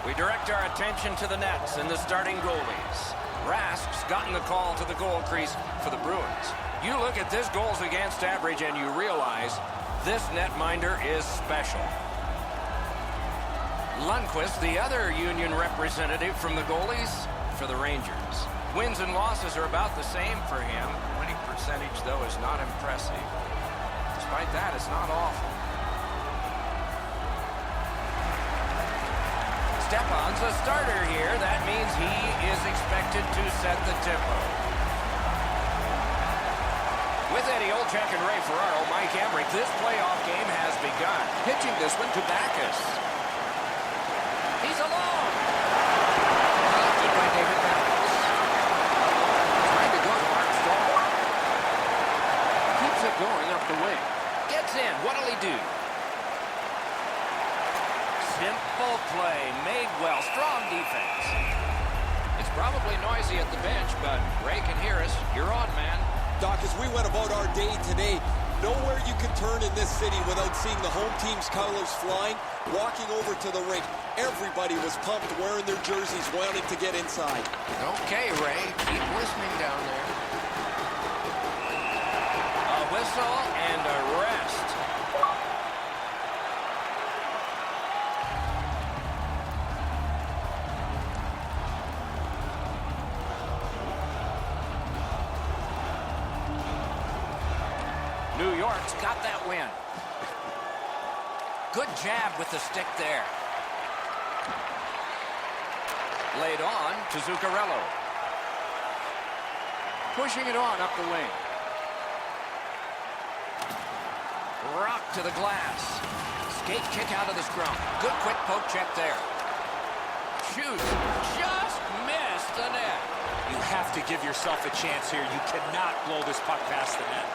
We direct our attention to the nets and the starting goalies. Rask's gotten the call to the goal crease for the Bruins. You look at this goals against average and you realize this netminder is special. Lundqvist, the other Union representative from the goalies for the Rangers. Wins and losses are about the same for him. Winning percentage, though, is not impressive. Despite that, it's not awful. Stepan's a starter here. That means he is expected to set the tempo. With Eddie Olczyk and Ray Ferraro, Mike Emrick, this playoff game has begun. Pitching this one to Backus. He's alone. Lifted by David Backus. Trying to go to Mark Stahl. Keeps it going up the wing. Gets in. What'll he do? Simple play, made well, strong defense. It's probably noisy at the bench, but Ray can hear us. You're on, man. Doc, as we went about our day today, nowhere you can turn in this city without seeing the home team's colors flying, walking over to the rink. Everybody was pumped, wearing their jerseys, wanting to get inside. Okay, Ray, keep listening down there. A whistle and a rest. New York's got that win. Good jab with the stick there. Laid on to Zuccarello. Pushing it on up the wing. Rock to the glass. Skate kick out of the scrum. Good quick poke check there. Shoots. Just missed the net. You have to give yourself a chance here. You cannot blow this puck past the net.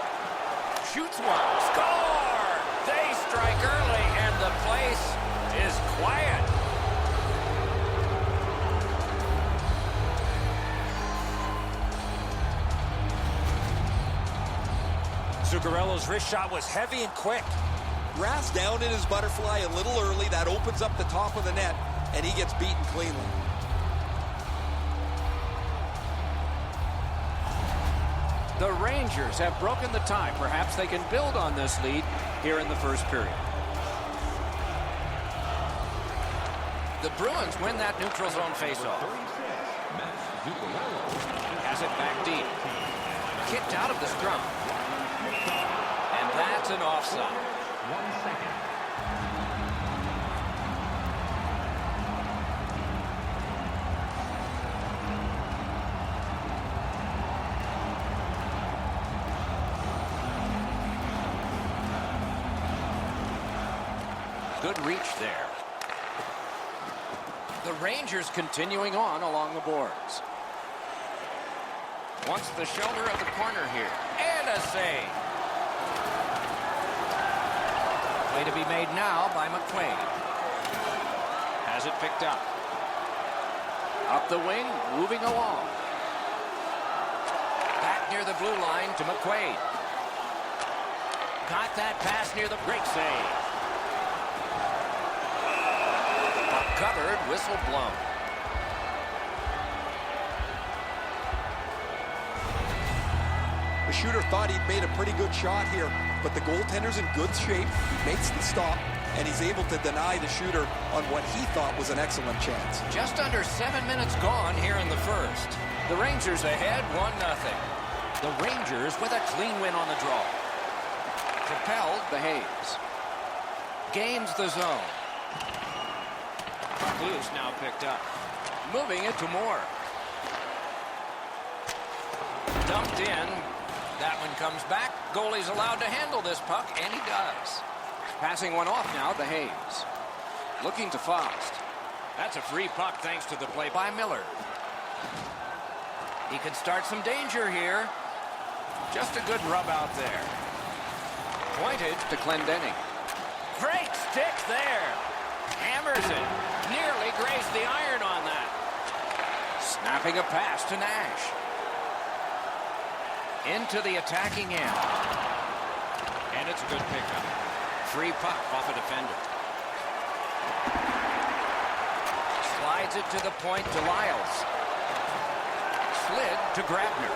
Shoots one. Score! They strike early, and the place is quiet. Zuccarello's wrist shot was heavy and quick. Rask down in his butterfly a little early. That opens up the top of the net, and he gets beaten cleanly. The Rangers have broken the tie. Perhaps they can build on this lead here in the first period. The Bruins win that neutral zone faceoff. Has it back deep. Kicked out of the scrum. And that's an offside. 1 second. Good reach there. The Rangers continuing on along the boards. Wants the shoulder of the corner here. And a save. Play to be made now by McQuaid. Has it picked up. Up the wing, moving along. Back near the blue line to McQuaid. Got that pass near the break save. Covered, whistle blown. The shooter thought he'd made a pretty good shot here, but the goaltender's in good shape. He makes the stop, and he's able to deny the shooter on what he thought was an excellent chance. Just under 7 minutes gone here in the first. The Rangers ahead, 1-0. The Rangers with a clean win on the draw. Propelled behaves. Gains the zone. Loose now picked up. Moving it to Moore. Dumped in. That one comes back. Goalie's allowed to handle this puck, and he does. Passing one off now to Hayes. Looking to Faust. That's a free puck thanks to the play by Miller. He could start some danger here. Just a good rub out there. Pointed to Clendenning. Great stick there. Hammers it. Nearly grazed the iron on that. Snapping a pass to Nash. Into the attacking end. And it's a good pickup. Free puck off a defender. Slides it to the point to Lyles. Slid to Grabner.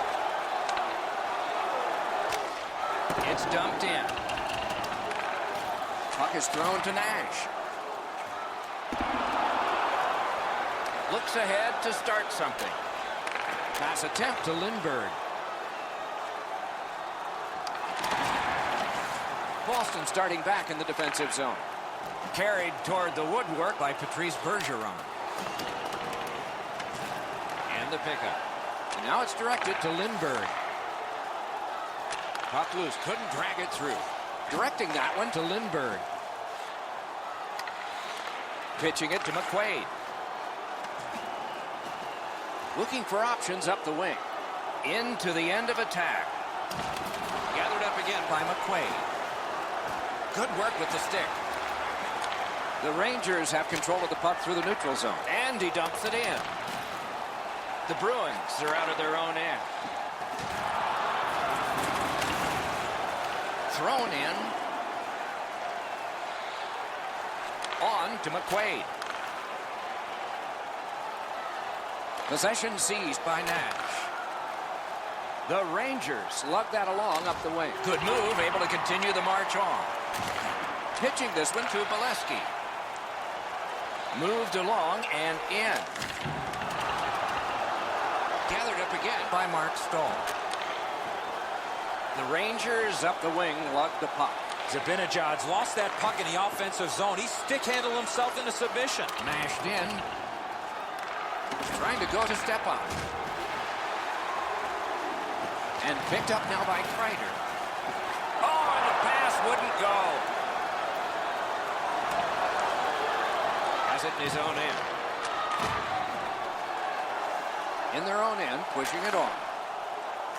It's dumped in. Puck is thrown to Nash. Looks ahead to start something. Pass attempt to Lindbergh. Boston starting back in the defensive zone. Carried toward the woodwork by Patrice Bergeron. And the pickup. And now it's directed to Lindbergh. Puck loose, couldn't drag it through. Directing that one to Lindbergh. Pitching it to McQuaid. Looking for options up the wing. Into the end of attack. Gathered up again by McQuaid. Good work with the stick. The Rangers have control of the puck through the neutral zone. And he dumps it in. The Bruins are out of their own end. Thrown in. On to McQuaid. Possession seized by Nash. The Rangers lug that along up the wing. Good move, able to continue the march on. Pitching this one to Bolesky. Moved along and in. Gathered up again by Mark Stahl. The Rangers up the wing lug the puck. Zibanejad's lost that puck in the offensive zone. He stick-handled himself into submission. Mashed in. Trying to go to step on. And picked up now by Kreider. Oh, and the pass wouldn't go. Has it in his own end. In their own end, pushing it on.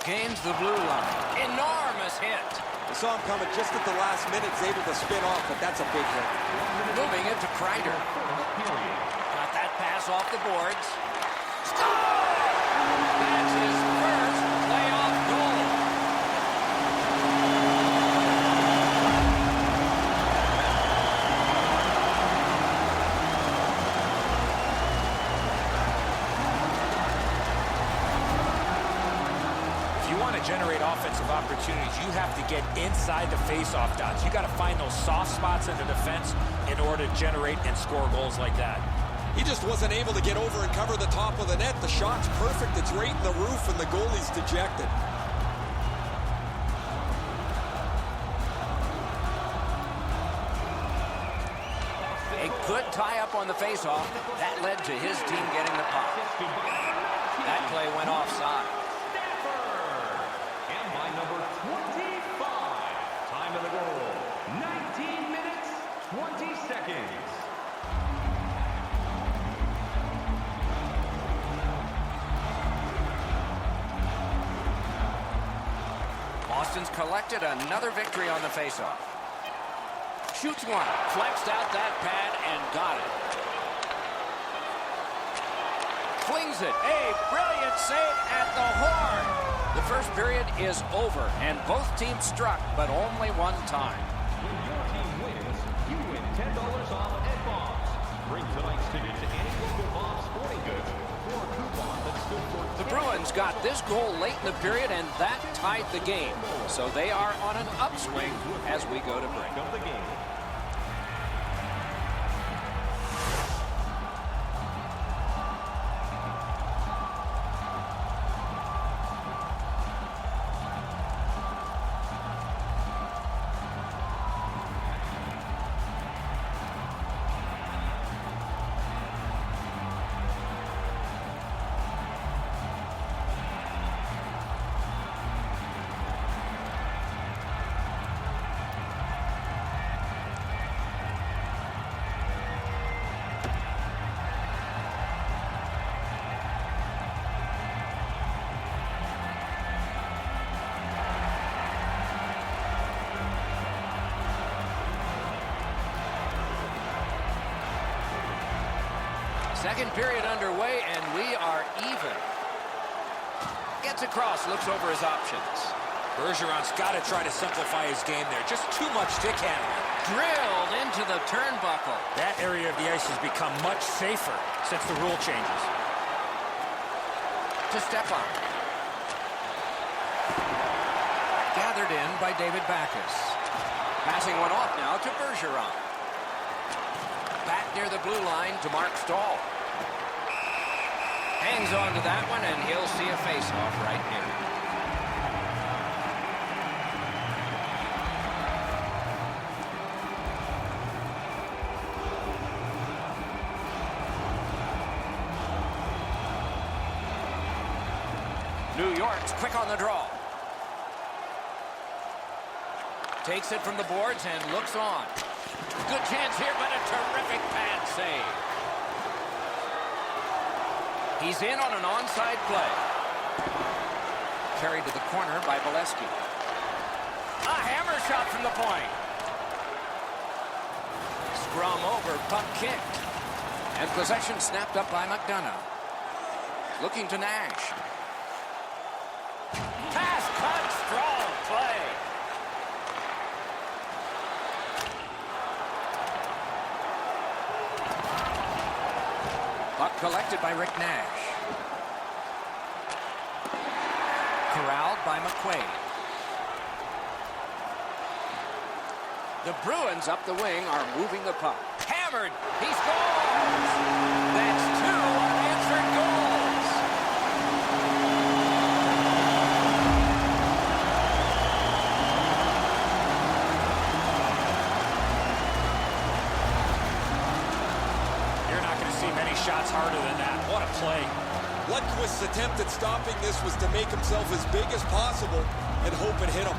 Gains the blue line. Enormous hit. I saw him coming just at the last minute. He's able to spin off, but that's a big hit. Moving it to Kreider. Got that pass off the boards. That's his first playoff goal. If you want to generate offensive opportunities, you have to get inside the face-off dots. You got to find those soft spots in the defense in order to generate and score goals like that. He just wasn't able to get over and cover the top of the net. The shot's perfect. It's right in the roof, and the goalie's dejected. A good tie-up on the face-off. That led to his team getting the puck. That play went offside. And by number 25, time of the goal, 19 minutes, 20 seconds. Boston's collected another victory on the faceoff. Shoots one, flexed out that pad and got it. Flings it, a brilliant save at the horn. The first period is over and both teams struck, but only one time. When your team wins, you win $10 off at Bob's. Bring tonight's ticket to any local Bob's Sporting Goods for a coupon that's good for The Bruins got this goal late in the period, and that tied the game. So they are on an upswing as we go to break. of the game. Second period underway, and we are even. Gets across, looks over his options. Bergeron's got to try to simplify his game there. Just too much stick handling. Drilled into the turnbuckle. That area of the ice has become much safer since the rule changes. To step on. Gathered in by David Backes. Passing one off now to Bergeron. Back near the blue line to Mark Stahl. Hangs on to that one, and he'll see a face-off right here. New York's quick on the draw. Takes it from the boards and looks on. Good chance here, but a terrific pad save. He's in on an onside play. Carried to the corner by Bolesky. A hammer shot from the point. Scrum over, puck kicked. And possession snapped up by McDonough. Looking to Nash. Pass cut, strong play. Puck collected by Rick Nash. Corralled by McQuaid. The Bruins up the wing are moving the puck. Hammered. He scores. That's 2 unanswered goals. You're not going to see many shots harder than that. What a play. Lundqvist's attempt at stopping this was to make himself as big as possible and hope it hit him.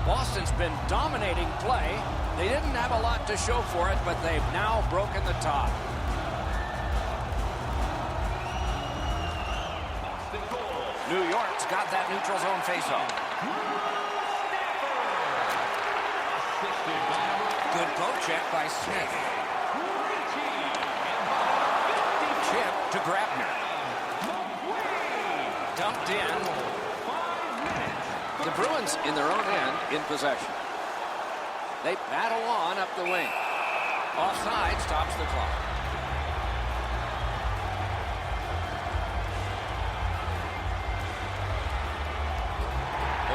Boston's been dominating play. They didn't have a lot to show for it, but they've now broken the top. New York's got that neutral zone faceoff. Good poke check by Smith. Chip to Grabner. Dumped in. The Bruins in their own end in possession. They battle on up the wing. Offside stops the clock.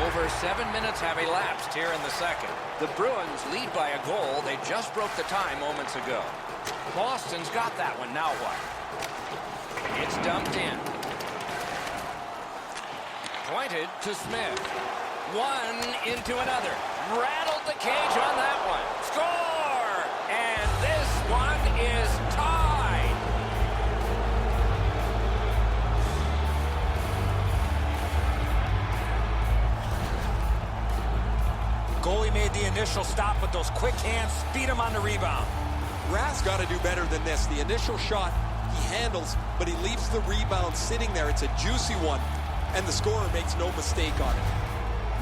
Over 7 minutes have elapsed here in the second. The Bruins lead by a goal. They just broke the tie moments ago. Boston's got that one. Now what? It's dumped in. Pointed to Smith. One into another. Rattled the cage on that one. Score! And this one is tied. Goalie made the initial stop with those quick hands, speed him on the rebound. Rath's got to do better than this. The initial shot he handles, but he leaves the rebound sitting there. It's a juicy one, and the scorer makes no mistake on it.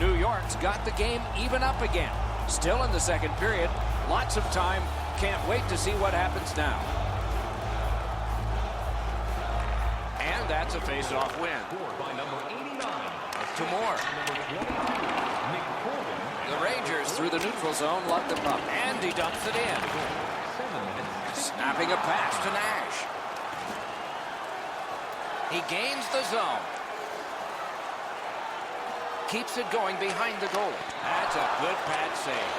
New York's got the game even up again. Still in the second period. Lots of time. Can't wait to see what happens now. And that's a face-off win. To Moore. The Rangers through the neutral zone lug the puck. And he dumps it in. Snapping a pass to Nash. He gains the zone. Keeps it going behind the goal. That's a good pad save.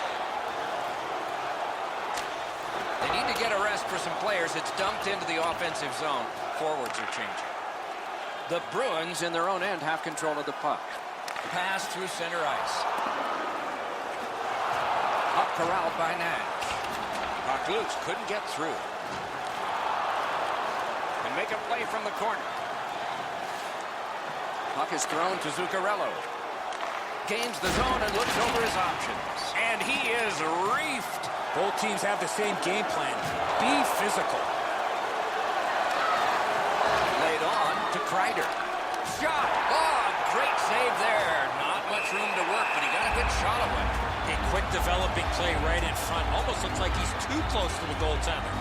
They need to get a rest for some players. It's dumped into the offensive zone. Forwards are changing. The Bruins in their own end have control of the puck. Pass through center ice. Up corralled by Nash. Puck loose, couldn't get through. Can make a play from the corner. Puck is thrown to Zuccarello. Gains the zone and looks over his options. And he is reefed. Both teams have the same game plan. Be physical. Laid on to Kreider. Shot. Oh, great save there. Not much room to work, but he got a good shot away. It quick developing play right in front. Almost looks like he's too close to the goaltender.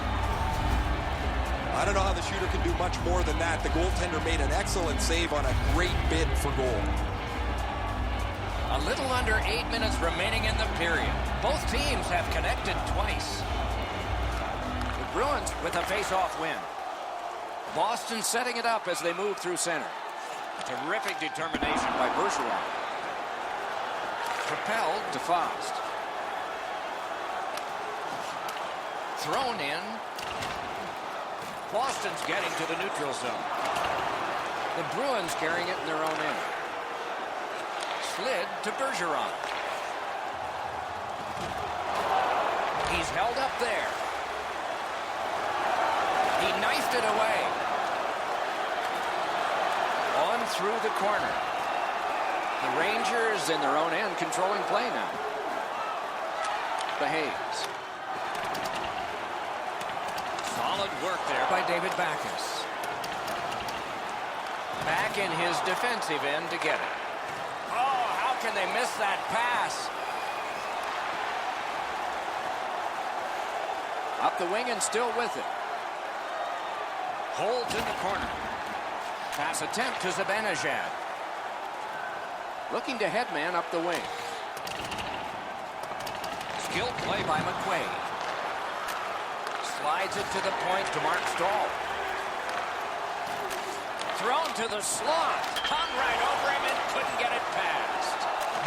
I don't know how the shooter can do much more than that. The goaltender made an excellent save on a great bid for goal. A little under 8 minutes remaining in the period. Both teams have connected twice. The Bruins with a face-off win. Boston setting it up as they move through center. Terrific determination by Bergeron. Propelled to Faust. Thrown in. Boston's getting to the neutral zone. The Bruins carrying it in their own end. Slid to Bergeron. He's held up there. He knifed it away. On through the corner. The Rangers in their own end controlling play now. Behaves. Solid work there by David Backes. Back in his defensive end to get it. Oh, how can they miss that pass? Up the wing and still with it. Holds in the corner. Pass attempt to Zibanejad. Looking to headman up the wing. Skilled play by McQuaid. Slides it to the point to Mark Stahl. Thrown to the slot. Hung right over him and couldn't get it past.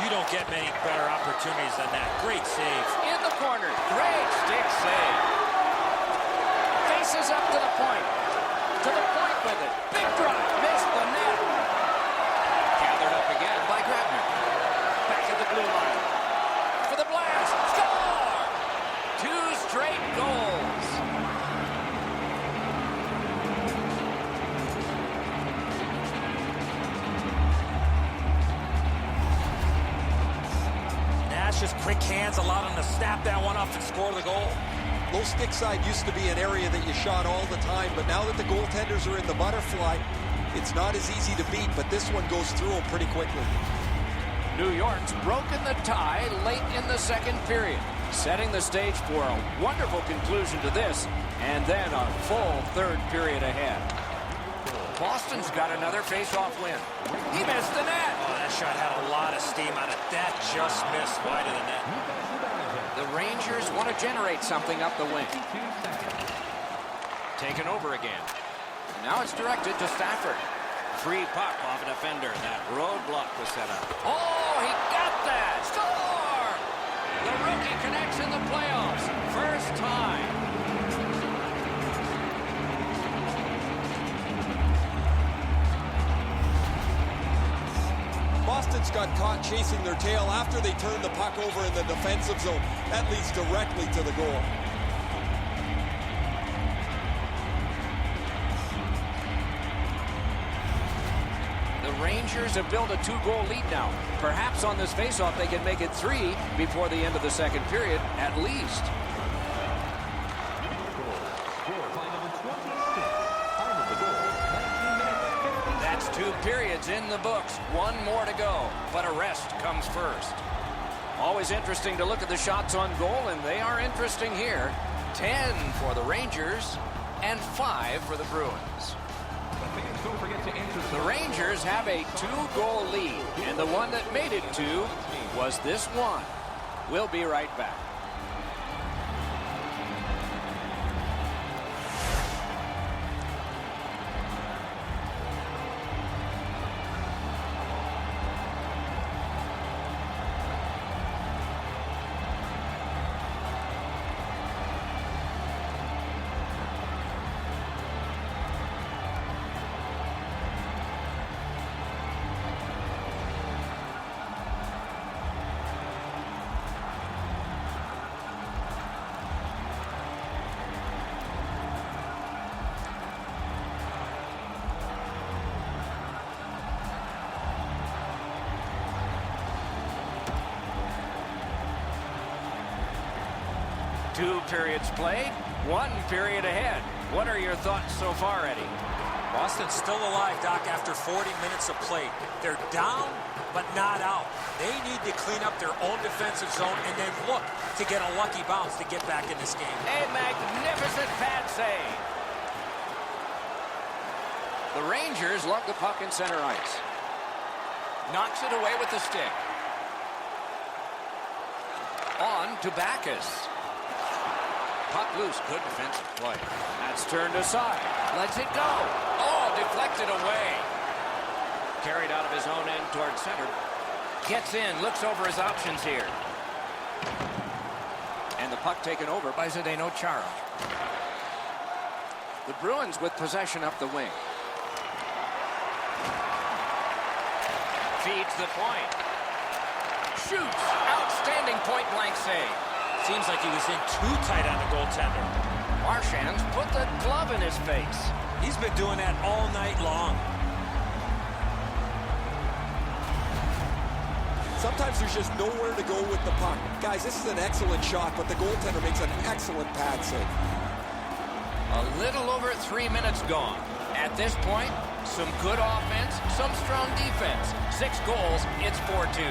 You don't get many better opportunities than that. Great save. In the corner. Great stick save. Faces up to the point. To the point with it. Big drive. Missed the net. Gathered up again by Grabner. Back at the blue line. For the blast. Score! 2 straight goals. Nash's quick hands allowed him to snap that one off and score the goal. Low stick side used to be an area that you shot all the time, but now that the goaltenders are in the butterfly, it's not as easy to beat, but this one goes through them pretty quickly. New York's broken the tie late in the second period, setting the stage for a wonderful conclusion to this, and then a full third period ahead. Boston's got another face-off win. He missed the net. Oh, that shot had a lot of steam on it. That just missed wide of the net. The Rangers want to generate something up the wing. Taken over again. And now it's directed to Stafford. Free puck off a defender. That roadblock was set up. Oh, he got that! Score! The rookie connects in the playoffs. First time. Boston's got caught chasing their tail after they turned the puck over in the defensive zone. That leads directly to the goal. The Rangers have built a 2-goal lead now. Perhaps on this faceoff they can make it 3 before the end of the second period, at least. That's 2 periods in the books. 1 more to go, but a rest comes first. Always interesting to look at the shots on goal, and they are interesting here. 10 for the Rangers and 5 for the Bruins. The Rangers have a 2-goal lead, and the one that made it 2 was this one. We'll be right back. Two periods played, 1 period ahead. What are your thoughts so far, Eddie? Boston's still alive, Doc, after 40 minutes of play. They're down, but not out. They need to clean up their own defensive zone and then look to get a lucky bounce to get back in this game. A magnificent pad save. The Rangers lug the puck in center ice. Knocks it away with the stick. On to Backus. Puck loose. Good defensive play. That's turned aside. Lets it go. Oh, deflected away. Carried out of his own end toward center. Gets in. Looks over his options here. And the puck taken over by Zdeno Chara. The Bruins with possession up the wing. Feeds the point. Shoots. Outstanding point-blank save. Seems like he was in too tight on the goaltender. Marchand's put the glove in his face. He's been doing that all night long. Sometimes there's just nowhere to go with the puck. Guys, this is an excellent shot, but the goaltender makes an excellent pad save. A little over 3 minutes gone. At this point, some good offense, some strong defense. 6 goals, it's 4-2.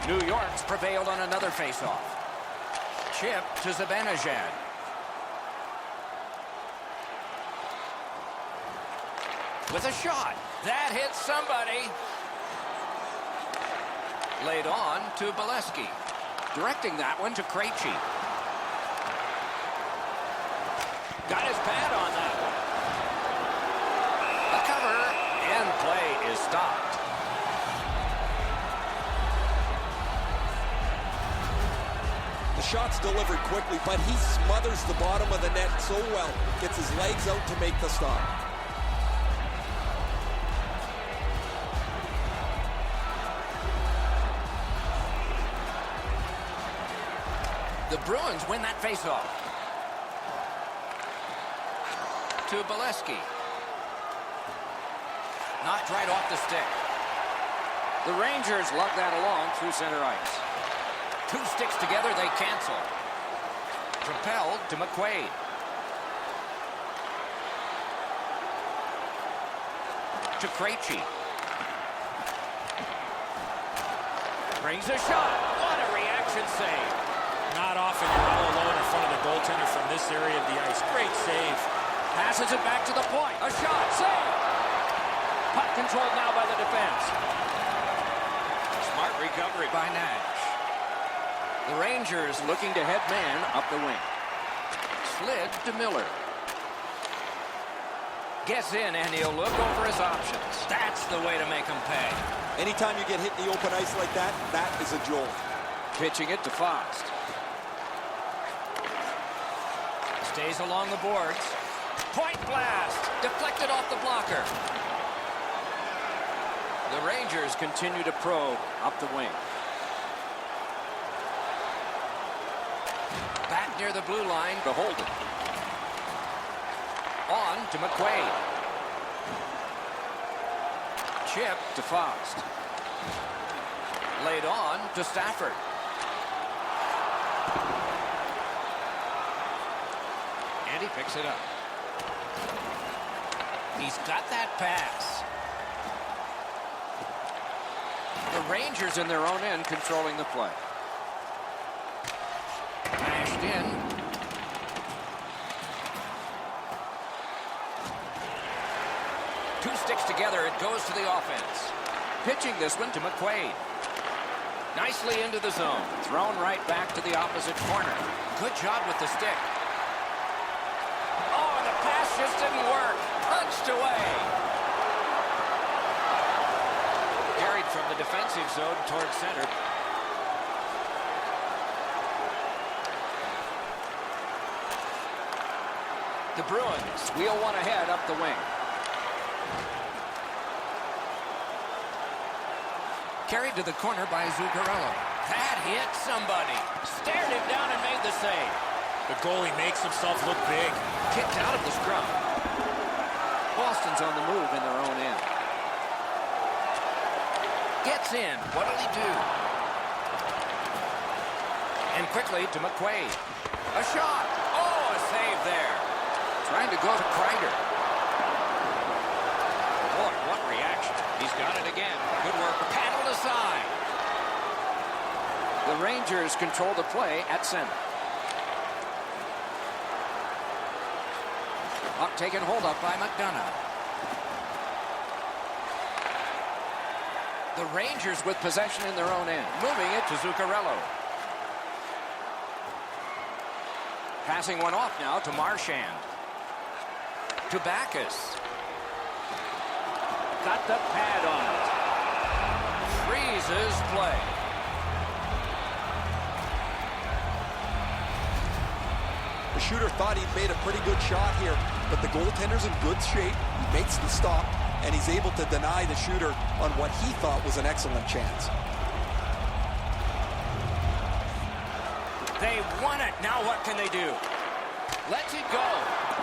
New York's prevailed on another faceoff. Chip to Zibanejad. With a shot. That hits somebody. Laid on to Bolesky. Directing that one to Krejci. Got his pad on that one. A cover, and play is stopped. The shot's delivered quickly, but he smothers the bottom of the net so well. Gets his legs out to make the stop. The Bruins win that faceoff. To Bolesky. Knocked right off the stick. The Rangers lug that along through center ice. 2 sticks together, they cancel. Propelled to McQuaid. To Krejci. Brings a shot. What a reaction save. Not often you're all alone in front of the goaltender from this area of the ice. Great save. Passes it back to the point. A shot. Save. Puck controlled now by the defense. Smart recovery by Nash. The Rangers looking to head man up the wing. Slid to Miller. Gets in, and he'll look over his options. That's the way to make him pay. Anytime you get hit in the open ice like that, that is a jolt. Pitching it to Fost. Stays along the boards. Point blast. Deflected off the blocker. The Rangers continue to probe up the wing. Back near the blue line, Beholden. On to McQuaid. Chip to Fost. Laid on to Stafford. And he picks it up. He's got that pass. The Rangers in their own end controlling the play. Mashed in. Two sticks together, it goes to the offense. Pitching this one to McQuaid. Nicely into the zone. Thrown right back to the opposite corner. Good job with the stick. Oh, and the pass just didn't work. Punched away. Carried from the defensive zone towards center. The Bruins wheel one ahead up the wing. Carried to the corner by Zuccarello. That hit somebody. Stared him down and made the save. The goalie makes himself look big. Kicked out of the scrum. Boston's on the move in their own end. Gets in. What'll he do? And quickly to McQuaid. A shot. Oh, a save there. Trying to go to Kreider. Rangers control the play at center. Puck taken hold of by McDonough. The Rangers with possession in their own end. Moving it to Zuccarello. Passing one off now to Marchand. To Backus. Got the pad on it. Freezes play. The shooter thought he'd made a pretty good shot here, but the goaltender's in good shape. He makes the stop, and he's able to deny the shooter on what he thought was an excellent chance. They won it. Now what can they do? Lets it go.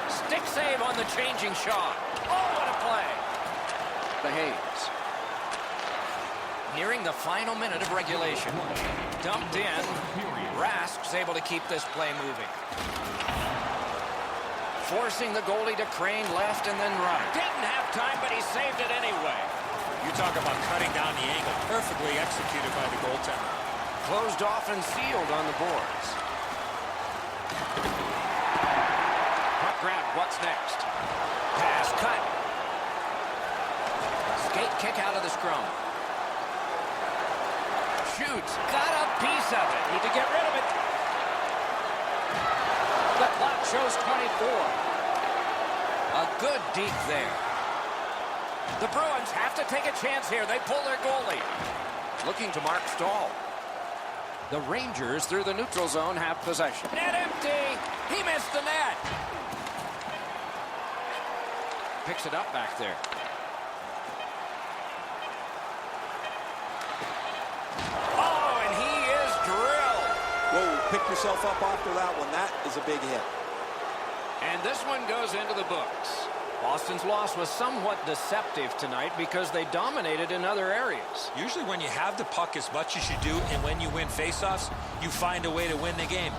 Stick save on the changing shot. Oh, what a play. The Hayes. Nearing the final minute of regulation. Dumped in. Rask's able to keep this play moving. Forcing the goalie to crane left and then right. Didn't have time, but he saved it anyway. You talk about cutting down the angle. Perfectly executed by the goaltender. Closed off and sealed on the boards. Puck grab, what's next? Pass cut. Skate kick out of the scrum. Shoots, got a piece of it. Need to get rid of it. The clock shows 24. A good deke there. The Bruins have to take a chance here. They pull their goalie. Looking to Mark Stahl. The Rangers through the neutral zone have possession. Net empty. He missed the net. Picks it up back there. Oh, and he is drilled. Whoa, pick yourself up after that one. That is a big hit. And this one goes into the books. Boston's loss was somewhat deceptive tonight because they dominated in other areas. Usually when you have the puck as much as you do and when you win faceoffs, you find a way to win the game.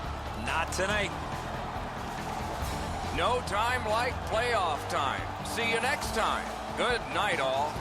Not tonight. No time like playoff time. See you next time. Good night, all.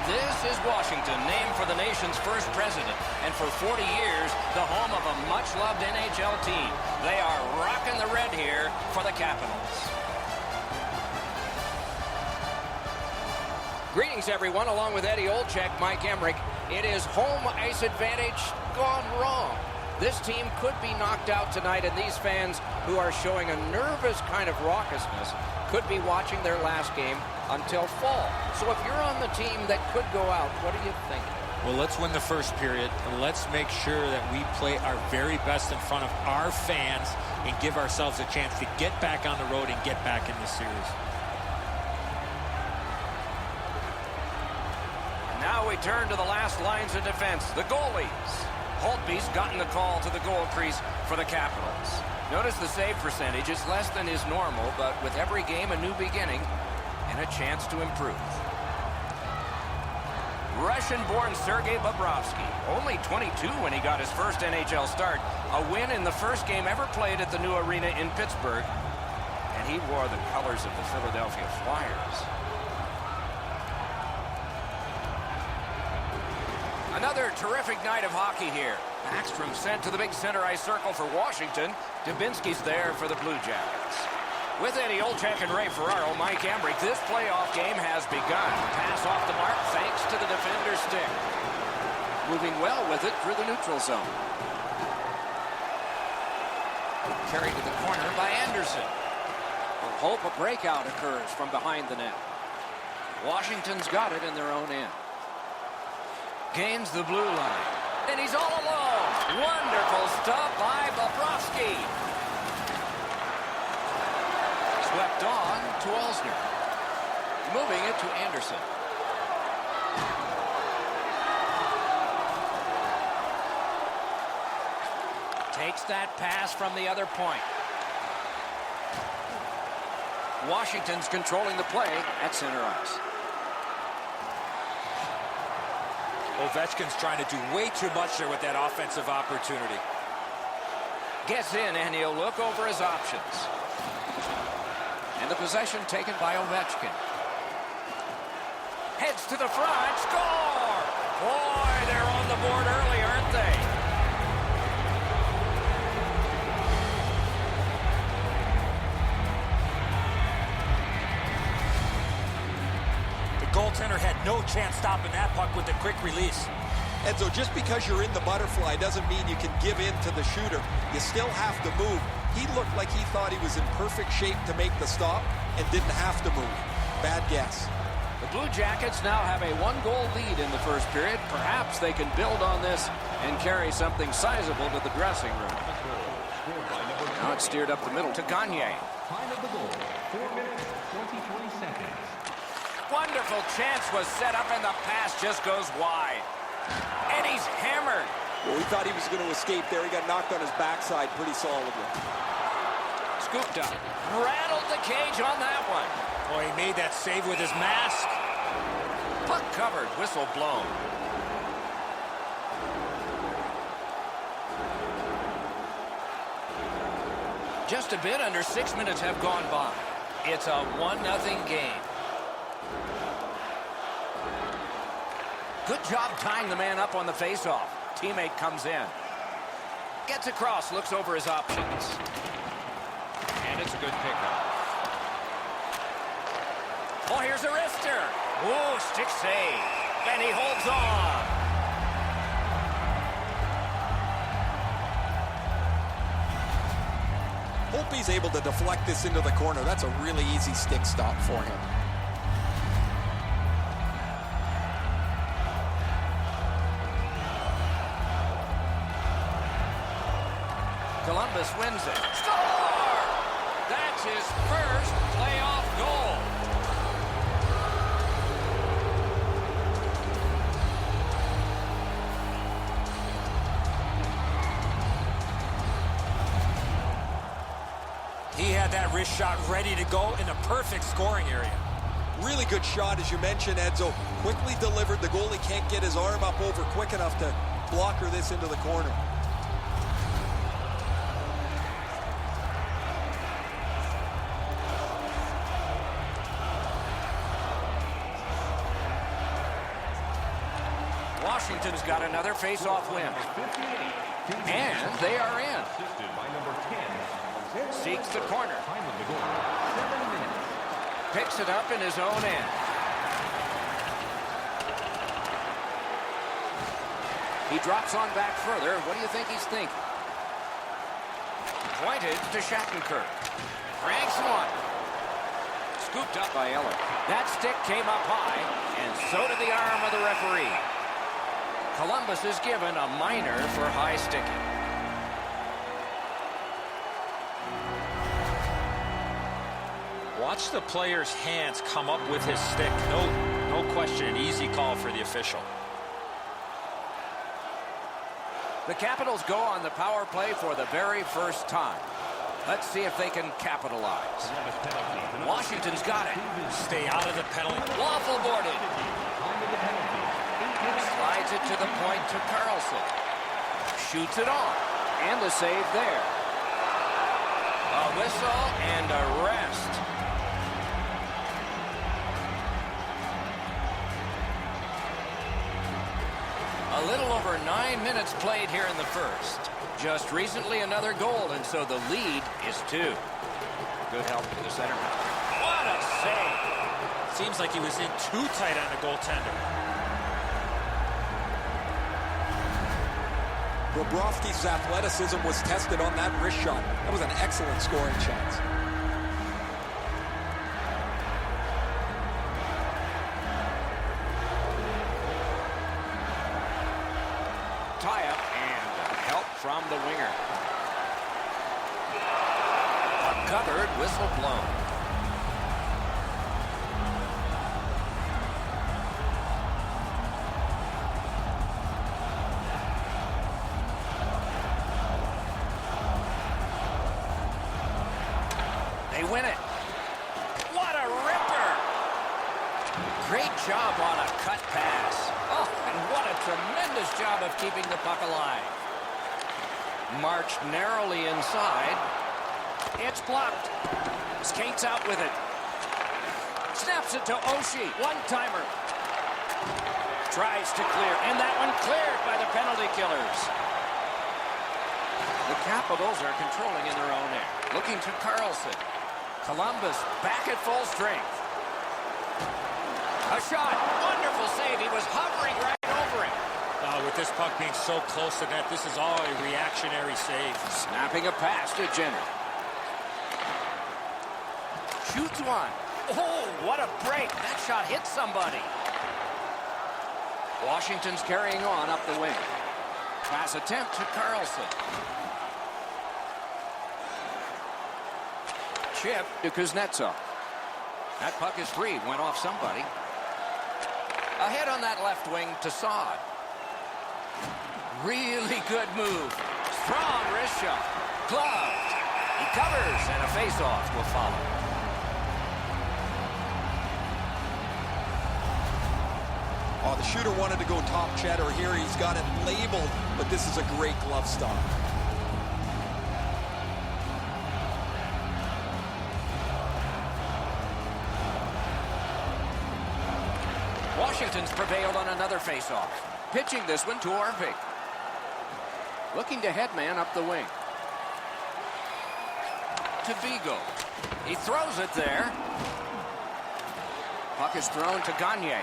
This is Washington, named for the nation's first president, and for 40 years, the home of a much-loved NHL team. They are rocking the red here for the Capitals. Greetings, everyone. Along with Eddie Olczyk, Mike Emrick. It is home ice advantage gone wrong. This team could be knocked out tonight, and these fans, who are showing a nervous kind of raucousness, could be watching their last game until fall. So if you're on the team that could go out, what are you thinking? Well, let's win the first period, and let's make sure that we play our very best in front of our fans and give ourselves a chance to get back on the road and get back in this series. And now we turn to the last lines of defense, the goalies. Holtby's gotten the call to the goal crease for the Capitals. Notice the save percentage is less than is normal, but with every game a new beginning and a chance to improve. Russian-born Sergei Bobrovsky, only 22 when he got his first NHL start. A win in the first game ever played at the new arena in Pittsburgh. And he wore the colors of the Philadelphia Flyers. Another terrific night of hockey here. Backstrom sent to the big center ice circle for Washington. Dubinsky's there for the Blue Jackets. With Eddie Olczyk and Ray Ferraro, Mike Emrick, this playoff game has begun. Pass off the mark thanks to the defender's stick. Moving well with it through the neutral zone. Carried to the corner by Anderson. We'll hope a breakout occurs from behind the net. Washington's got it in their own end. Gains the blue line. And he's all alone. Wonderful stuff by Bobrovsky. Swept on to Alzner. Moving it to Anderson. Takes that pass from the other point. Washington's controlling the play at center ice. Ovechkin's trying to do way too much there with that offensive opportunity. Gets in and he'll look over his options. And the possession taken by Ovechkin. Heads to the front. Score! Boy, they're on the board early, aren't they? The goaltender had no chance stopping that puck with the quick release. Enzo, just because you're in the butterfly doesn't mean you can give in to the shooter. You still have to move. He looked like he thought he was in perfect shape to make the stop and didn't have to move. Bad guess. The Blue Jackets now have a one-goal lead in the first period. Perhaps they can build on this and carry something sizable to the dressing room. Now it's steered up the middle to Gagne. Time of the goal, 4 minutes, 23 seconds. Wonderful chance was set up and the pass just goes wide. And he's hammered. Well, we thought he was going to escape there. He got knocked on his backside pretty solidly. Scooped up. Rattled the cage on that one. Boy, he made that save with his mask. Puck covered. Whistle blown. Just a bit under 6 minutes have gone by. It's a 1-0 game. Good job tying the man up on the faceoff. Teammate comes in. Gets across, looks over his options. And it's a good pickup. Oh, here's a wrister. Ooh, stick save. And he holds on. Hope he's able to deflect this into the corner. That's a really easy stick stop for him. Columbus wins it. Score! That's his first playoff goal. He had that wrist shot ready to go in a perfect scoring area. Really good shot, as you mentioned, Enzo. Quickly delivered. The goalie can't get his arm up over quick enough to blocker this into the corner. Washington's got another face-off win. And they are in. Seeks the corner. Picks it up in his own end. He drops on back further. What do you think he's thinking? Pointed to Shattenkirk. Cranks one. Scooped up by Eller. That stick came up high, and so did the arm of the referee. Columbus is given a minor for high sticking. Watch the player's hands come up with his stick. No question, an easy call for the official. The Capitals go on the power play for the very first time. Let's see if they can capitalize. Washington's got it. Stay out of the penalty. Waffle boarded. Slides it to the point to Carlson. Shoots it off. And the save there. A whistle and a rest. A little over 9 minutes played here in the first. Just recently another goal, and so the lead is 2. Good help to the center. What a save! Seems like he was in too tight on the goaltender. Bobrovsky's athleticism was tested on that wrist shot. That was an excellent scoring chance. Tie-up and help from the winger. Covered, whistle blown. They win it. What a ripper! Great job on a cut pass. Oh, and what a tremendous job of keeping the puck alive. Marched narrowly inside. It's blocked. Skates out with it. Snaps it to Oshie. One-timer. Tries to clear. And that one cleared by the penalty killers. The Capitals are controlling in their own end. Looking to Carlson. Columbus back at full strength. A shot. Wonderful save. He was hovering right over him. With this puck being so close to net, this is all a reactionary save. Snapping a pass to Jenner. Shoots one. Oh, what a break. That shot hit somebody. Washington's carrying on up the wing. Pass attempt to Carlson. Chip to Kuznetsov. That puck is free. Went off somebody. Ahead on that left wing to Saad. Really good move. Strong wrist shot. Gloved. He covers, and a face-off will follow. Oh, the shooter wanted to go top cheddar here. He's got it labeled, but this is a great glove stop. Washington's prevailed on another face-off. Pitching this one to Orpik. Looking to headman up the wing. To Vigo. He throws it there. Puck is thrown to Gagne.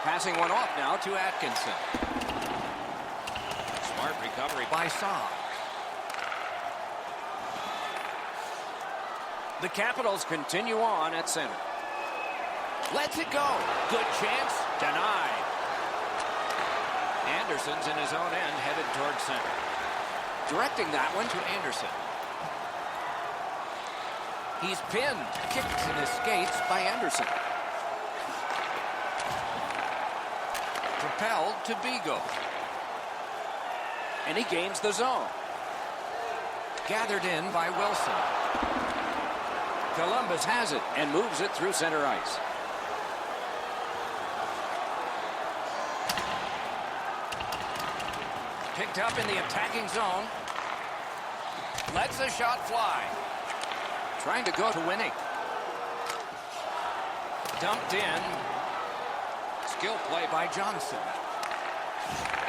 Passing one off now to Atkinson. Smart recovery by Saad. The Capitals continue on at center. Lets it go. Good chance. Denied. Anderson's in his own end, headed toward center. Directing that one to Anderson. He's pinned. Kicked in his skates by Anderson. Propelled to Vigo. And he gains the zone. Gathered in by Wilson. Columbus has it and moves it through center ice. Picked up in the attacking zone. Lets the shot fly. Trying to go to winning. Dumped in. Skill play by Johnson.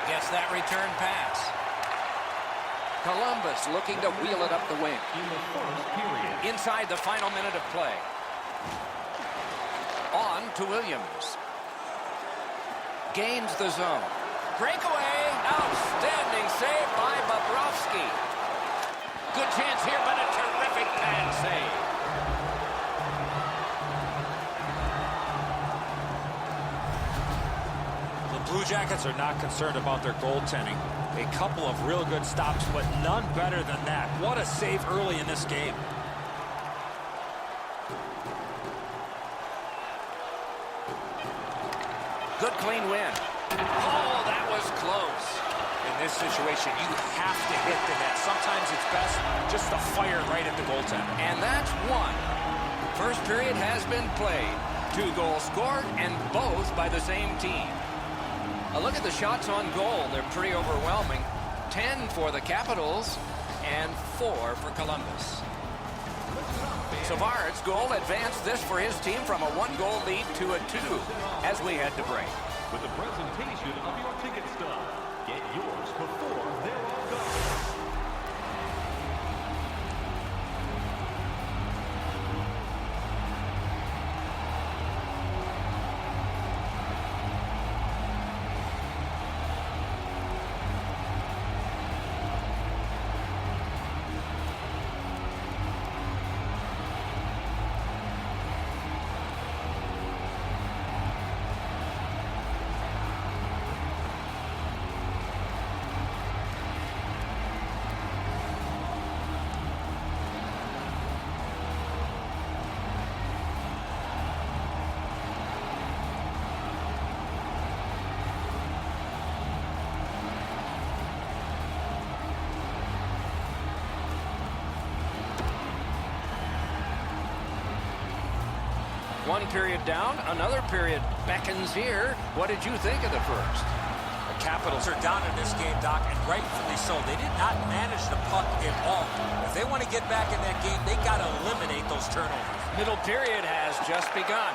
Gets that return pass. Columbus looking to wheel it up the wing. Inside the final minute of play. On to Williams. Gains the zone. Breakaway. Outstanding save by Bobrovsky. Good chance here, but a terrific pad save. The Blue Jackets are not concerned about their goaltending. A couple of real good stops, but none better than that. What a save early in this game. Good clean win. Oh, that was close. In this situation, you have to hit the net. Sometimes it's best just to fire right at the goaltender. And that's one. First period has been played. 2 goals scored, and both by the same team. A look at the shots on goal. They're pretty overwhelming. 10 for the Capitals and 4 for Columbus. Savard's goal advanced this for his team from a 1-goal lead to a 2 as we head to break. With the presentation of your ticket stub. Get yours before they're all gone. One period down, another period beckons here. What did you think of the first? The Capitals are down in this game, Doc, and rightfully so. They did not manage the puck at all. If they want to get back in that game, they got to eliminate those turnovers. Middle period has just begun.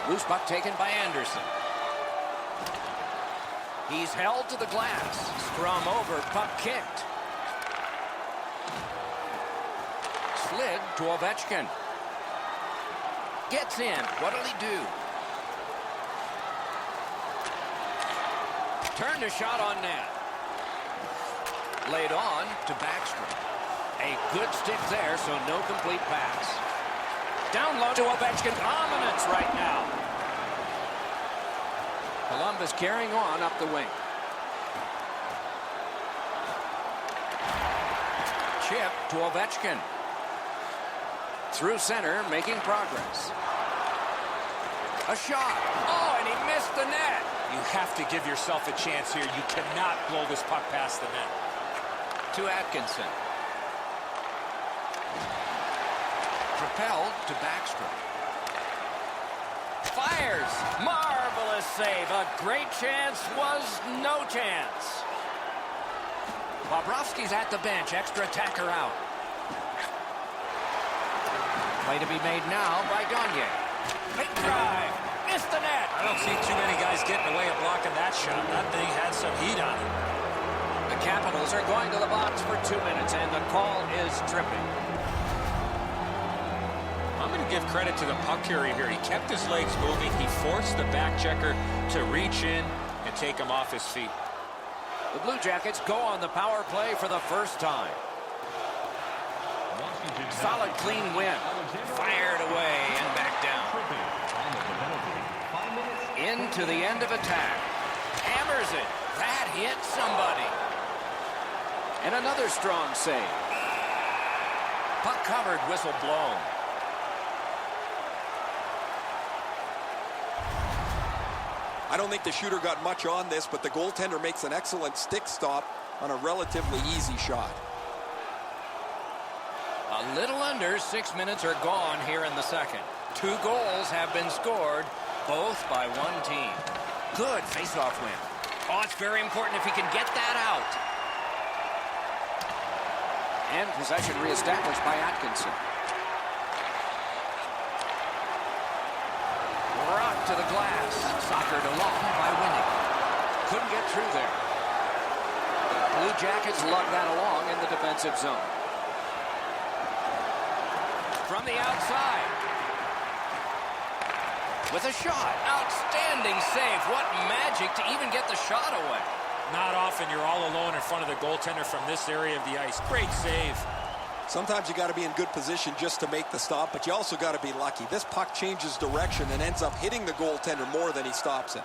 Loose puck taken by Anderson. He's held to the glass. Scrum over, puck kicked. Slid to Ovechkin. Gets in. What'll he do? Turned a shot on net. Laid on to Backstrom. A good stick there, so no complete pass. Down low to Ovechkin. Dominance right now. Columbus carrying on up the wing. Chip to Ovechkin. Through center, making progress. A shot. Oh, and he missed the net. You have to give yourself a chance here. You cannot blow this puck past the net. To Atkinson. Propelled to Backstrom. Fires. Marvelous save. A great chance was no chance. Bobrovsky's at the bench. Extra attacker out. Play to be made now by Gagne. Big drive. Missed the net. I don't see too many guys getting away and blocking that shot. That thing had some heat on it. The Capitals are going to the box for 2 minutes, and the call is tripping. I'm going to give credit to the puck carrier here. He kept his legs moving. He forced the back checker to reach in and take him off his feet. The Blue Jackets go on the power play for the first time. Solid, clean win. Fired away and back down. Into the end of attack. Hammers it. That hit somebody. And another strong save. Puck covered, whistle blown. I don't think the shooter got much on this, but the goaltender makes an excellent stick stop on a relatively easy shot. A little under 6 minutes are gone here in the second. 2 goals have been scored, both by one team. Good face-off win. Oh, it's very important if he can get that out. And possession reestablished by Atkinson. Rock to the glass. Soccered along by Winning. Couldn't get through there. The Blue Jackets lug that along in the defensive zone. From the outside. With a shot. Outstanding save. What magic to even get the shot away. Not often you're all alone in front of the goaltender from this area of the ice. Great save. Sometimes you got to be in good position just to make the stop, but you also got to be lucky. This puck changes direction and ends up hitting the goaltender more than he stops it.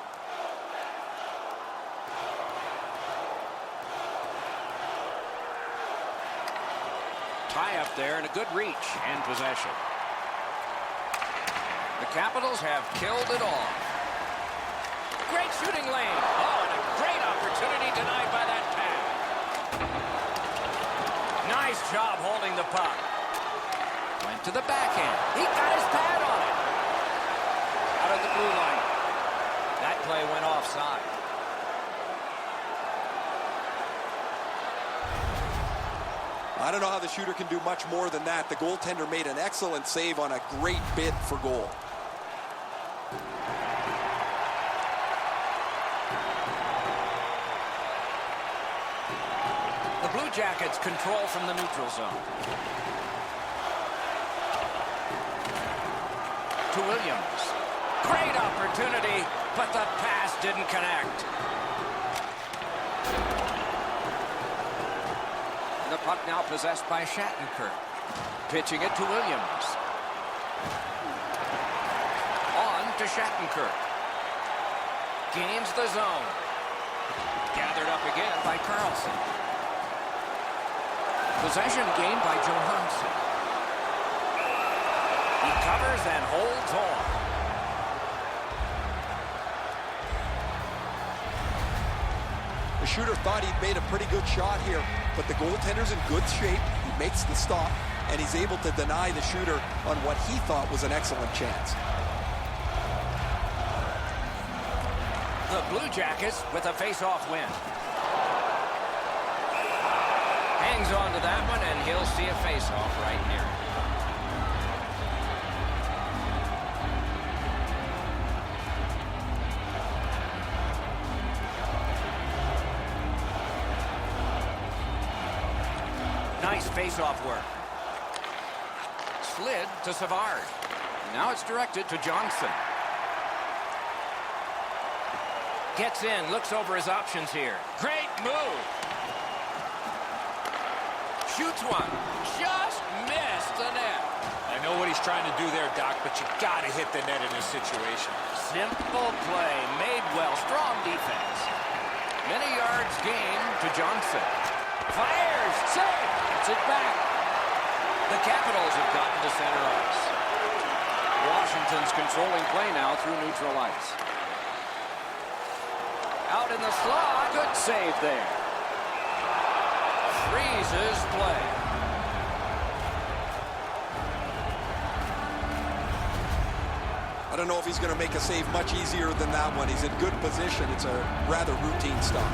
Tie up there and a good reach and possession. The Capitals have killed it off. great shooting lane. Oh, and a great opportunity denied by that pad. Nice job holding the puck. Went to the backhand. He got his pad on it. Out of the blue line. That play went offside. I don't know how the shooter can do much more than that. The goaltender made an excellent save on a great bid for goal. The Blue Jackets control from the neutral zone. To Williams. Great opportunity, but the pass didn't connect. The puck now possessed by Shattenkirk. Pitching it to Williams. On to Shattenkirk. Gains the zone. Gathered up again by Carlson. Possession gained by Johansson. He covers and holds on. The shooter thought he'd made a pretty good shot here, but the goaltender's in good shape. He makes the stop, and he's able to deny the shooter on what he thought was an excellent chance. The Blue Jackets with a face-off win. Hangs on to that one, and he'll see a face-off right here. Nice face-off work. Slid to Savard. Now it's directed to Johnson. Gets in, looks over his options here. Great move. Shoots one. Just missed the net. I know what he's trying to do there, Doc, but you got to hit the net in this situation. Simple play, made well, strong defense. Many yards gained to Johnson. Fires, save, gets it back. The Capitals have gotten to center ice. Washington's controlling play now through neutral ice. Out in the slot, good save there. Freezes play. I don't know if he's going to make a save much easier than that one. He's in good position. It's a rather routine stop.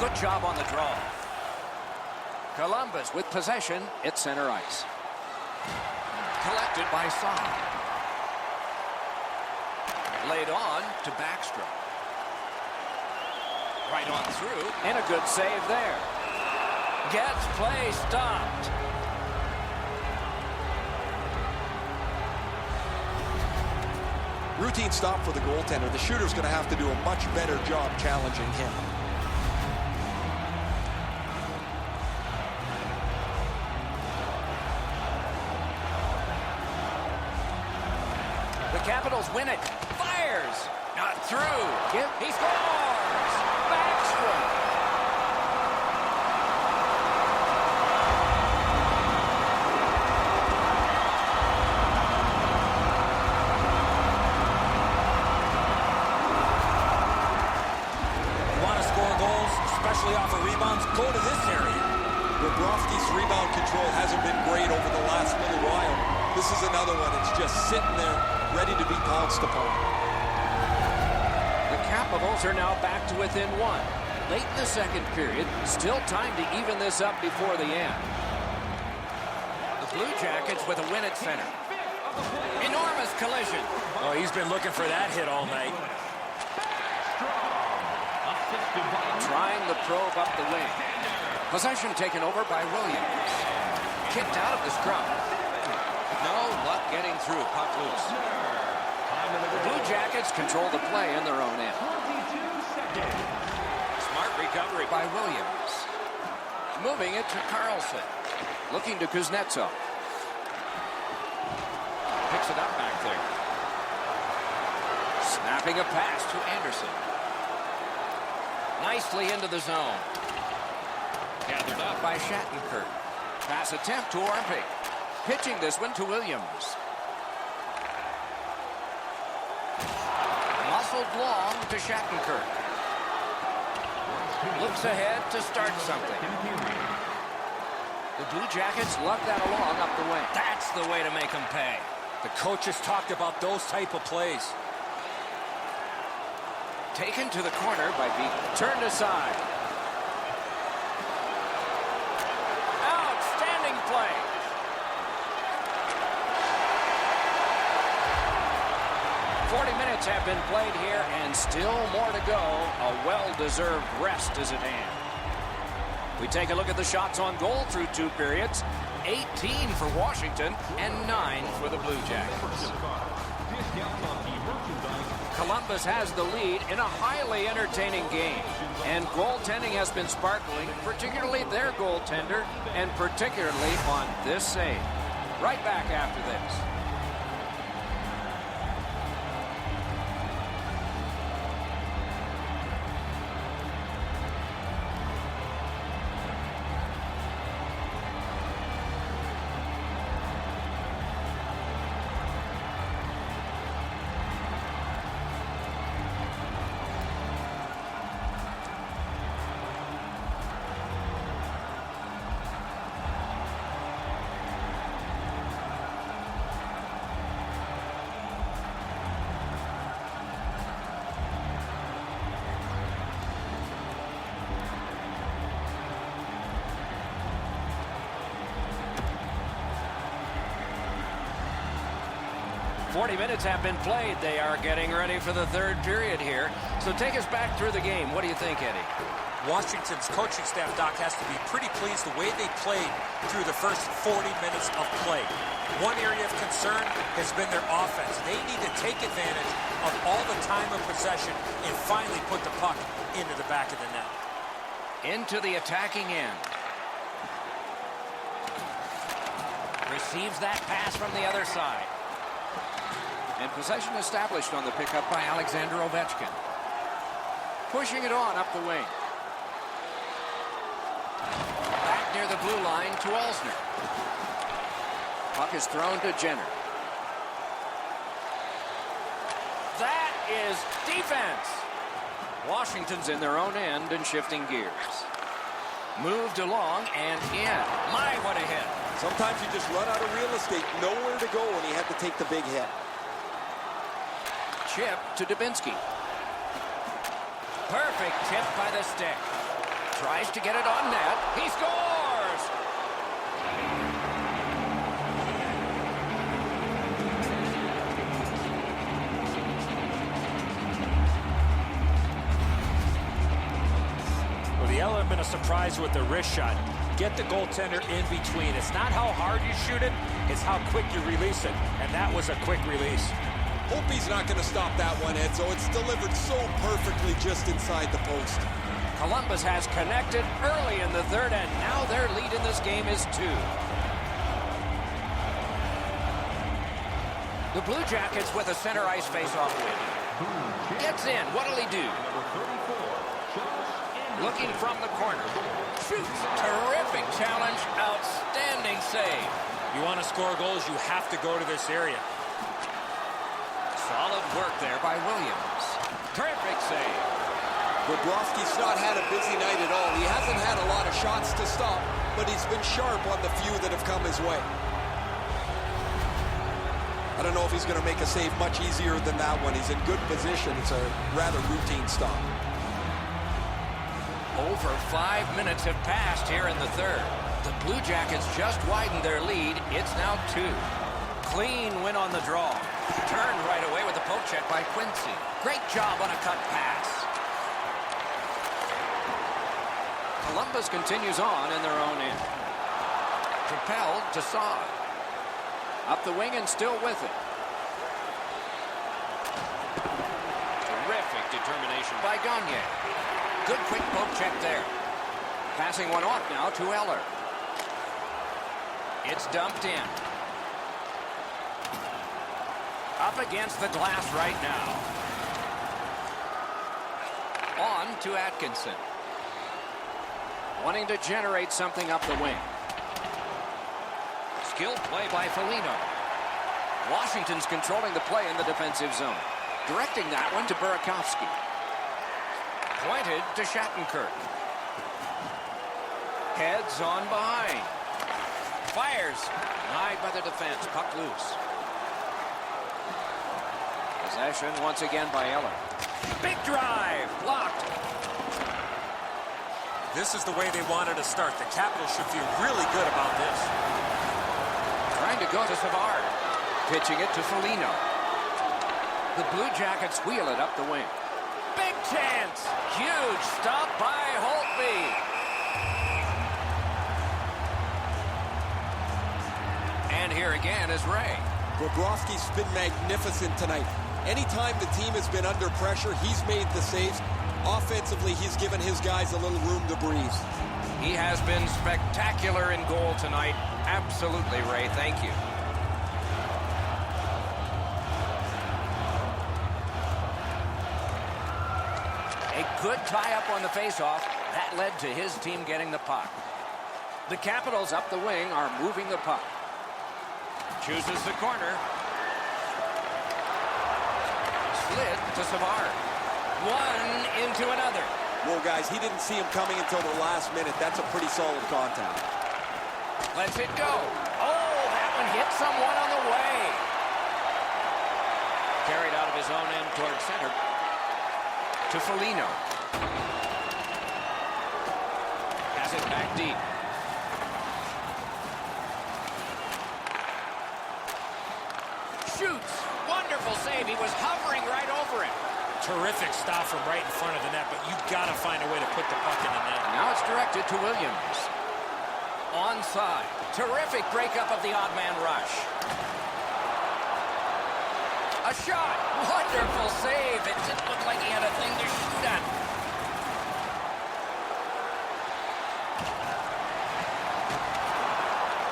Good job on the draw. Columbus with possession at center ice. Collected by Saad. Laid on to Backstrom. Right on through, and a good save there. Gets play stopped. Routine stop for the goaltender. The shooter's going to have to do a much better job challenging him. The Capitals win it. Fires. Not through. He scores. Backstrom. You want to score goals, especially off of rebounds, go to this area. Bobrovsky's rebound control hasn't been great over the last little while. This is another one. It's just sitting there, ready to be pounced upon. The Capitals are now back to within one. Late in the second period, still time to even this up before the end. The Blue Jackets with a win at center. Enormous collision. Oh, he's been looking for that hit all night. Trying the probe up the wing. Possession taken over by Williams. Kicked out of the scrum. No luck getting through. Puck loose. The Blue Jackets control the play in their own end. Smart recovery by Williams. Moving it to Carlson. Looking to Kuznetsov. Picks it up back there. Snapping a pass to Anderson. Nicely into the zone. Gathered up by Shattenkirk. Pass attempt to Orpik. Pitching this one to Williams. Muscled long to Shattenkirk. Looks ahead to start something. The Blue Jackets lug that along up the wing. That's the way to make them pay. The coaches talked about those type of plays. Taken to the corner by Beaton. Turned aside. Outstanding play. Minutes have been played here, and still more to go. A well-deserved rest is at hand. We take a look at the shots on goal through 2 periods. 18 for Washington and 9 for the Blue Jackets. Columbus has the lead in a highly entertaining game. And goaltending has been sparkling, particularly their goaltender, and particularly on this save. Right back after this. Minutes have been played. They are getting ready for the 3rd period here. So take us back through the game. What do you think, Eddie? Washington's coaching staff, Doc, has to be pretty pleased the way they played through the first 40 minutes of play. One area of concern has been their offense. They need to take advantage of all the time of possession and finally put the puck into the back of the net. Into the attacking end. Receives that pass from the other side. And possession established on the pickup by Alexander Ovechkin. Pushing it on up the wing. Back near the blue line to Alsner. Puck is thrown to Jenner. That is defense. Washington's in their own end and shifting gears. Moved along and in. My, what a hit. Sometimes you just run out of real estate, nowhere to go, and he had to take the big hit. Chip to Dubinsky. Perfect tip by the stick. Tries to get it on net. He scores! Well, the element of surprise with the wrist shot. Get the goaltender in between. It's not how hard you shoot it, it's how quick you release it. And that was a quick release. Hope he's not going to stop that one, Ed. So it's delivered so perfectly just inside the post. Columbus has connected early in the 3rd, and now their lead in this game is 2. The Blue Jackets with a center ice face-off win. Gets in. What'll he do? Looking from the corner. Shoots. Terrific challenge. Outstanding save. You want to score goals, you have to go to this area. Solid work there by Williams. Terrific save. Bobrovsky's not had a busy night at all. He hasn't had a lot of shots to stop, but he's been sharp on the few that have come his way. I don't know if he's going to make a save much easier than that one. He's in good position. It's a rather routine stop. Over 5 minutes have passed here in the 3rd. The Blue Jackets just widened their lead. It's now 2. Clean win on the draw. Turned right away with a poke check by Quincy. Great job on a cut pass. Columbus continues on in their own end. Propelled to Saad. Up the wing and still with it. Terrific determination by Gagne. Good quick poke check there. Passing one off now to Eller. It's dumped in. Up against the glass right now. On to Atkinson. Wanting to generate something up the wing. Skilled play by Foligno. Washington's controlling the play in the defensive zone. Directing that one to Burakovsky. Pointed to Shattenkirk. Heads on behind. Fires. Denied by the defense. Puck loose. Possession once again by Eller. Big drive. Blocked. This is the way they wanted to start. The Capitals should feel really good about this. Trying to go to Savard. Pitching it to Foligno. The Blue Jackets wheel it up the wing. Big chance. Huge stop by Holtby. And here again is Ray. Bobrovsky's been magnificent tonight. Anytime the team has been under pressure, he's made the saves. Offensively, he's given his guys a little room to breathe. He has been spectacular in goal tonight. Absolutely, Ray. Thank you. A good tie-up on the face-off. That led to his team getting the puck. The Capitals up the wing are moving the puck. Chooses the corner. Slid to Savard. One into another. Well, guys, he didn't see him coming until the last minute. That's a pretty solid contact. Lets it go. Oh, that one hit someone on the way. Carried out of his own end toward center. To Foligno. Has it back deep. Shoots. Wonderful save. He was hovering right over it. Terrific stop from right in front of the net, but you've got to find a way to put the puck in the net. Now it's directed to Williams. Onside. Terrific breakup of the odd man rush. A shot. Wonderful save. It didn't look like he had a thing to shoot at.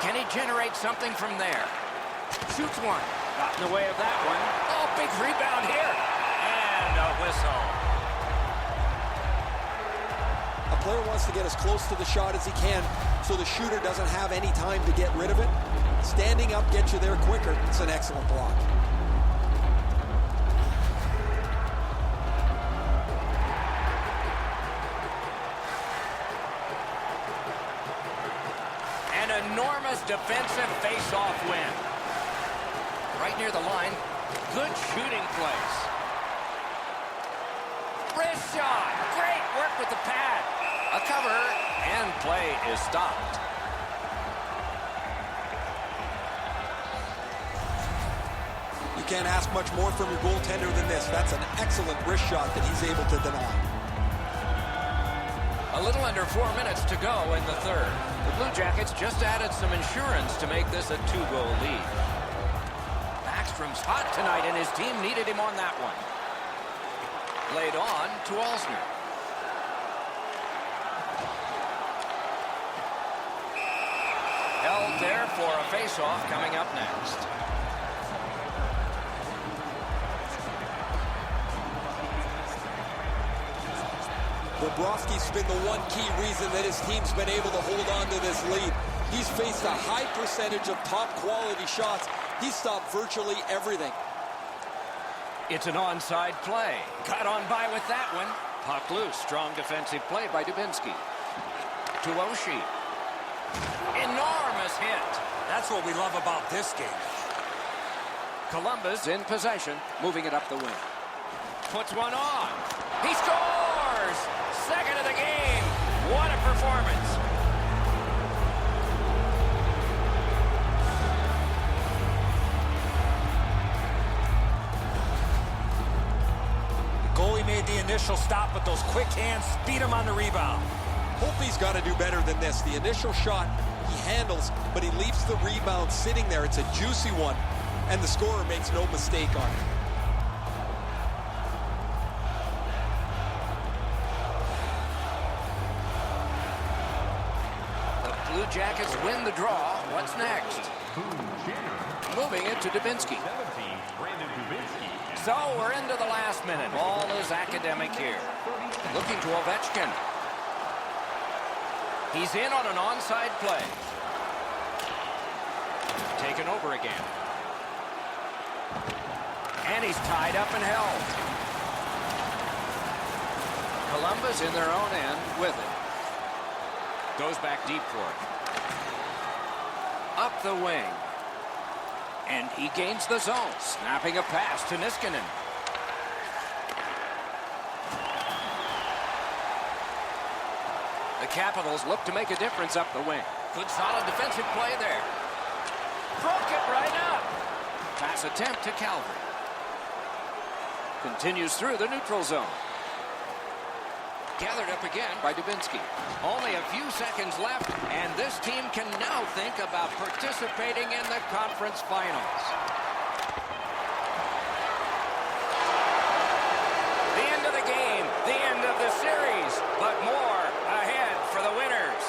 Can he generate something from there? Shoots one. Got in the way of that one. Oh, big rebound here. And a whistle. A player wants to get as close to the shot as he can so the shooter doesn't have any time to get rid of it. Standing up gets you there quicker. It's an excellent block. An enormous defensive face-off win. Right near the line. Good shooting place. Wrist shot. Great work with the pad. A cover, and play is stopped. You can't ask much more from your goaltender than this. That's an excellent wrist shot that he's able to deny. A little under 4 minutes to go in the third. The Blue Jackets just added some insurance to make this a 2-goal lead. Backstrom's hot tonight, and his team needed him on that one. Laid on to Alsner. Held there for a face-off coming up next. Bobrovsky's been the one key reason that his team's been able to hold on to this lead. He's faced a high percentage of top-quality shots. He's stopped virtually everything. It's an onside play. Got on by with that one. Puck loose. Strong defensive play by Dubinsky. To Oshie. Enormous hit. That's what we love about this game. Columbus in possession, moving it up the wing. Puts one on. He scores! Second of the game. What a performance. The goalie made the initial stop, but those quick hands speed him on the rebound. Hope he's got to do better than this. The initial shot he handles, but he leaves the rebound sitting there. It's a juicy one, and the scorer makes no mistake on it. Blue Jackets win the draw. What's next? Moving it to Dubinsky. So we're into the last minute. Ball is academic here. Looking to Ovechkin. He's in on an onside play. Taken over again. And he's tied up and held. Columbus in their own end with it. Goes back deep for it. Up the wing. And he gains the zone. Snapping a pass to Niskanen. The Capitals look to make a difference up the wing. Good solid defensive play there. Broke it right up. Pass attempt to Calvert. Continues through the neutral zone. Gathered up again by Dubinsky. Only a few seconds left, and this team can now think about participating in the conference finals. The end of the game, the end of the series, but more ahead for the winners.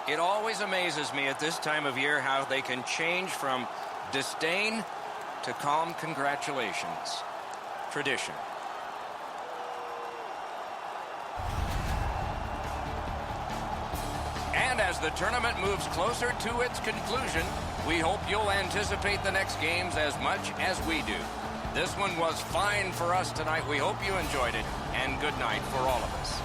It always amazes me at this time of year how they can change from disdain to calm congratulations. Tradition. And as the tournament moves closer to its conclusion, we hope you'll anticipate the next games as much as we do. This one was fine for us tonight. We hope you enjoyed it, and good night for all of us.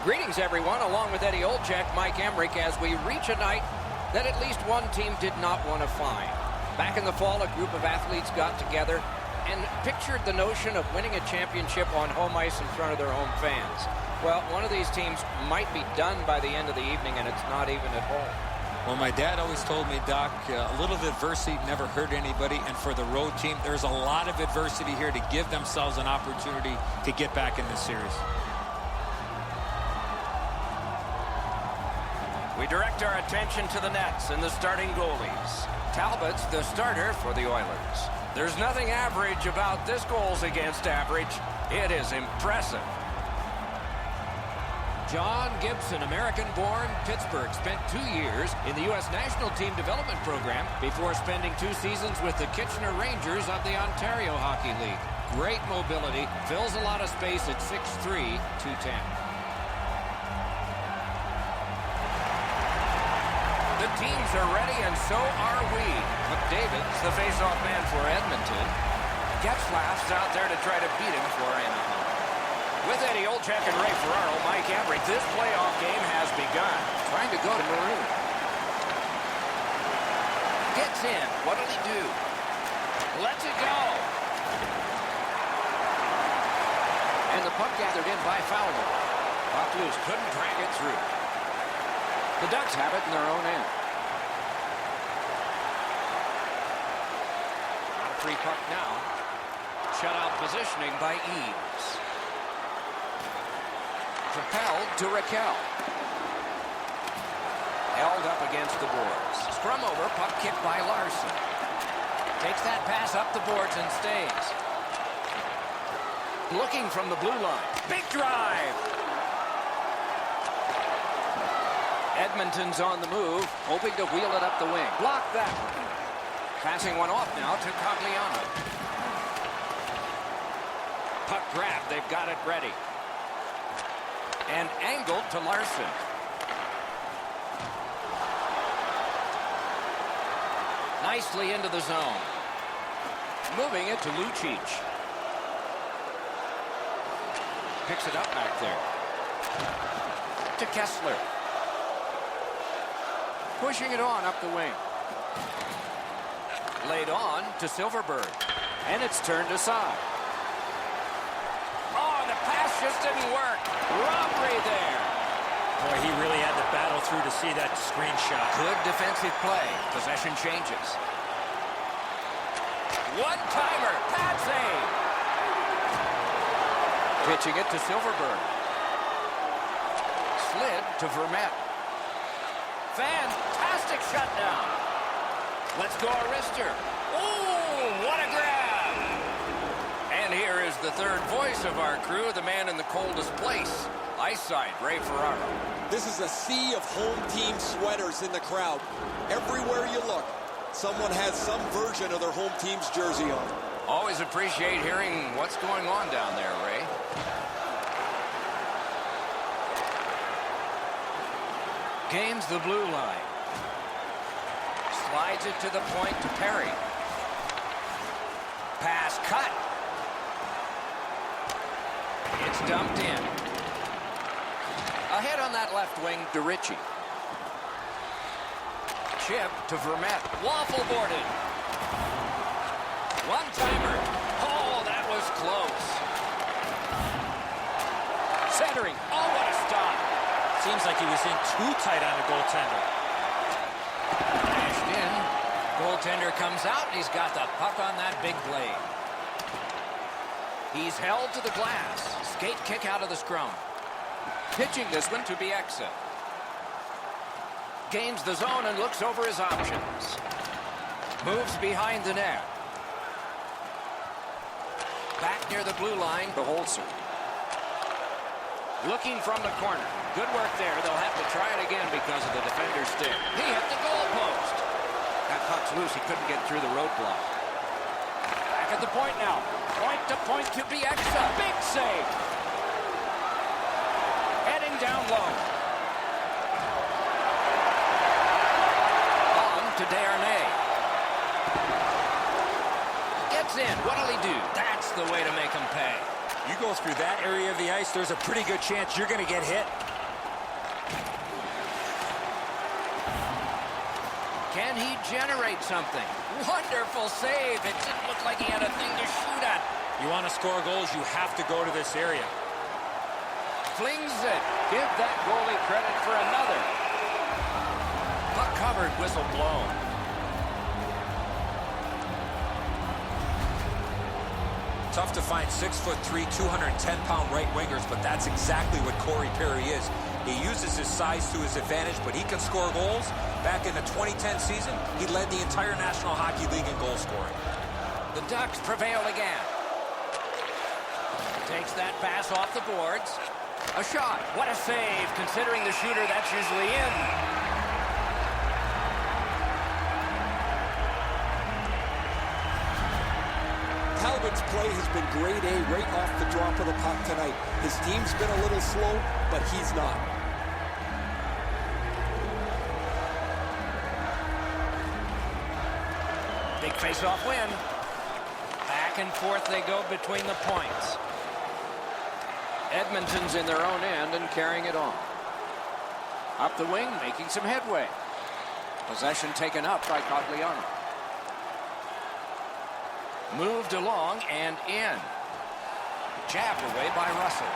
Greetings, everyone. Along with Eddie Olczyk, Mike Emrick, as we reach a night that at least one team did not want to find. Back in the fall, a group of athletes got together and pictured the notion of winning a championship on home ice in front of their home fans. Well, one of these teams might be done by the end of the evening, and it's not even at home. Well, my dad always told me, Doc, a little adversity never hurt anybody, and for the road team, there's a lot of adversity here to give themselves an opportunity to get back in this series. We direct our attention to the nets and the starting goalies. Talbot's the starter for the Oilers. There's nothing average about this goals against average. It is impressive. John Gibson, American-born, Pittsburgh, spent 2 years in the U.S. National Team Development Program before spending 2 seasons with the Kitchener Rangers of the Ontario Hockey League. Great mobility, fills a lot of space at 6'3", 210. The teams are ready, and so are we. McDavid's the face-off man for Edmonton. Getzlaf's out there to try to beat him for Anaheim. With Eddie Olczyk and Ray Ferraro, Mike Emrick, this playoff game has begun. Trying to go to Maroon. Gets in. What'll he do? Lets it go. And the puck gathered in by Fowler. Puck loose. Couldn't drag it through. The Ducks have it in their own end. On a free puck now. Shutout positioning by Eaves. Propelled to Raquel. held up against the boards. Scrum over, puck kicked by Larson. Takes that pass up the boards and stays. Looking from the blue line. Big drive. Edmonton's on the move, hoping to wheel it up the wing. Block that one. Passing one off now to Cogliano. Puck grab, they've got it ready. And angled to Larson. Nicely into the zone. Moving it to Lucic. Picks it up back there. To Kessler. Pushing it on up the wing. Laid on to Silverberg. And it's turned aside. Oh, the pass just didn't work. Robbery there. Boy, he really had to battle through to see that screenshot. Good defensive play. Possession changes. One-timer. Pad save. Pitching it to Silverberg. Slid to Vermette. Fantastic shutdown. Let's go, Arister. Oh, what a grab. And here is the third voice of our crew, the man in the coldest place. Ice side, Ray Ferraro. This is a sea of home team sweaters in the crowd. Everywhere you look, someone has some version of their home team's jersey on. Always appreciate hearing what's going on down there, Ray. Gains the blue line. Slides it to the point to Perry. Pass cut. It's dumped in. Ahead on that left wing to Ritchie. Chip to Vermette. Waffle boarded. One-timer. Oh, that was close. Centering. Oh, what a stop. Seems like he was in too tight on the goaltender. Dashed in. Goaltender comes out, and he's got the puck on that big blade. He's held to the glass. Skate kick out of the scrum. Pitching this one to Bieksa. Gains the zone and looks over his options. Moves behind the net. Back near the blue line to Holzer. Looking from the corner. Good work there. They'll have to try it again because of the defender's stick. He hit the goal post. That puck's loose. He couldn't get through the roadblock. Back at the point now. Point to Bieksa. Big save. Heading down low. On to Desharnais. Gets in. What'll he do? That's the way to make him pay. You go through that area of the ice, there's a pretty good chance you're going to get hit. Can he generate something? Wonderful save. It didn't look like he had a thing to shoot at. You want to score goals, you have to go to this area. Flings it. Give that goalie credit for another. Puck covered, whistle blown. Tough to find 6'3", 210-pound right wingers, but that's exactly what Corey Perry is. He uses his size to his advantage, but he can score goals. Back in the 2010 season, he led the entire National Hockey League in goal scoring. The Ducks prevail again. Takes that pass off the boards. A shot. What a save, considering the shooter that's usually in. Talbot's play has been grade A right off the drop of the puck tonight. His team's been a little slow, but he's not. Big face-off win. Back and forth they go between the points. Edmonton's in their own end and carrying it on. Up the wing, making some headway. Possession taken up by Cogliano. Moved along and in. Jabbed away by Russell.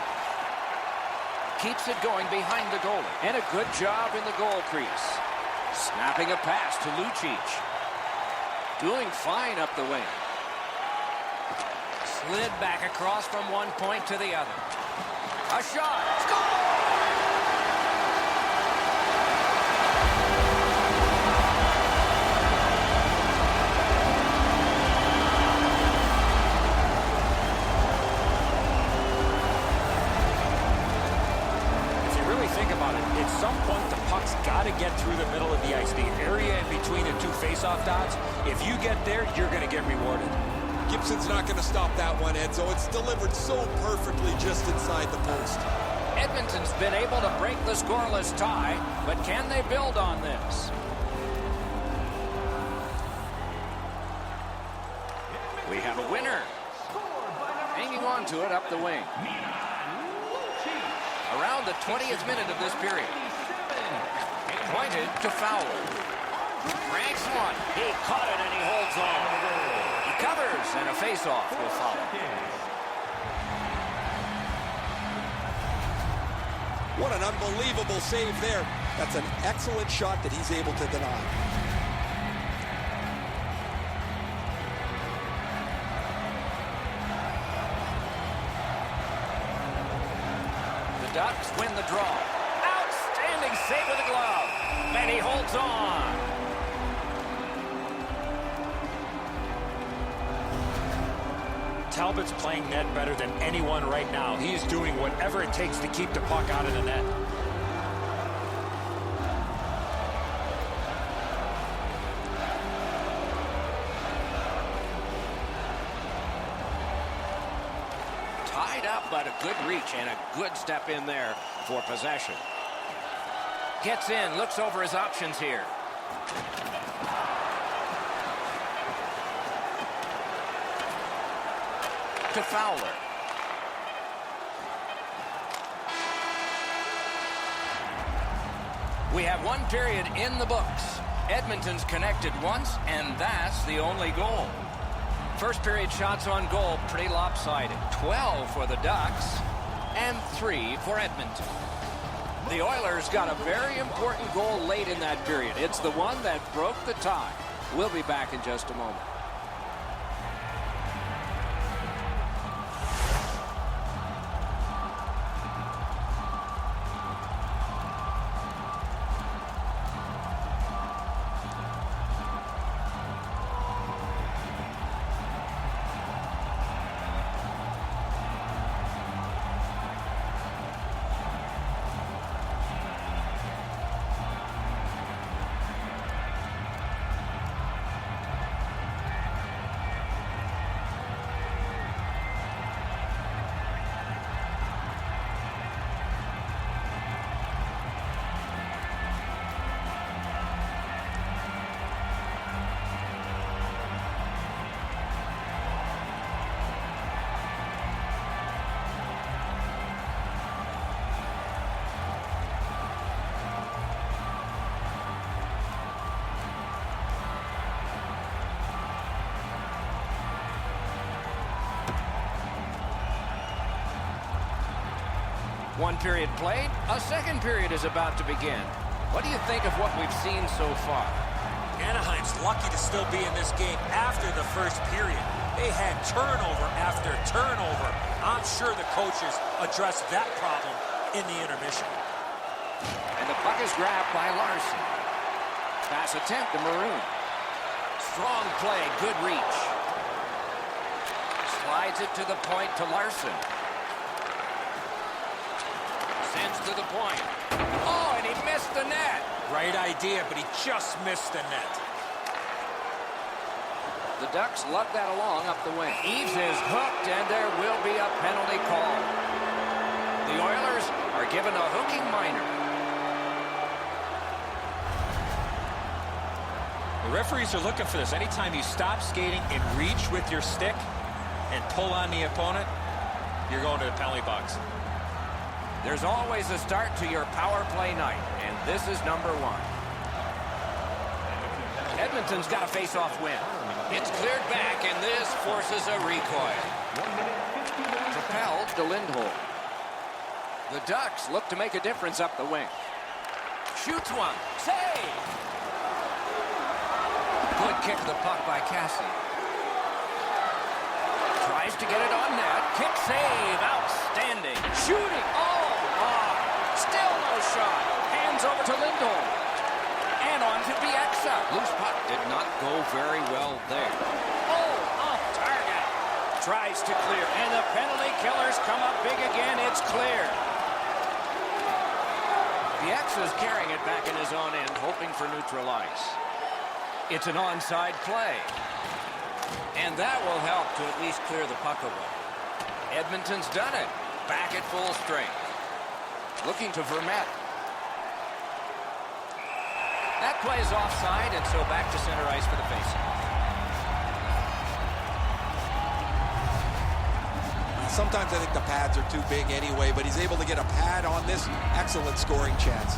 Keeps it going behind the goalie. And a good job in the goal crease. Snapping a pass to Lucic. Doing fine up the wing. Slid back across from one point to the other. A shot. Score! At some point, the puck's got to get through the middle of the ice, the area in between the two face-off dots. If you get there, you're going to get rewarded. Gibson's not going to stop that one, Enzo. It's delivered so perfectly just inside the post. Edmonton's been able to break the scoreless tie, but can they build on this? We have a winner. Hanging on to it up the wing. Around the 20th minute of this period. Pointed to Fowler. Ranks one. He caught it and he holds on. He covers and a face-off will follow. What an unbelievable save there. That's an excellent shot that he's able to deny. The Ducks win the draw. Outstanding save with the glove. And he holds on. Talbot's playing net better than anyone right now. He's doing whatever it takes to keep the puck out of the net. Tied up, but a good reach and a good step in there for possession. Gets in, looks over his options here. To Fowler. We have one period in the books. Edmonton's connected once, and that's the only goal. First period shots on goal, pretty lopsided. 12 for the Ducks, and 3 for Edmonton. The Oilers got a very important goal late in that period. It's the one that broke the tie. We'll be back in just a moment. One period played, a second period is about to begin. What do you think of what we've seen so far? Anaheim's lucky to still be in this game after the first period. They had turnover after turnover. I'm sure the coaches addressed that problem in the intermission. And the puck is grabbed by Larson. Pass attempt to Maroon. Strong play, good reach. Slides it to the point to Larson. Sends to the point. Oh, and he missed the net. Right idea, but he just missed the net. The Ducks lug that along up the wing. Eves is hooked, and there will be a penalty call. The Oilers are given a hooking minor. The referees are looking for this. Anytime you stop skating and reach with your stick and pull on the opponent, you're going to the penalty box. There's always a start to your power play night, and this is number 1. Edmonton's got a face-off win. It's cleared back, and this forces a recoil. Propelled to Lindholm. The Ducks look to make a difference up the wing. Shoots one. Save! Good kick of the puck by Cassie. Tries to get it on net. Kick save. Outstanding. Shooting. Oh! Still no shot. Hands over to Lindholm. And on to Bieksa. Loose puck did not go very well there. Oh, off target. Tries to clear. And the penalty killers come up big again. It's clear. Bieksa is carrying it back in his own end, hoping for neutral ice. It's an onside play. And that will help to at least clear the puck away. Edmonton's done it. Back at full strength. Looking to Vermette. That play is offside, and so back to center ice for the faceoff. Sometimes I think the pads are too big anyway, but he's able to get a pad on this. Excellent scoring chance.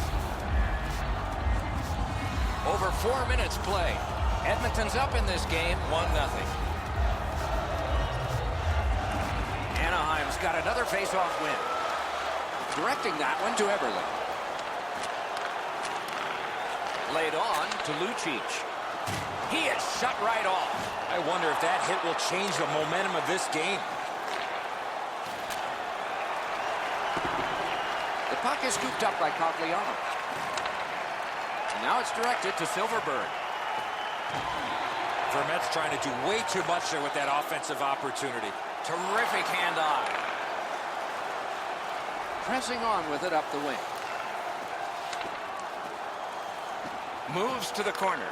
Over 4 minutes played. Edmonton's up in this game, 1-0. Anaheim's got another face-off win. Directing that one to Eberle. Laid on to Lucic. He is shut right off. I wonder if that hit will change the momentum of this game. The puck is scooped up by Cogliano. And now it's directed to Silverberg. Vermette's trying to do way too much there with that offensive opportunity. Terrific hand-eye. Pressing on with it up the wing. Moves to the corner.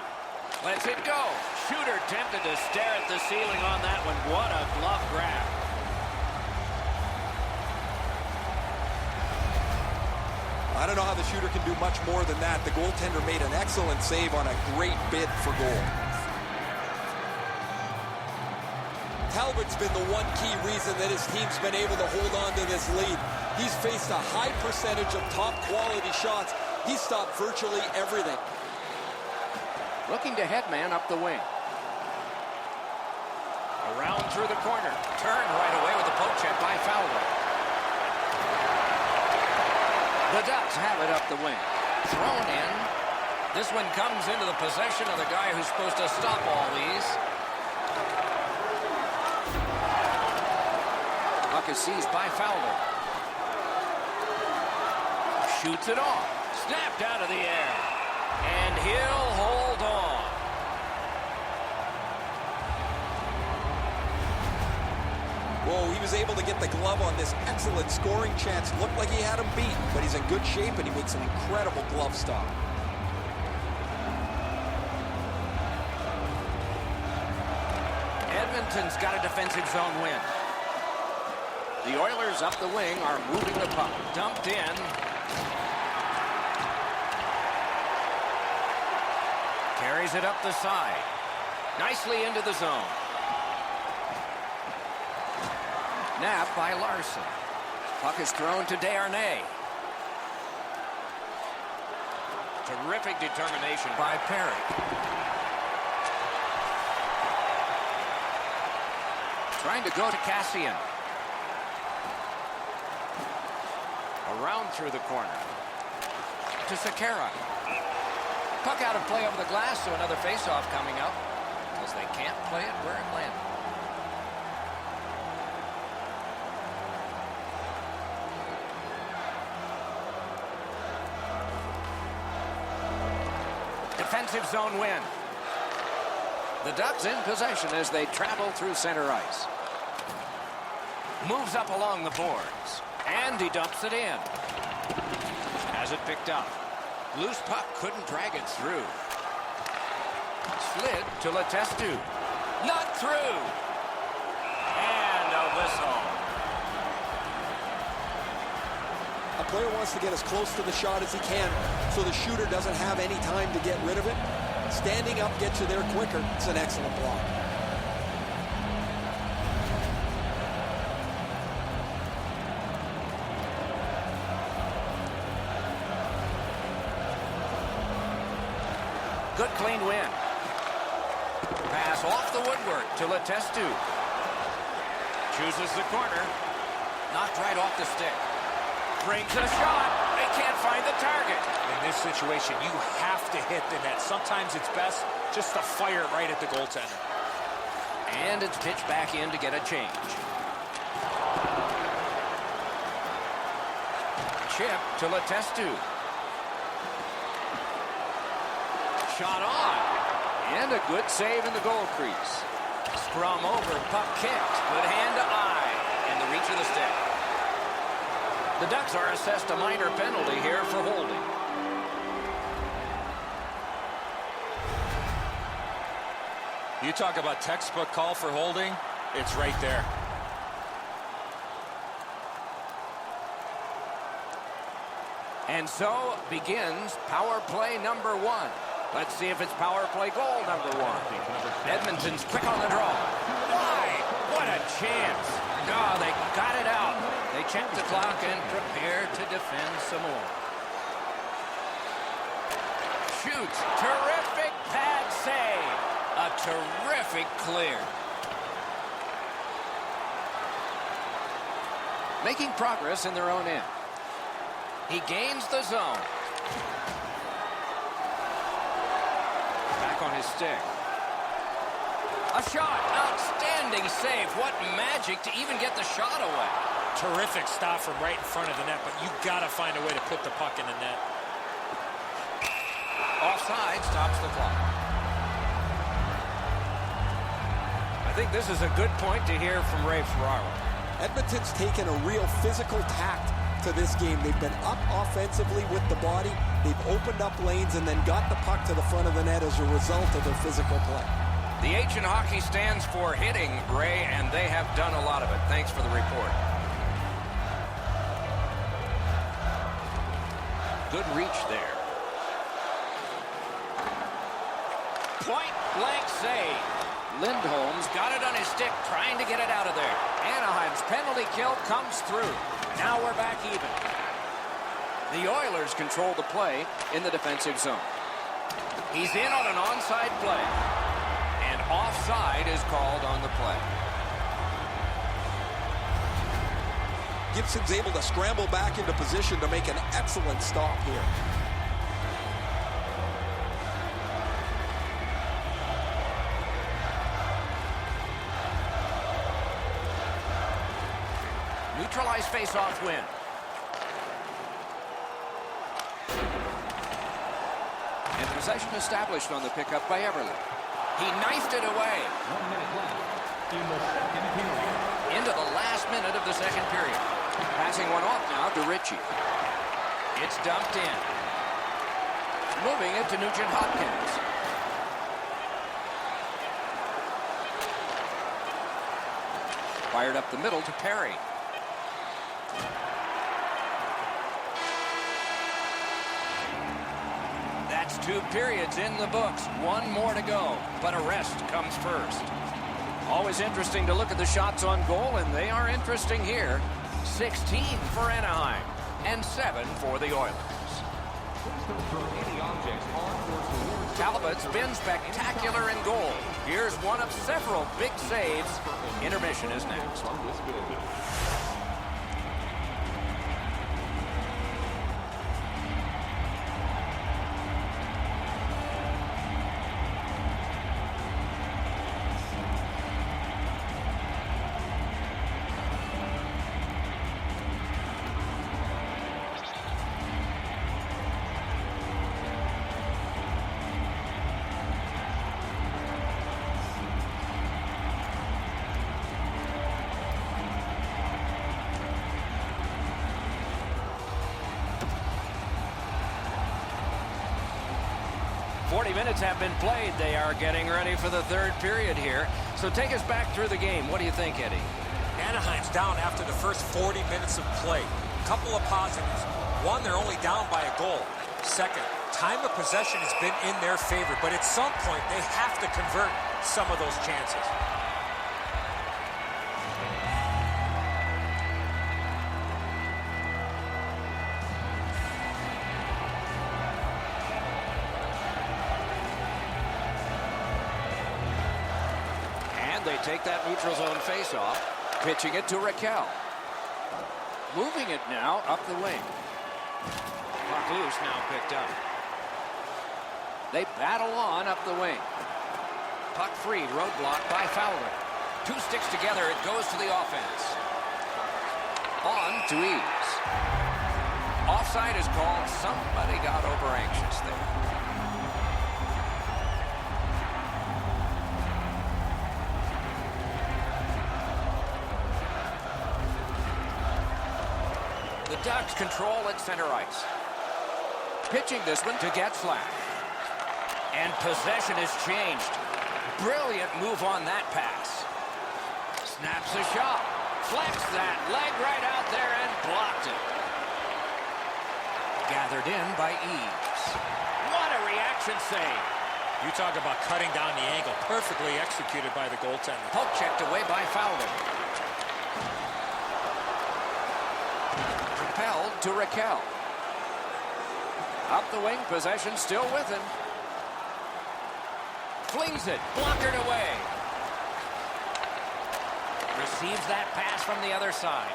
Lets it go. Shooter tempted to stare at the ceiling on that one. What a glove grab. I don't know how the shooter can do much more than that. The goaltender made an excellent save on a great bid for goal. Talbot's been the one key reason that his team's been able to hold on to this lead. He's faced a high percentage of top quality shots. He's stopped virtually everything. Looking to headman up the wing. Around through the corner. Turned right away with the poke check by Fowler. The Ducks have it up the wing. Thrown in. This one comes into the possession of the guy who's supposed to stop all these. Puck is seized by Fowler. Shoots it off. Snapped out of the air. And he'll hold on. Whoa, he was able to get the glove on this excellent scoring chance. Looked like he had him beat, but he's in good shape and he makes an incredible glove stop. Edmonton's got a defensive zone win. The Oilers up the wing are moving the puck. Dumped in. Carries it up the side. Nicely into the zone. Nap by Larson. Puck is thrown to Desharnais. Terrific determination by Perry. Trying to go to Cassian. Around through the corner. To Sekera. Puck out of play over the glass, so another face-off coming up. Because they can't play it where it landed. Defensive zone win. The Ducks in possession as they travel through center ice. Moves up along the boards. And he dumps it in. Has it picked up. Loose puck couldn't drag it through. Slid to Letestu. Not through. And a whistle. A player wants to get as close to the shot as he can so the shooter doesn't have any time to get rid of it. Standing up gets you there quicker. It's an excellent block. Good clean win. Pass off the woodwork to Letestu. Chooses the corner. Knocked right off the stick. Brings a shot. They can't find the target. In this situation, you have to hit the net. Sometimes it's best just to fire it right at the goaltender. And it's pitched back in to get a change. Chip to Letestu. Shot on. And a good save in the goal crease. Scrum over, puck kicked. Good hand to eye. In the reach of the stick. The Ducks are assessed a minor penalty here for holding. You talk about textbook call for holding, it's right there. And so begins power play number 1. Let's see if it's power play goal number 1. Edmonton's quick on the draw. Why? What a chance. Oh, they got it out. They check the clock and prepare to defend some more. Shoots. Terrific pad save. A terrific clear. Making progress in their own end. He gains the zone. Back on his stick. A shot. Outstanding save. What magic to even get the shot away. Terrific stop from right in front of the net, but you got to find a way to put the puck in the net. Offside stops the clock. I think this is a good point to hear from Ray Ferraro. Edmonton's taken a real physical tact to this game. They've been up offensively with the body. They've opened up lanes and then got the puck to the front of the net as a result of their physical play. The H in hockey stands for hitting, Ray, and they have done a lot of it. Thanks for the report. Good reach there. Point blank save. Lindholm's got it on his stick, trying to get it out of there. Anaheim's penalty kill comes through. Now we're back even. The Oilers control the play in the defensive zone. He's in on an onside play. And offside is called on the play. Gibson's able to scramble back into position to make an excellent stop here. Neutralized face-off win. And possession established on the pickup by Everly. He knifed it away. 1 minute left in the second period. Into the last minute of the second period. Passing one off now to Ritchie. It's dumped in. Moving it to Nugent Hopkins. Fired up the middle to Perry. That's 2 periods in the books. 1 more to go, but a rest comes first. Always interesting to look at the shots on goal, and they are interesting here. 16 for Anaheim and 7 for the Oilers. Please don't throw any objects on or towards. Talbot's been spectacular in goal. Here's one of several big saves. Intermission is next. From this building. Minutes have been played. They are getting ready for the third period here. So take us back through the game. What do you think, Eddie? Anaheim's down after the first 40 minutes of play. Couple of positives. One, they're only down by a goal. Second, time of possession has been in their favor, but at some point they have to convert some of those chances. They take that neutral zone face-off, pitching it to Raquel. Moving it now up the wing. Puck loose now picked up. They battle on up the wing. Puck free, roadblock by Fowler. 2 sticks together, it goes to the offense. On to Eaves. Offside is called. Somebody got over anxious there. The Ducks control at center ice. Pitching this one to Getzlaf. And possession is changed. Brilliant move on that pass. Snaps a shot. Flex that leg right out there and blocked it. Gathered in by Eves. What a reaction save. You talk about cutting down the angle. Perfectly executed by the goaltender. Poke checked away by Fowler. Propelled to Raquel. Up the wing, possession still with him. Flings it, blockered away. Receives that pass from the other side.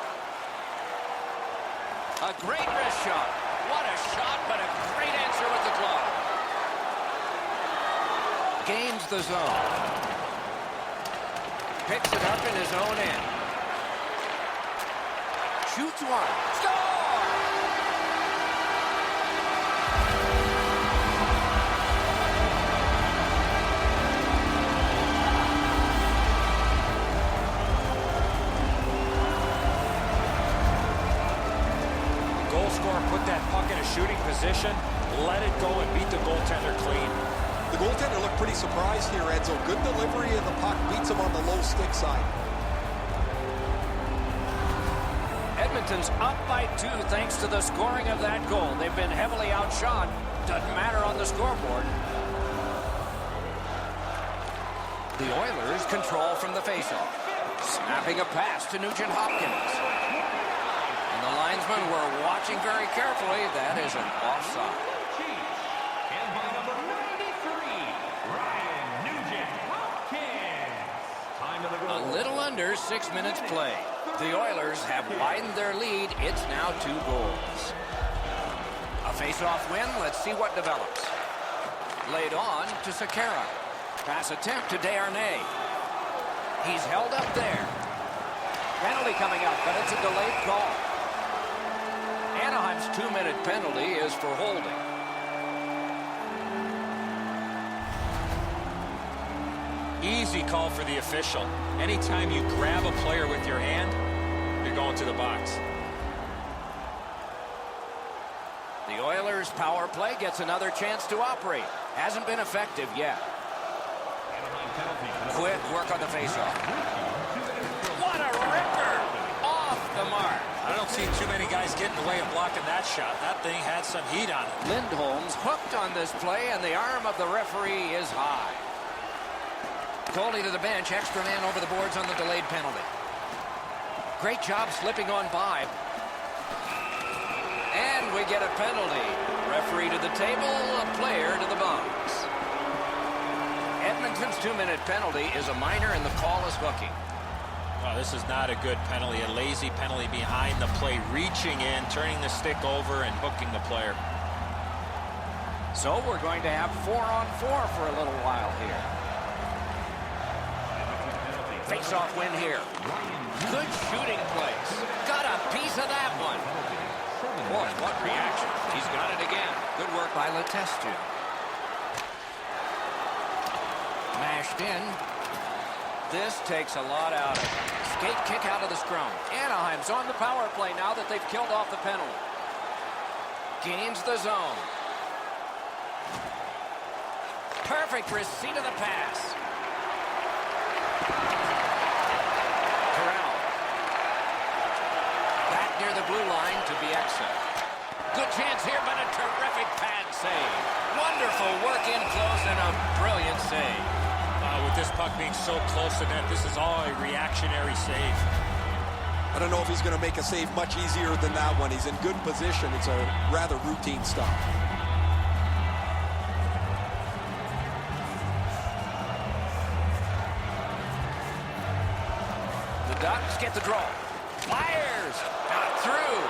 A great wrist shot. What a shot, but a great answer with the glove. Gains the zone. Picks it up in his own end. Shoots one. Score! Goal scorer put that puck in a shooting position, let it go, and beat the goaltender clean. The goaltender looked pretty surprised here, Edzo. Good delivery, and the puck beats him on the low stick side. Edmonton's up by 2 thanks to the scoring of that goal. They've been heavily outshot. Doesn't matter on the scoreboard. The Oilers control from the faceoff. Snapping a pass to Nugent-Hopkins. And the linesmen were watching very carefully. That is an offside. And by number 93, Ryan Nugent-Hopkins. Time of the goal. A little under 6 minutes play. The Oilers have widened their lead. It's now 2 goals. A face-off win. Let's see what develops. Laid on to Sekera. Pass attempt to Desharnais. He's held up there. Penalty coming up, but it's a delayed call. Anaheim's 2-minute penalty is for holding. Easy call for the official. Anytime you grab a player with your hand, you're going to the box. The Oilers' power play gets another chance to operate. Hasn't been effective yet. Quick work on the faceoff. What a ripper! Off the mark. I don't see too many guys getting away and blocking that shot. That thing had some heat on it. Lindholm's hooked on this play, and the arm of the referee is high. Goalie to the bench, extra man over the boards on the delayed penalty. Great job slipping on by. And we get a penalty. Referee to the table, a player to the box. Edmonton's 2-minute penalty is a minor, and the call is hooking. Well, this is not a good penalty. A lazy penalty behind the play, reaching in, turning the stick over, and hooking the player. So we're going to have 4-on-4 for a little while here. Face-off win here. Good shooting place. Got a piece of that one. Boy, what reaction. He's got it again. Good work by Letestu. Mashed in. This takes a lot out of it. Skate kick out of the scrum. Anaheim's on the power play now that they've killed off the penalty. Gains the zone. Perfect receipt of the pass. Corral. Back near the blue line to Bieksa. Good chance here, but a terrific pad save. Wonderful work in close and a brilliant save. With this puck being so close to net, this is all a reactionary save. I don't know if he's going to make a save much easier than that one. He's in good position. It's a rather routine stop. The Ducks get the draw. Fires! Not through.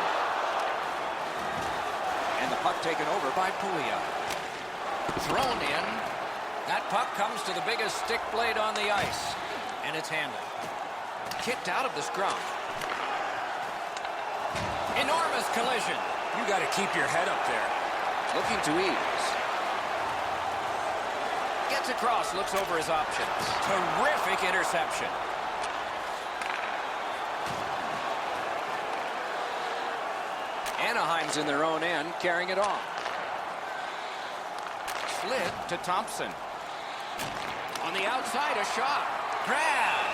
And the puck taken over by Puglia. Thrown in. That puck comes to the biggest stick blade on the ice. And it's handled. Kicked out of the scrum. Enormous collision. You got to keep your head up there. Looking to ease. Gets across, looks over his options. Terrific interception. Anaheim's in their own end, carrying it on. Slid to Thompson. On the outside, a shot. Grabbed.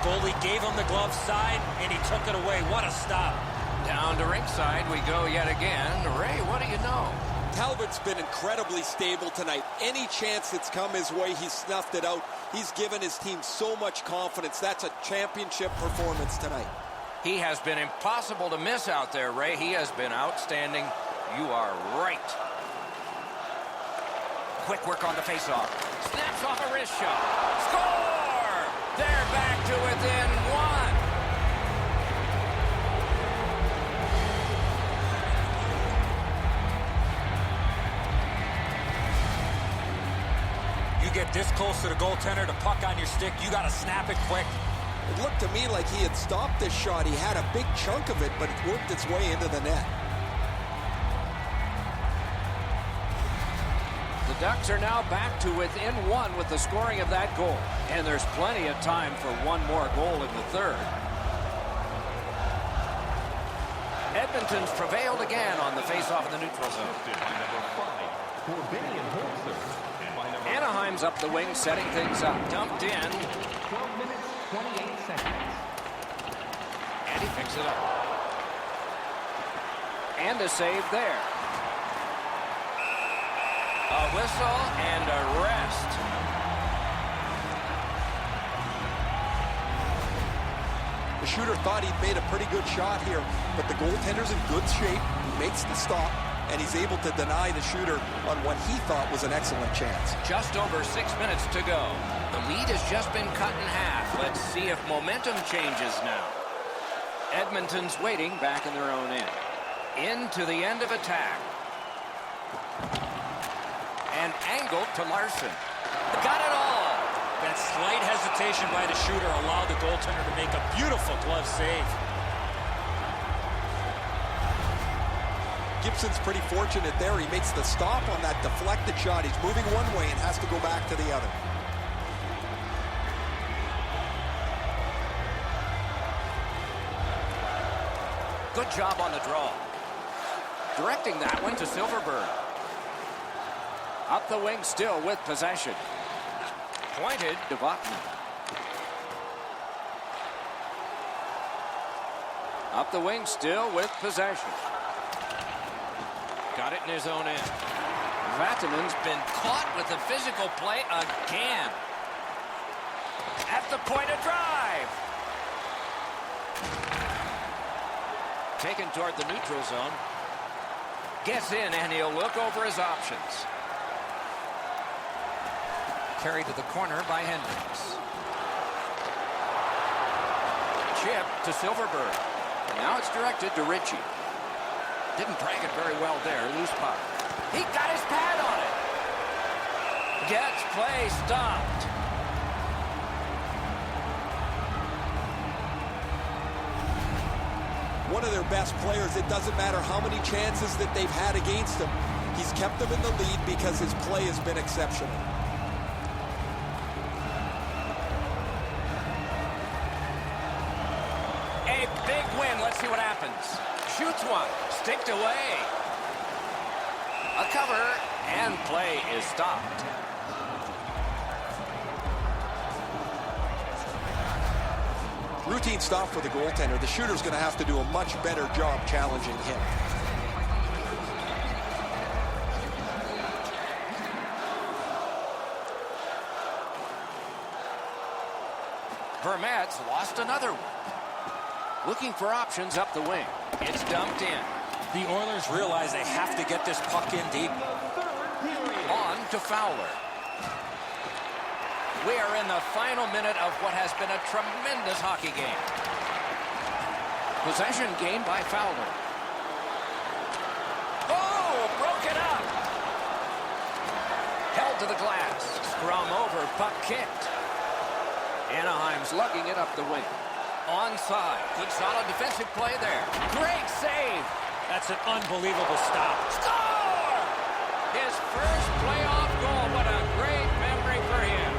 Goalie gave him the glove side, and he took it away. What a stop. Down to ringside we go yet again. Ray, what do you know? Talbot's been incredibly stable tonight. Any chance that's come his way, he's snuffed it out. He's given his team so much confidence. That's a championship performance tonight. He has been impossible to miss out there, Ray. He has been outstanding. You are right. Quick work on the faceoff. Snaps off a wrist shot. Score! They're back to within one. You get this close to the goaltender, the puck on your stick, you got to snap it quick. It looked to me like he had stopped this shot. He had a big chunk of it, but it worked its way into the net. The Ducks are now back to within one with the scoring of that goal. And there's plenty of time for one more goal in the third. Edmonton's prevailed again on the faceoff in the neutral zone. Anaheim's up the wing, setting things up. Dumped in. 12 minutes, 28 seconds. And he picks it up. And a save there. A whistle and a rest. The shooter thought he'd made a pretty good shot here, but the goaltender's in good shape. He makes the stop, and he's able to deny the shooter on what he thought was an excellent chance. Just over 6 minutes to go. The lead has just been cut in half. Let's see if momentum changes now. Edmonton's waiting back in their own end. Into the end of attack. And angled to Larson. Got it all. That slight hesitation by the shooter allowed the goaltender to make a beautiful glove save. Gibson's pretty fortunate there. He makes the stop on that deflected shot. He's moving one way and has to go back to the other. Good job on the draw. Directing that one to Silverberg. Up the wing still with possession. Pointed to Bachman. Up the wing still with possession. Got it in his own end. Vatanen's been caught with the physical play again. At the point of drive. Taken toward the neutral zone. Gets in and he'll look over his options. Carried to the corner by Hendricks. Chip to Silverberg. Now it's directed to Ritchie. Didn't drag it very well there. Loose puck. He got his pad on it. Gets play stopped. One of their best players. It doesn't matter how many chances that they've had against him. He's kept them in the lead because his play has been exceptional. A big win. Let's see what happens. Shoots one. Sticked away. A cover. And play is stopped. Routine stop for the goaltender. The shooter's going to have to do a much better job challenging him. Vermette's lost another one. Looking for options up the wing. It's dumped in. The Oilers realize they have to get this puck in deep. On to Fowler. We are in the final minute of what has been a tremendous hockey game. Possession gained by Fowler. Oh, broke it up. Held to the glass. Scrum over, puck kicked. Anaheim's lugging it up the wing. Onside. Good solid defensive play there. Great save. That's an unbelievable stop. Score! His first playoff goal. What a great memory for him.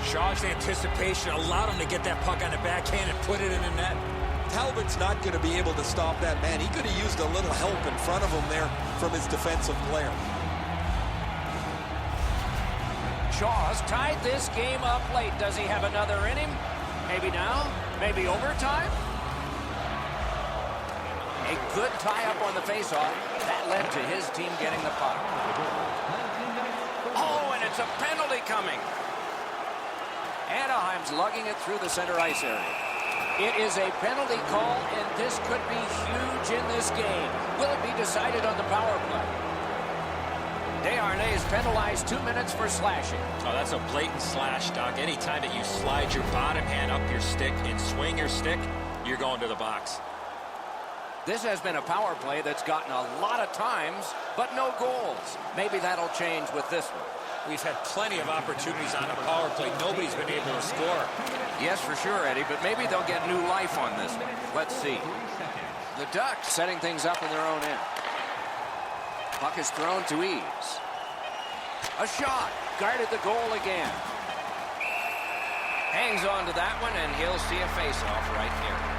Shaw's anticipation allowed him to get that puck on the backhand and put it in the net. Talbot's not going to be able to stop that man. He could have used a little help in front of him there from his defensive player. Shaw's tied this game up late. Does he have another in him? Maybe now? Maybe overtime? A good tie-up on the faceoff. That led to his team getting the puck. Oh, and it's a penalty coming. Anaheim's lugging it through the center ice area. It is a penalty call, and this could be huge in this game. Will it be decided on the power play? Desharnais is penalized 2 minutes for slashing. Oh, that's a blatant slash, Doc. Anytime that you slide your bottom hand up your stick and swing your stick, you're going to the box. This has been a power play that's gotten a lot of times, but no goals. Maybe that'll change with this one. We've had plenty of opportunities on a power play. Nobody's been able to score. Yes, for sure, Eddie, but maybe they'll get new life on this one. Let's see. The Ducks setting things up in their own end. Puck is thrown to Eves. A shot. Guarded the goal again. Hangs on to that one, and he'll see a face-off right here.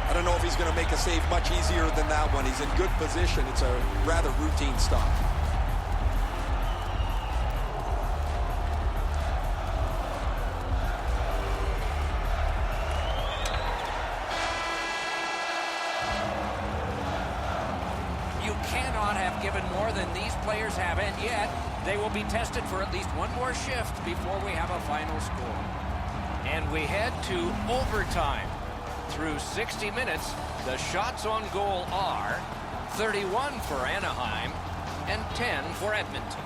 I don't know if he's going to make a save much easier than that one. He's in good position. It's a rather routine stop. You cannot have given more than these players have, and yet they will be tested for at least one more shift before we have a final score. And we head to overtime. Through 60 minutes, the shots on goal are 31 for Anaheim and 10 for Edmonton.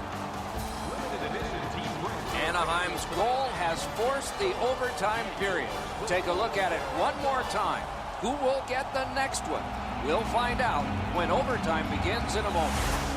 Anaheim's goal has forced the overtime period. Take a look at it one more time. Who will get the next one? We'll find out when overtime begins in a moment.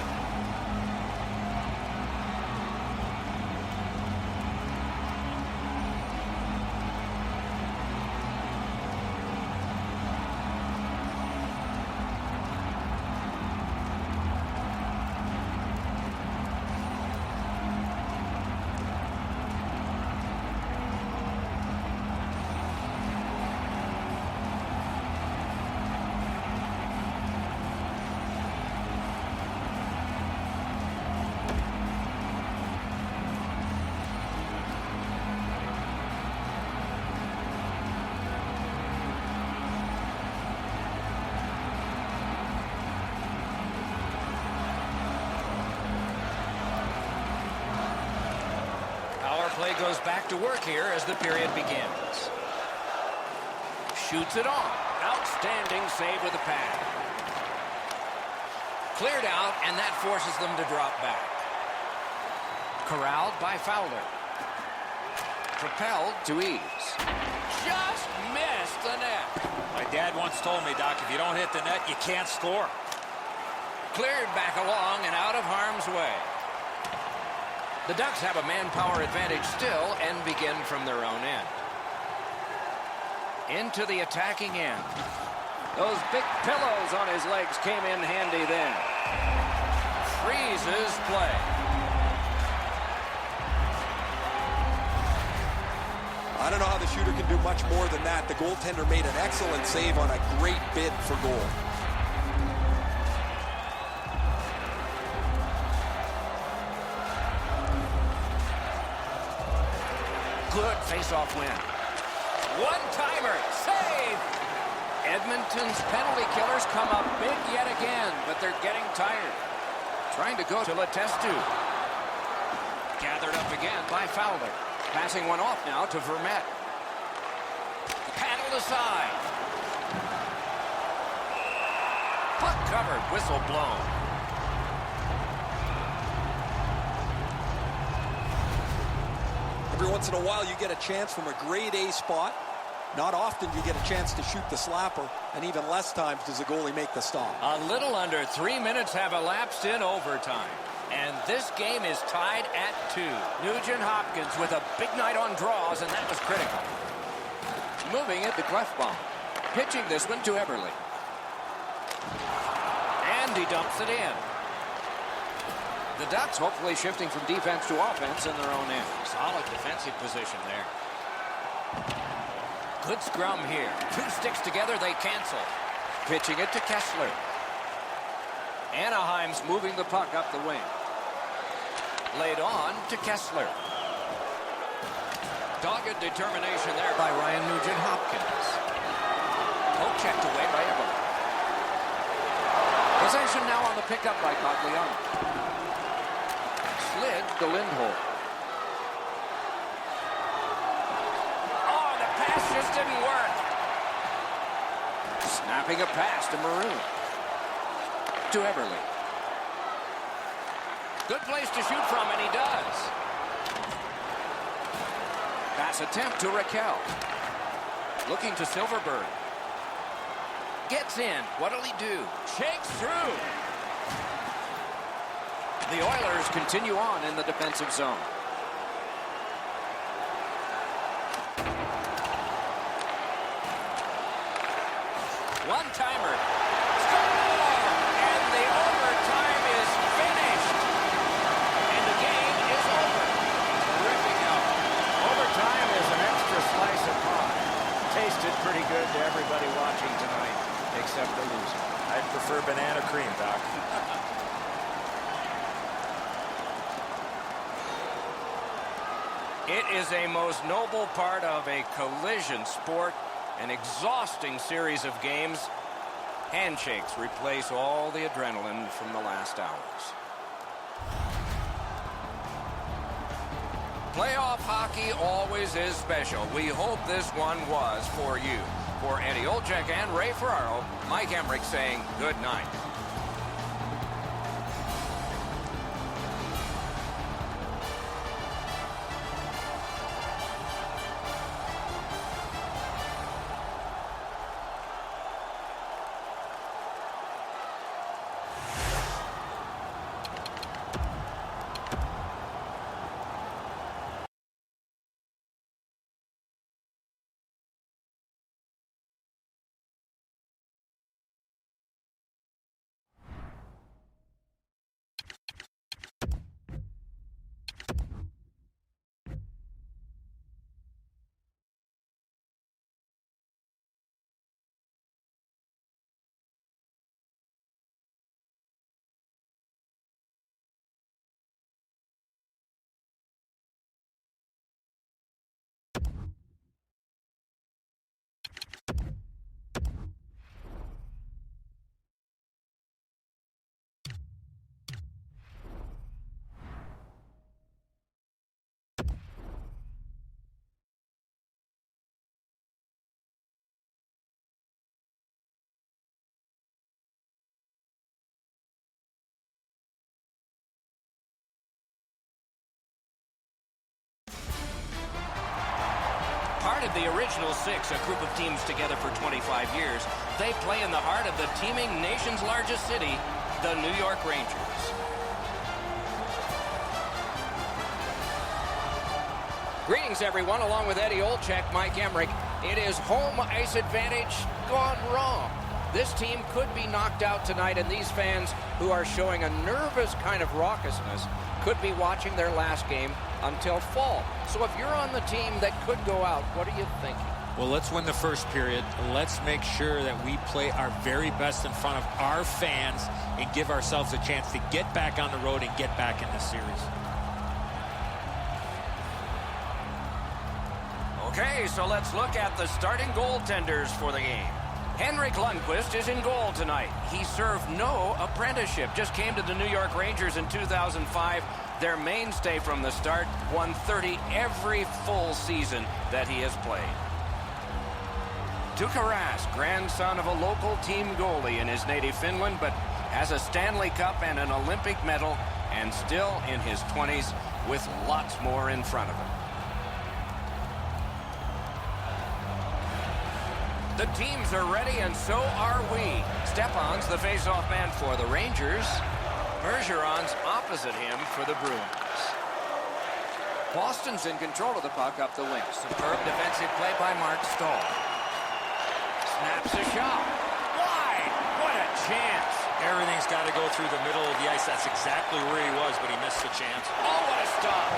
Play goes back to work here as the period begins. Shoots it on. Outstanding save with a pad. Cleared out, and that forces them to drop back. Corralled by Fowler. Propelled to Eves. Just missed the net. My dad once told me, Doc, if you don't hit the net, you can't score. Cleared back along and out of harm's way. The Ducks have a manpower advantage still and begin from their own end. Into the attacking end. Those big pillows on his legs came in handy then. Freezes play. I don't know how the shooter can do much more than that. The goaltender made an excellent save on a great bid for goal. Good face-off win. One-timer. Save! Edmonton's penalty killers come up big yet again, but they're getting tired. Trying to go to Letestu. Gathered up again by Fowler. Passing one off now to Vermette. Paddled aside. Puck covered. Whistle blown. Every once in a while you get a chance from a grade A spot. Not often you get a chance to shoot the slapper, and even less times does the goalie make the stop. A little under 3 minutes have elapsed in overtime. And this game is tied at 2. Nugent Hopkins with a big night on draws, and that was critical. Moving it to Clefbaum. Pitching this one to Eberle. And he dumps it in. The Ducks hopefully shifting from defense to offense in their own end. Solid defensive position there. Good scrum here. Two sticks together, they cancel. Pitching it to Kessler. Anaheim's moving the puck up the wing. Laid on to Kessler. Dogged determination there by Ryan Nugent-Hopkins. Oh, checked away by Eberle. Possession now on the pickup by Cogliano. Slid to Lindholm. Oh, the pass just didn't work. Snapping a pass to Maroon. To Eberle. Good place to shoot from, and he does. Pass attempt to Raquel. Looking to Silverberg. Gets in. What'll he do? Shakes through. The Oilers continue on in the defensive zone. One-timer. Score! And the overtime is finished. And the game is over. Terrific out. Overtime is an extra slice of pie. Tasted pretty good to everybody watching tonight, except the loser. I'd prefer banana cream, Doc. It is a most noble part of a collision sport, an exhausting series of games. Handshakes replace all the adrenaline from the last hours. Playoff hockey always is special. We hope this one was for you. For Eddie Olczyk and Ray Ferraro, Mike Emmerich saying good night. Part of the original six, a group of teams together for 25 years, they play in the heart of the teeming nation's largest city, the New York Rangers. Greetings, everyone. Along with Eddie Olczyk, Mike Emmerich. It is home ice advantage gone wrong. This team could be knocked out tonight, and these fans, who are showing a nervous kind of raucousness, could be watching their last game until fall. So if you're on the team that could go out, what are you thinking? Well, let's win the first period. Let's make sure that we play our very best in front of our fans and give ourselves a chance to get back on the road and get back in this series. Okay, so let's look at the starting goaltenders for the game. Henrik Lundqvist is in goal tonight. He served no apprenticeship, just came to the New York Rangers in 2005. Their mainstay from the start, won 30 every full season that he has played. Tuukka Rask, grandson of a local team goalie in his native Finland, but has a Stanley Cup and an Olympic medal, and still in his 20s with lots more in front of him. The teams are ready, and so are we. Stepan's the face-off man for the Rangers. Bergeron's opposite him for the Bruins. Boston's in control of the puck up the wing. Superb defensive play by Mark Stahl. Snaps a shot. Wide! What a chance! Everything's got to go through the middle of the ice. That's exactly where he was, but he missed the chance. Oh, what a stop!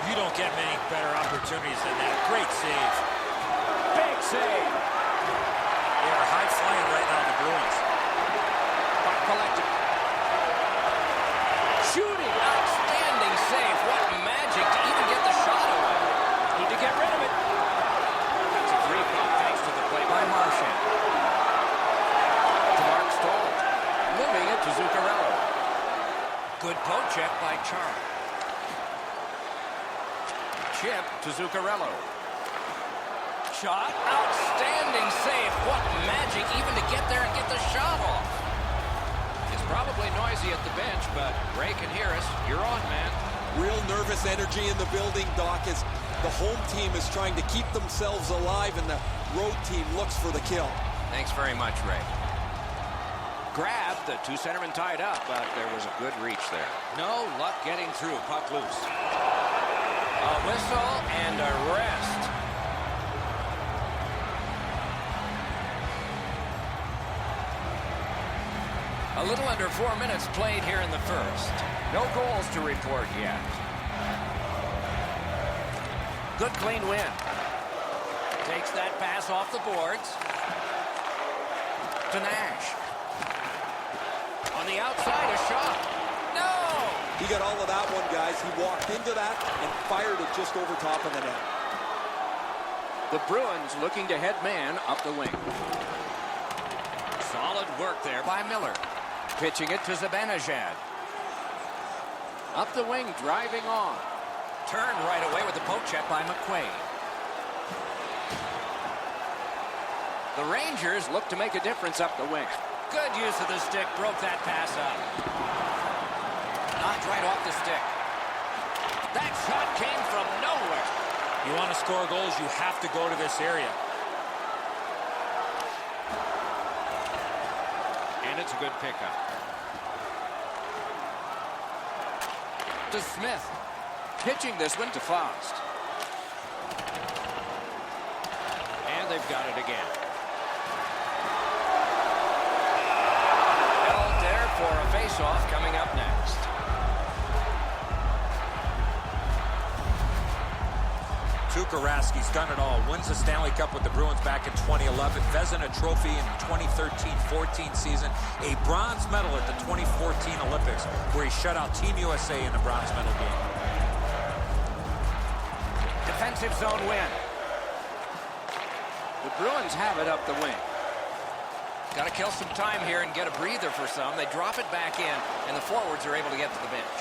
You don't get many better opportunities than that. Great save. save. They are high flying right now, the Bruins. Puck collected. Shooting. Outstanding save. What magic to even get the shot away. Need to get rid of it. That's a free puck thanks to the play by Marchand. To Mark Stahl. Moving it to Zuccarello. Good poke check by Chara. Chip to Zuccarello. Shot. Outstanding save. What magic even to get there and get the shot off. It's probably noisy at the bench, but Ray can hear us. You're on, man. Real nervous energy in the building, Doc, as the home team is trying to keep themselves alive and the road team looks for the kill. Thanks very much, Ray. Grabbed, the two centermen tied up, but there was a good reach there. No luck getting through. Puck loose. A whistle and a rest. A little under 4 minutes played here in the first. No goals to report yet. Good clean win. Takes that pass off the boards. To Nash. On the outside, a shot. No! He got all of that one, guys. He walked into that and fired it just over top of the net. The Bruins looking to head man up the wing. Solid work there by Miller. Pitching it to Zibanejad. Up the wing, driving on. Turned right away with the poke check by McQuaid. The Rangers look to make a difference up the wing. Good use of the stick, broke that pass up. Knocked right off the stick. That shot came from nowhere. You want to score goals, you have to go to this area. And it's a good pickup. To Smith. Pitching this one to Faust. And they've got it again. Held there for a face-off coming up next. Tuukka Raski's done it all. Wins the Stanley Cup with the Bruins back in 2011. Vezina Trophy in the 2013-14 season. A bronze medal at the 2014 Olympics, where he shut out Team USA in the bronze medal game. Defensive zone win. The Bruins have it up the wing. Got to kill some time here and get a breather for some. They drop it back in, and the forwards are able to get to the bench.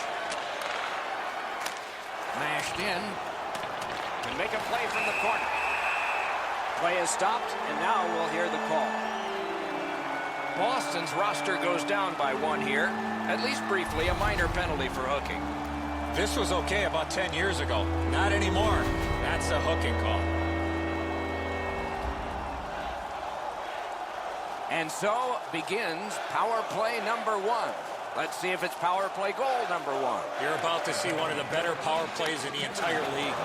Mashed in. Can make a play from the corner. Play is stopped, and now we'll hear the call. Boston's roster goes down by one here. At least briefly, a minor penalty for hooking. This was okay about 10 years ago. Not anymore. That's a hooking call. And so begins power play number one. Let's see if it's power play goal number one. You're about to see one of the better power plays in the entire league.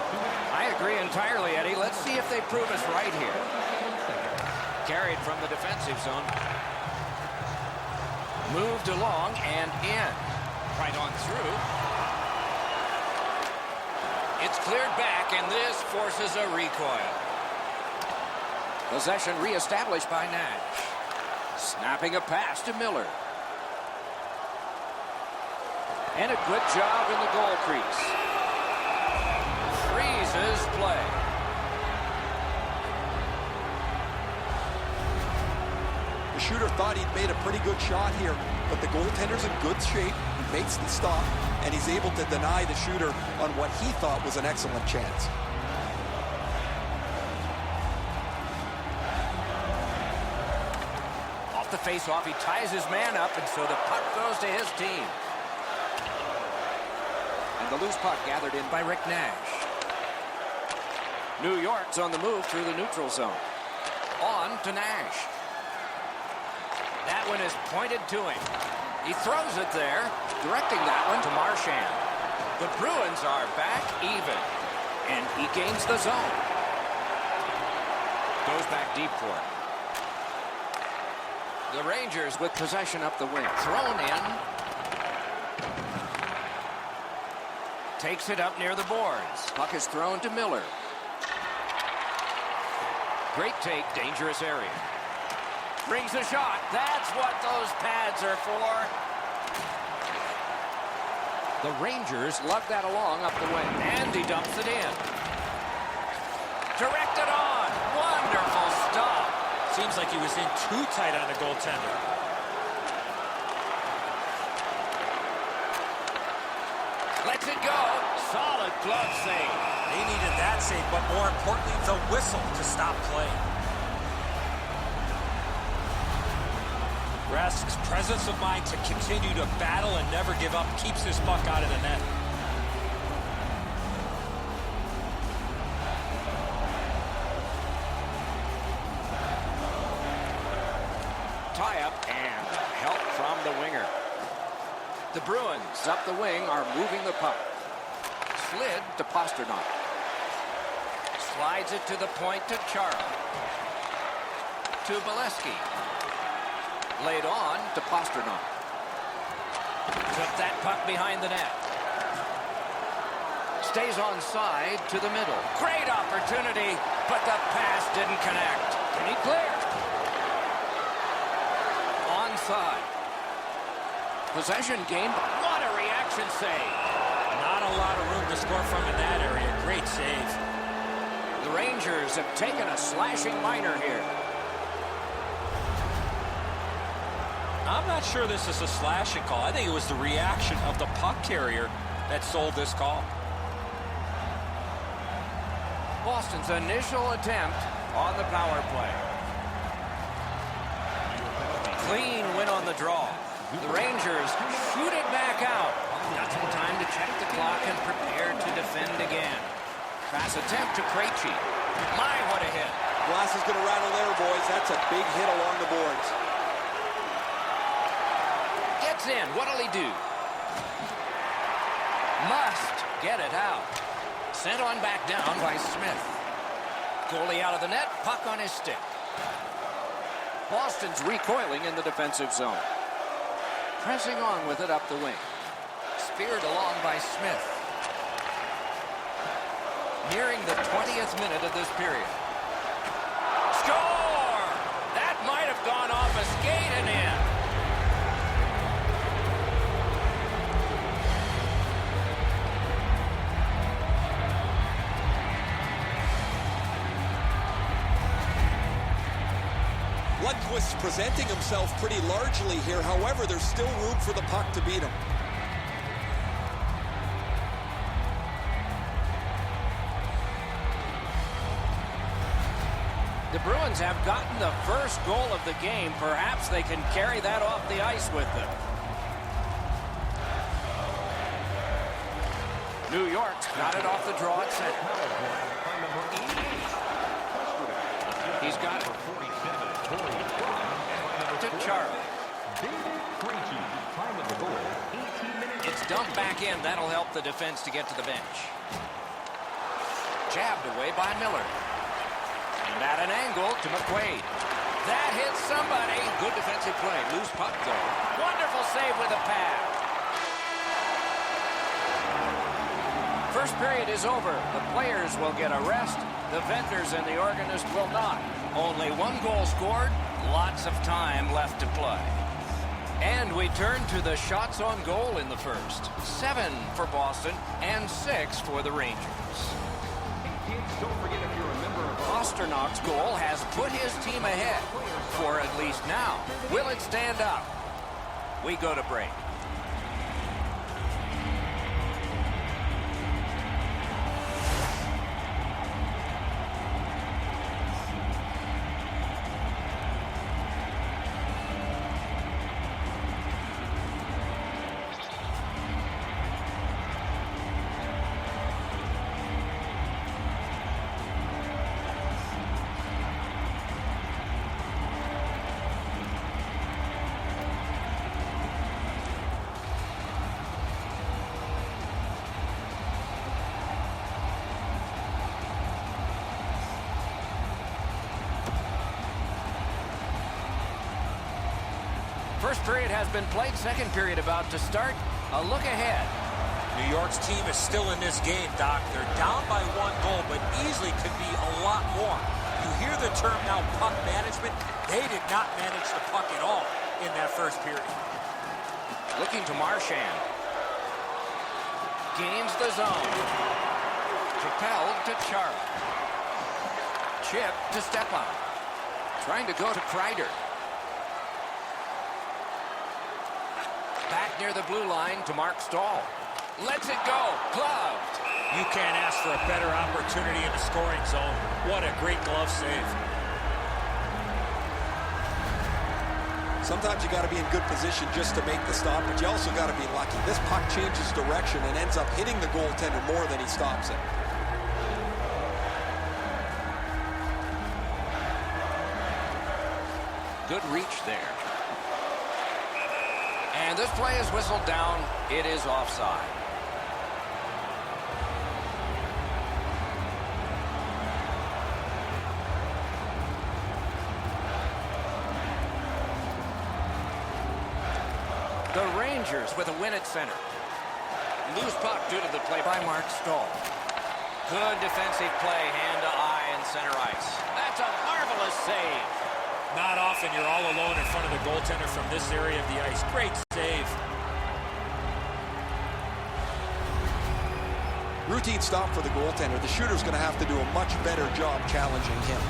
I agree entirely, Eddie. Let's see if they prove us right here. Carried from the defensive zone. Moved along and in. Right on through. It's cleared back, and this forces a recoil. Possession reestablished by Nash. Snapping a pass to Miller. And a good job in the goal crease. Freezes play. The shooter thought he'd made a pretty good shot here, but the goaltender's in good shape. He makes the stop, and he's able to deny the shooter on what he thought was an excellent chance. Off the face-off, he ties his man up, and so the puck goes to his team. And the loose puck gathered in by Rick Nash. New York's on the move through the neutral zone. On to Nash. That one is pointed to him. He throws it there, directing that one to Marchand. The Bruins are back even, and he gains the zone. Goes back deep for it. The Rangers with possession up the wing. Thrown in. Takes it up near the boards. Puck is thrown to Miller. Great take, dangerous area. Brings a shot. That's what those pads are for. The Rangers lug that along up the wing. And he dumps it in. Directed on. Wonderful stop. Seems like he was in too tight on the goaltender. Lets it go. Solid glove save. They needed that save, but more importantly, the whistle to stop play. Rask's presence of mind to continue to battle and never give up keeps this puck out of the net. Tie up and help from the winger. The Bruins up the wing are moving the puck. Slid to Pasternak. Slides it to the point to Chara. To Bolesky. Laid on to Pasternak. Took that puck behind the net. Stays onside to the middle. Great opportunity, but the pass didn't connect. Can he clear? Onside. Possession gained. What a reaction save. Not a lot of room to score from in that area. Great save. The Rangers have taken a slashing minor here. I'm not sure this is a slashing call. I think it was the reaction of the puck carrier that sold this call. Boston's initial attempt on the power play. Clean win on the draw. The Rangers shoot it back out. Got some time to check the clock and prepare to defend again. Pass attempt to Krejci. My, what a hit. Glass is going to rattle there, boys. That's a big hit along the boards. Gets in. What'll he do? Must get it out. Sent on back down by Smith. Goalie out of the net. Puck on his stick. Boston's recoiling in the defensive zone. Pressing on with it up the wing. Speared along by Smith. Nearing the 20th minute of this period. Score! That might have gone off a skate and in. Lundqvist's presenting himself pretty largely here. However, there's still room for the puck to beat him. The Bruins have gotten the first goal of the game. Perhaps they can carry that off the ice with them. New York's got it off the draw at center. He's got it. To Chara. It's dumped back in. That'll help the defense to get to the bench. Jabbed away by Miller. And at an angle to McQuaid. That hits somebody. Good defensive play. Loose puck, though. Wonderful save with a pad. First period is over. The players will get a rest. The vendors and the organist will not. Only one goal scored. Lots of time left to play. And we turn to the shots on goal in the first. 7 for Boston and 6 for the Rangers. Don't forget, if you're a member of Pasternak's goal has put his team ahead, for at least now. Will it stand up? We go to break. First period has been played. Second period about to start. A look ahead. New York's team is still in this game, Doc. They're down by 1 goal, but easily could be a lot more. you hear the term now, puck management, they did not manage the puck at all in that first period. Looking to Marchand. Gains the zone. Propelled to Chara. Chip to Stepan. Trying to go to Kreider. Back near the blue line to Mark Stahl. Lets it go. Gloved. You can't ask for a better opportunity in the scoring zone. What a great glove save. Sometimes you got to be in good position just to make the stop, but you also got to be lucky. This puck changes direction and ends up hitting the goaltender more than he stops it. Good reach there. And this play is whistled down. It is offside. The Rangers with a win at center. Loose puck due to the play by Mark Stahl. Good defensive play, hand to eye in center ice. That's a marvelous save. Not often you're all alone in front of the goaltender from this area of the ice. Great save. Routine stop for the goaltender. The shooter's going to have to do a much better job challenging him.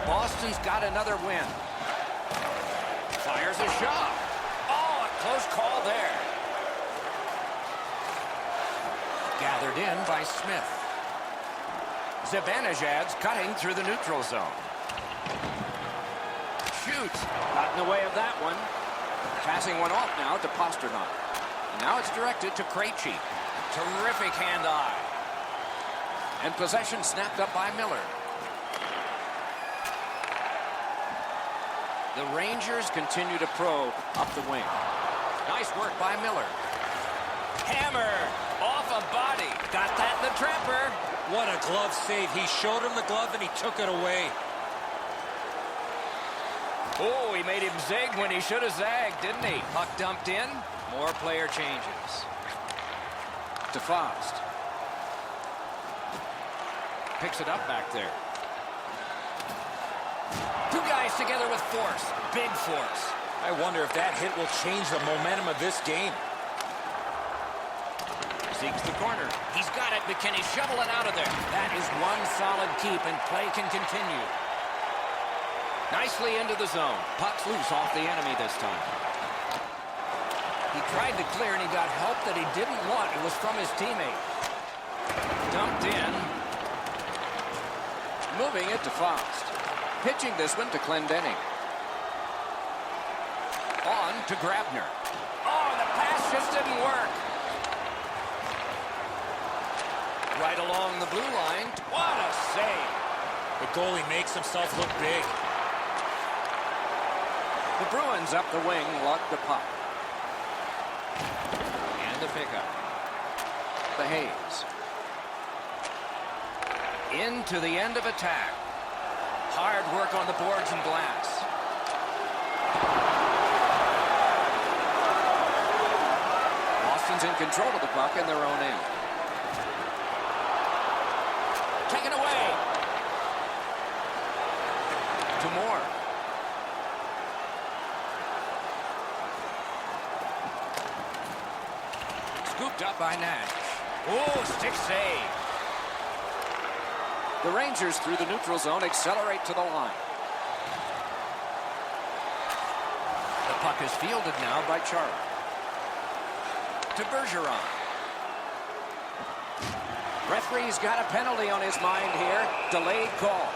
Boston's got another win. Fires a shot. Oh, a close call there. Gathered in by Smith. Zibanejad's cutting through the neutral zone. Shoots. Got in the way of that one. Passing one off now to Pasternak. And now it's directed to Krejci. Terrific hand-eye. And possession snapped up by Miller. The Rangers continue to probe up the wing. Nice work by Miller. Hammer off a body. Got that in the trapper. What a glove save. He showed him the glove and he took it away. Oh, he made him zig when he should have zagged, didn't he? Puck dumped in. More player changes. DeFost. Picks it up back there. Two guys together with force. Big force. I wonder if that hit will change the momentum of this game. Seeks the corner. He's got it, but can he shovel it out of there? That is one solid keep, and play can continue. Nicely into the zone. Puck's loose off the enemy this time. He tried to clear, and he got help that he didn't want. It was from his teammate. Dumped in. Moving it to Faust. Pitching this one to Clendenning. On to Grabner. Oh, the pass just didn't work. Right along the blue line. What a save. The goalie makes himself look big. The Bruins up the wing, lug the puck. And the pickup. The Hayes. Into the end of attack. Hard work on the boards and glass. Boston's in control of the puck in their own end. Taken away. To Moore. Scooped up by Nash. Oh, stick save. The Rangers through the neutral zone accelerate to the line. The puck is fielded now by Chara. To Bergeron. Referee's got a penalty on his mind here. Delayed call.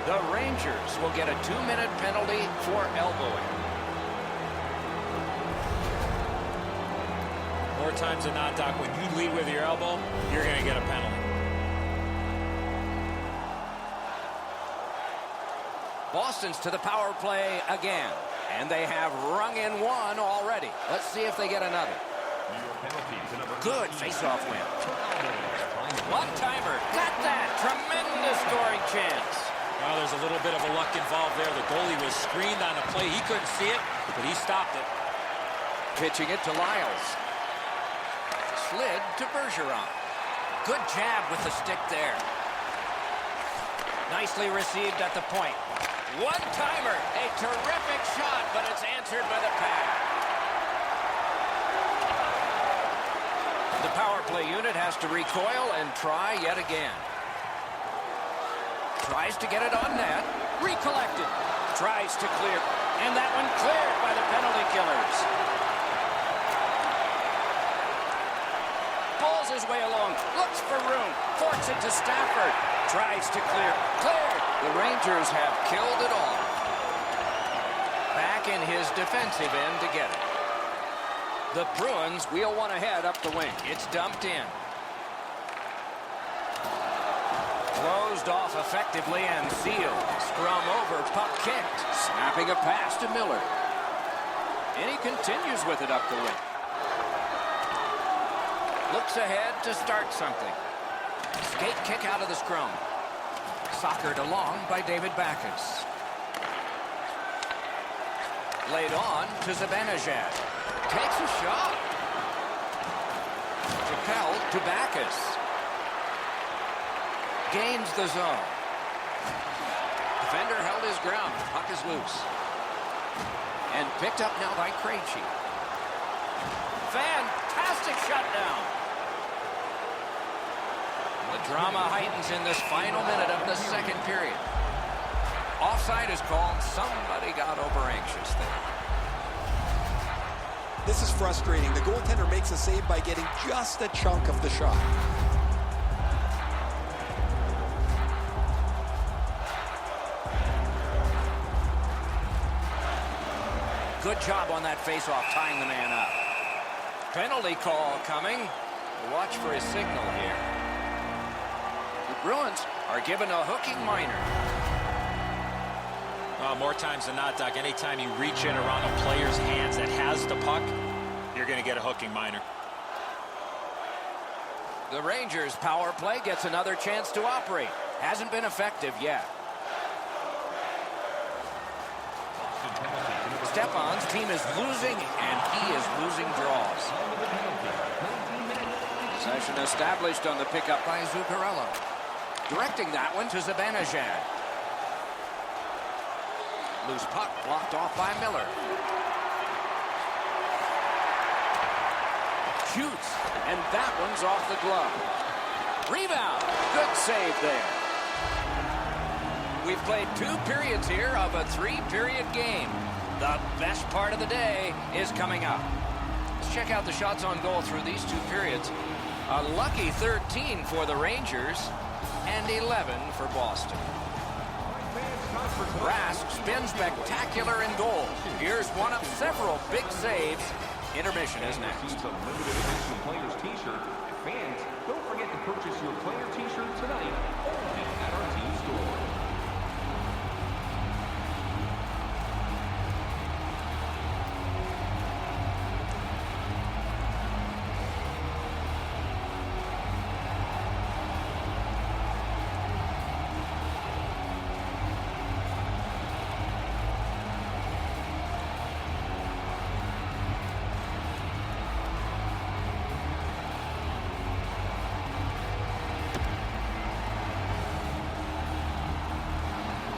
The Rangers will get a 2-minute penalty for elbowing. More times than not, Doc, when you lead with your elbow, you're going to get a penalty. Boston's to the power play again. And they have rung in one already. Let's see if they get another. Good face-off win. One-timer. Got that. Tremendous scoring chance. Well, there's a little bit of a luck involved there. The goalie was screened on the play. He couldn't see it, but he stopped it. Pitching it to Lyles. Slid to Bergeron. Good jab with the stick there. Nicely received at the point. One-timer. A terrific shot, but it's answered by the pad. The power play unit has to recoil and try yet again. Tries to get it on net. Recollected. Tries to clear. And that one cleared by the penalty killers. Pulls his way along. Looks for room. Forks it to Stafford. Tries to clear. Cleared. The Rangers have killed it all. Back in his defensive end to get it. The Bruins wheel one ahead up the wing. It's dumped in. Closed off effectively and sealed. Scrum over, puck kicked. Snapping a pass to Miller. And he continues with it up the wing. Looks ahead to start something. Skate kick out of the scrum. Soccered along by David Backes. Laid on to Zibanejad. Takes a shot. Propelled to Backes. Gains the zone. Defender held his ground. Puck is loose. And picked up now by Krejci. Fantastic shutdown. The drama heightens in this final minute of the second period. Offside is called. Somebody got over anxious there. This is frustrating. The goaltender makes a save by getting just a chunk of the shot. Good job on that faceoff, tying the man up. Penalty call coming. Watch for his signal here. The Bruins are given a hooking minor. More times than not, Doc, anytime you reach in around a player's hands that has the puck, you're going to get a hooking minor. The Rangers' power play gets another chance to operate. Hasn't been effective yet. Stepan's team is losing, and he is losing draws. Possession established on the pickup by Zuccarello. Directing that one to Zibanejad. Loose puck blocked off by Miller. Shoots, and that one's off the glove. Rebound. Good save there. We've played 2 periods here of a 3-period game. The best part of the day is coming up. Let's check out the shots on goal through these 2 periods. A lucky 13 for the Rangers and 11 for Boston. Rask spins spectacular in goal. Here's one of several big saves. Intermission is next. A limited edition player's t-shirt. Fans, don't forget to purchase your player t-shirt tonight only at our team store.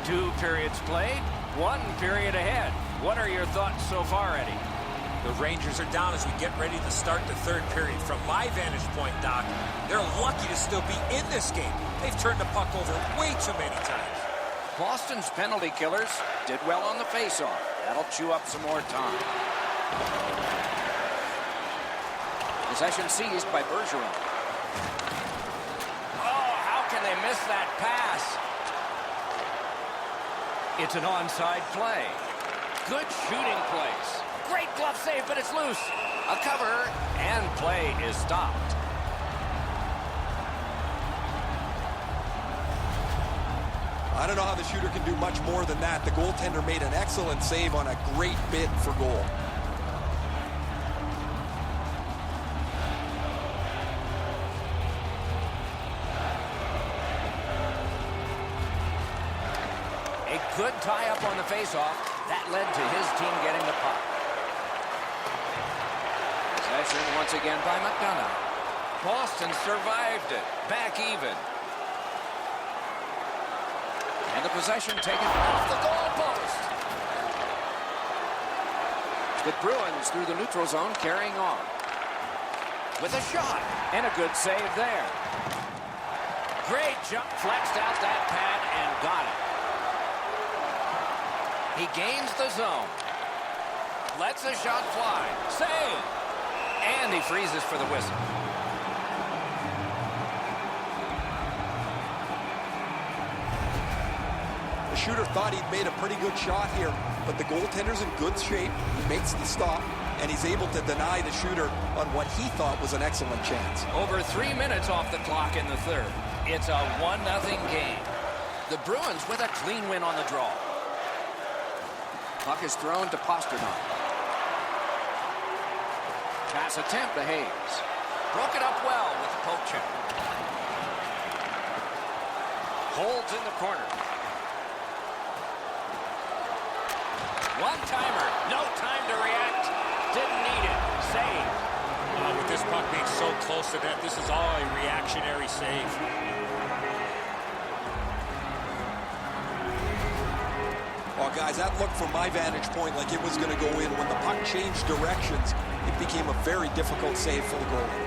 Two periods played, 1 period ahead. What are your thoughts so far, Eddie? The Rangers are down as we get ready to start the 3rd period. From my vantage point, Doc, they're lucky to still be in this game. They've turned the puck over way too many times. Boston's penalty killers did well on the faceoff. That'll chew up some more time. Possession seized by Bergeron. Oh, how can they miss that pass? It's an onside play. Good shooting place. Great glove save, but it's loose. A cover, and play is stopped. I don't know how the shooter can do much more than that. The goaltender made an excellent save on a great bid for goal. Good tie-up on the faceoff. That led to his team getting the puck. Possession once again by McDonough. Boston survived it. Back even. And the possession taken off the goalpost. The Bruins through the neutral zone carrying on. With a shot. And a good save there. Great jump. Flexed out that pad and got it. He gains the zone. Lets a shot fly. Save. And he freezes for the whistle. The shooter thought he'd made a pretty good shot here, but the goaltender's in good shape. He makes the stop, and he's able to deny the shooter on what he thought was an excellent chance. Over 3 minutes off the clock in the third. It's a 1-0 game. The Bruins with a clean win on the draw. Puck is thrown to Pasternak. Pass attempt to Hayes. Broke it up well with the poke check. Holds in the corner. One-timer. No time to react. Didn't need it. Save. With this puck being so close to net, this is all a reactionary save. Well, guys, that looked from my vantage point like it was going to go in. When the puck changed directions, it became a very difficult save for the goalie.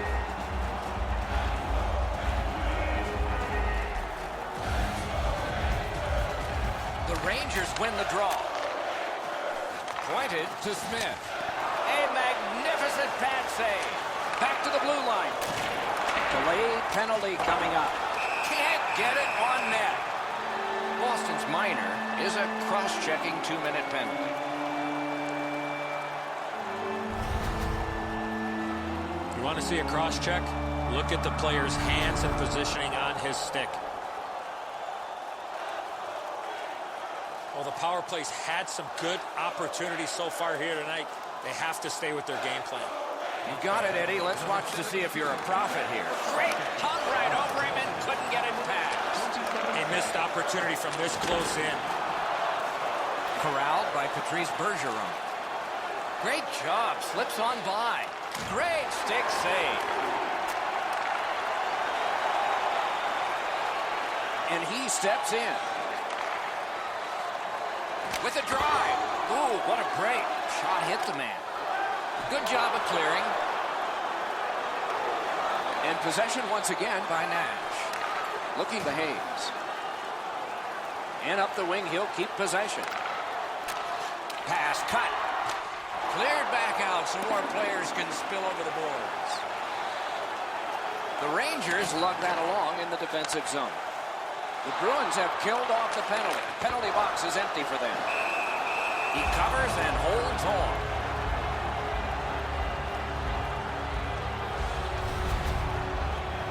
The Rangers win the draw. Pointed to Smith. A magnificent pad save. Back to the blue line. Delayed penalty coming up. Can't get it on net. Boston's minor is a cross-checking 2-minute penalty. You want to see a cross-check? Look at the player's hands and positioning on his stick. Well, the power play's had some good opportunities so far here tonight. They have to stay with their game plan. You got it, Eddie. Let's watch to see if you're a prophet here. Great. Hung right over him and couldn't get him past. A missed opportunity from this close in. Corralled by Patrice Bergeron. Great job. Slips on by. Great stick save. And he steps in. With a drive. Ooh, what a break. Shot hit the man. Good job of clearing. And possession once again by Nash. Looking to Hayes. And up the wing, he'll keep possession. Pass cut. Cleared back out so more players can spill over the boards. The Rangers lug that along in the defensive zone. The Bruins have killed off the penalty. Penalty box is empty for them. He covers and holds on.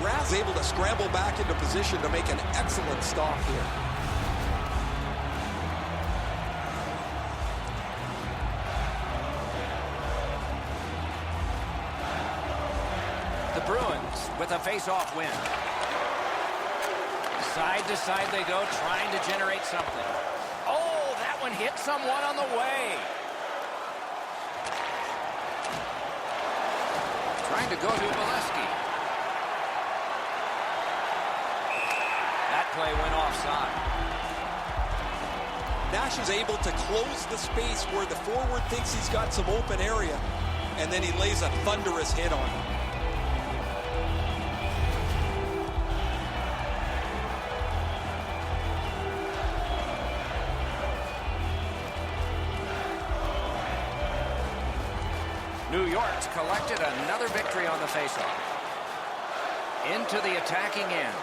Raz able to scramble back into position to make an excellent stop here. The Bruins with a face-off win. Side to side they go, trying to generate something. Oh, that one hit someone on the way. Trying to go to Valesky. That play went offside. Nash is able to close the space where the forward thinks he's got some open area, and then he lays a thunderous hit on him. New York's collected another victory on the faceoff. Into the attacking end.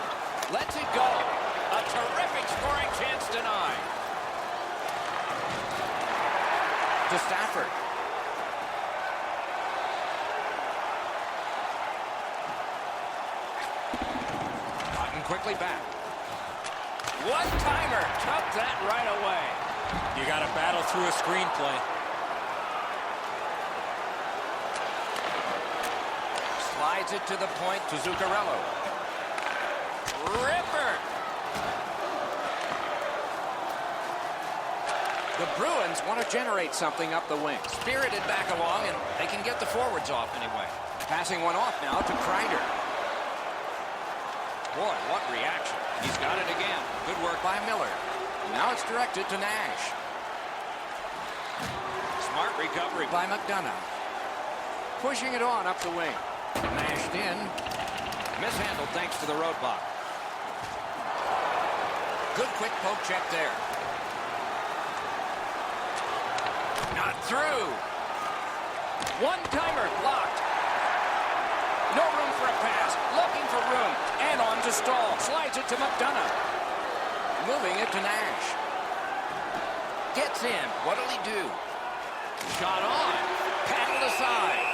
Lets it go. A terrific scoring chance denied. To Stafford. Cotton quickly back. One-timer. Took that right away. You got to battle through a screenplay. Slides it to the point to Zuccarello. Ripper! The Bruins want to generate something up the wing. Spirited back along, and they can get the forwards off anyway. Passing one off now to Kreider. Boy, what reaction. He's got it again. Good work by Miller. Now it's directed to Nash. Smart recovery by McDonough. Pushing it on up the wing. Mashed in. Mishandled thanks to the roadblock. Good quick poke check there. Not through. One-timer blocked. No room for a pass. Looking for room. And on to Stahl. Slides it to McDonough. Moving it to Nash. Gets in. What'll he do? Shot on. Paddled aside.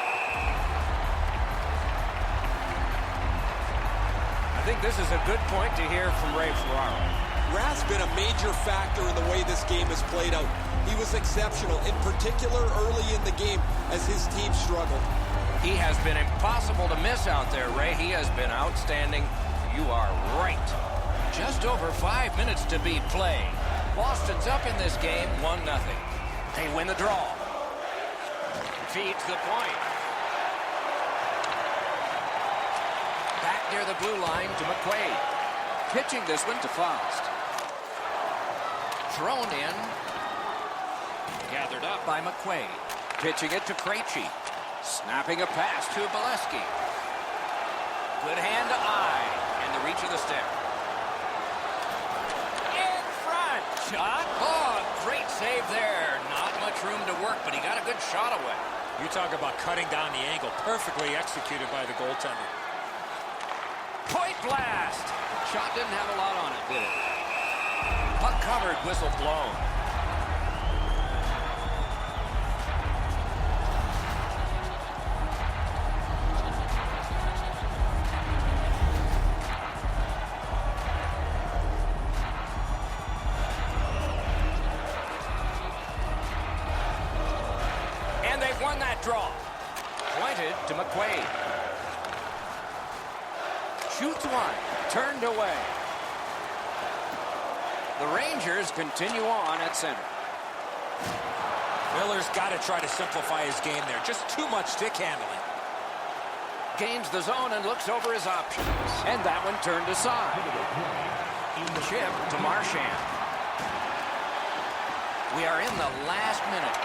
I think this is a good point to hear from Ray Ferraro. Rath's been a major factor in the way this game has played out. He was exceptional, in particular early in the game as his team struggled. He has been impossible to miss out there, Ray. He has been outstanding. You are right. Just over 5 minutes to be played. Boston's up in this game 1-0. They win the draw. Feeds the point. Back near the blue line to McQuaid. Pitching this one to Faust. Thrown in. Gathered up by McQuaid. Pitching it to Krejci. Snapping a pass to Bolesky. Good hand to eye. And the reach of the stick. In front. Shot. Oh, great save there. Not much room to work, but he got a good shot away. You talk about cutting down the angle. Perfectly executed by the goaltender. Point blast. Shot didn't have a lot on it, did it? Puck covered, whistle blown. And they've won that draw. Pointed to McQuaid. Shoots one. Turned away. The Rangers continue on at center. Miller's got to try to simplify his game there. Just too much stick handling. Gains the zone and looks over his options. And that one turned aside. Chip to Marchand. We are in the last minute.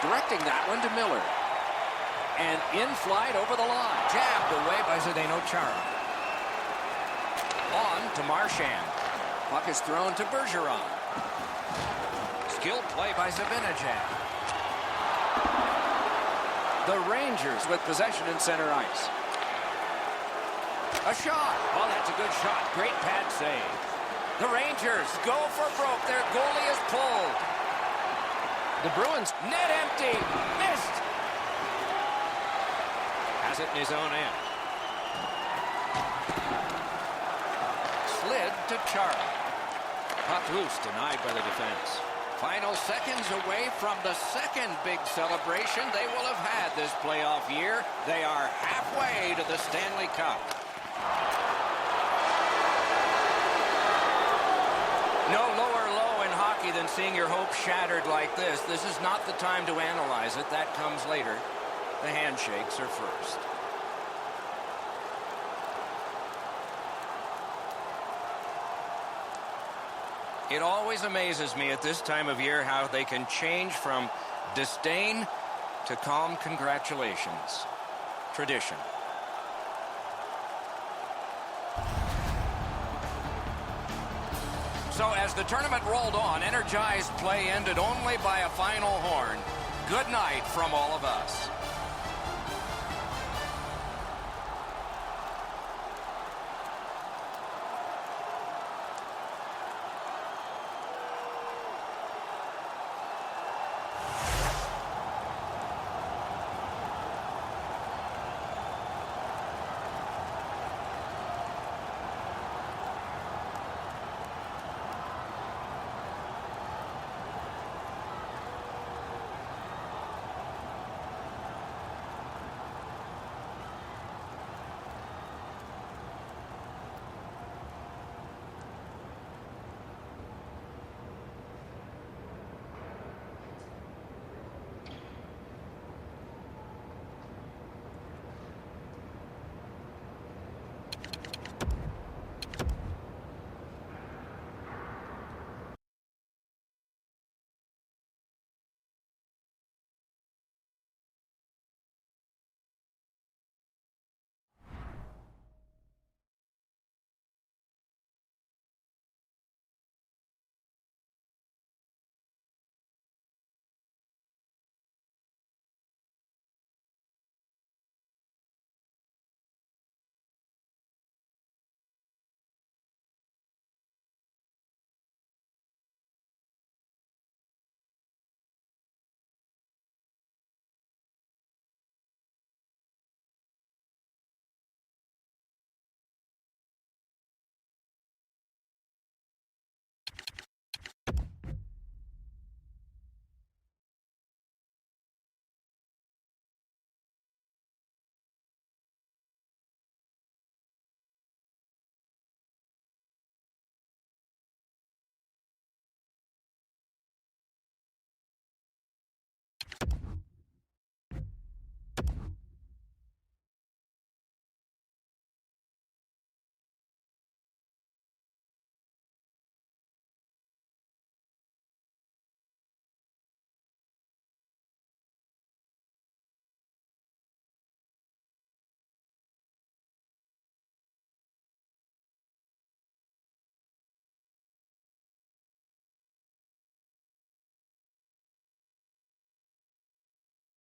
Directing that one to Miller. And in flight over the line. Jabbed away by Zdeno Chara. On to Marchand. Puck is thrown to Bergeron. Skilled play by Zibanejad. The Rangers with possession in center ice. A shot. Oh, that's a good shot. Great pad save. The Rangers go for broke. Their goalie is pulled. The Bruins net empty. Missed. Has it in his own end. Slid to Chara. Puck loose, denied by the defense. Final seconds away from the second big celebration they will have had this playoff year. They are halfway to the Stanley Cup. No lower low in hockey than seeing your hopes shattered like this. This is not the time to analyze it. That comes later. The handshakes are first. It always amazes me at this time of year how they can change from disdain to calm congratulations. Tradition. So as the tournament rolled on, energized play ended only by a final horn. Good night from all of us.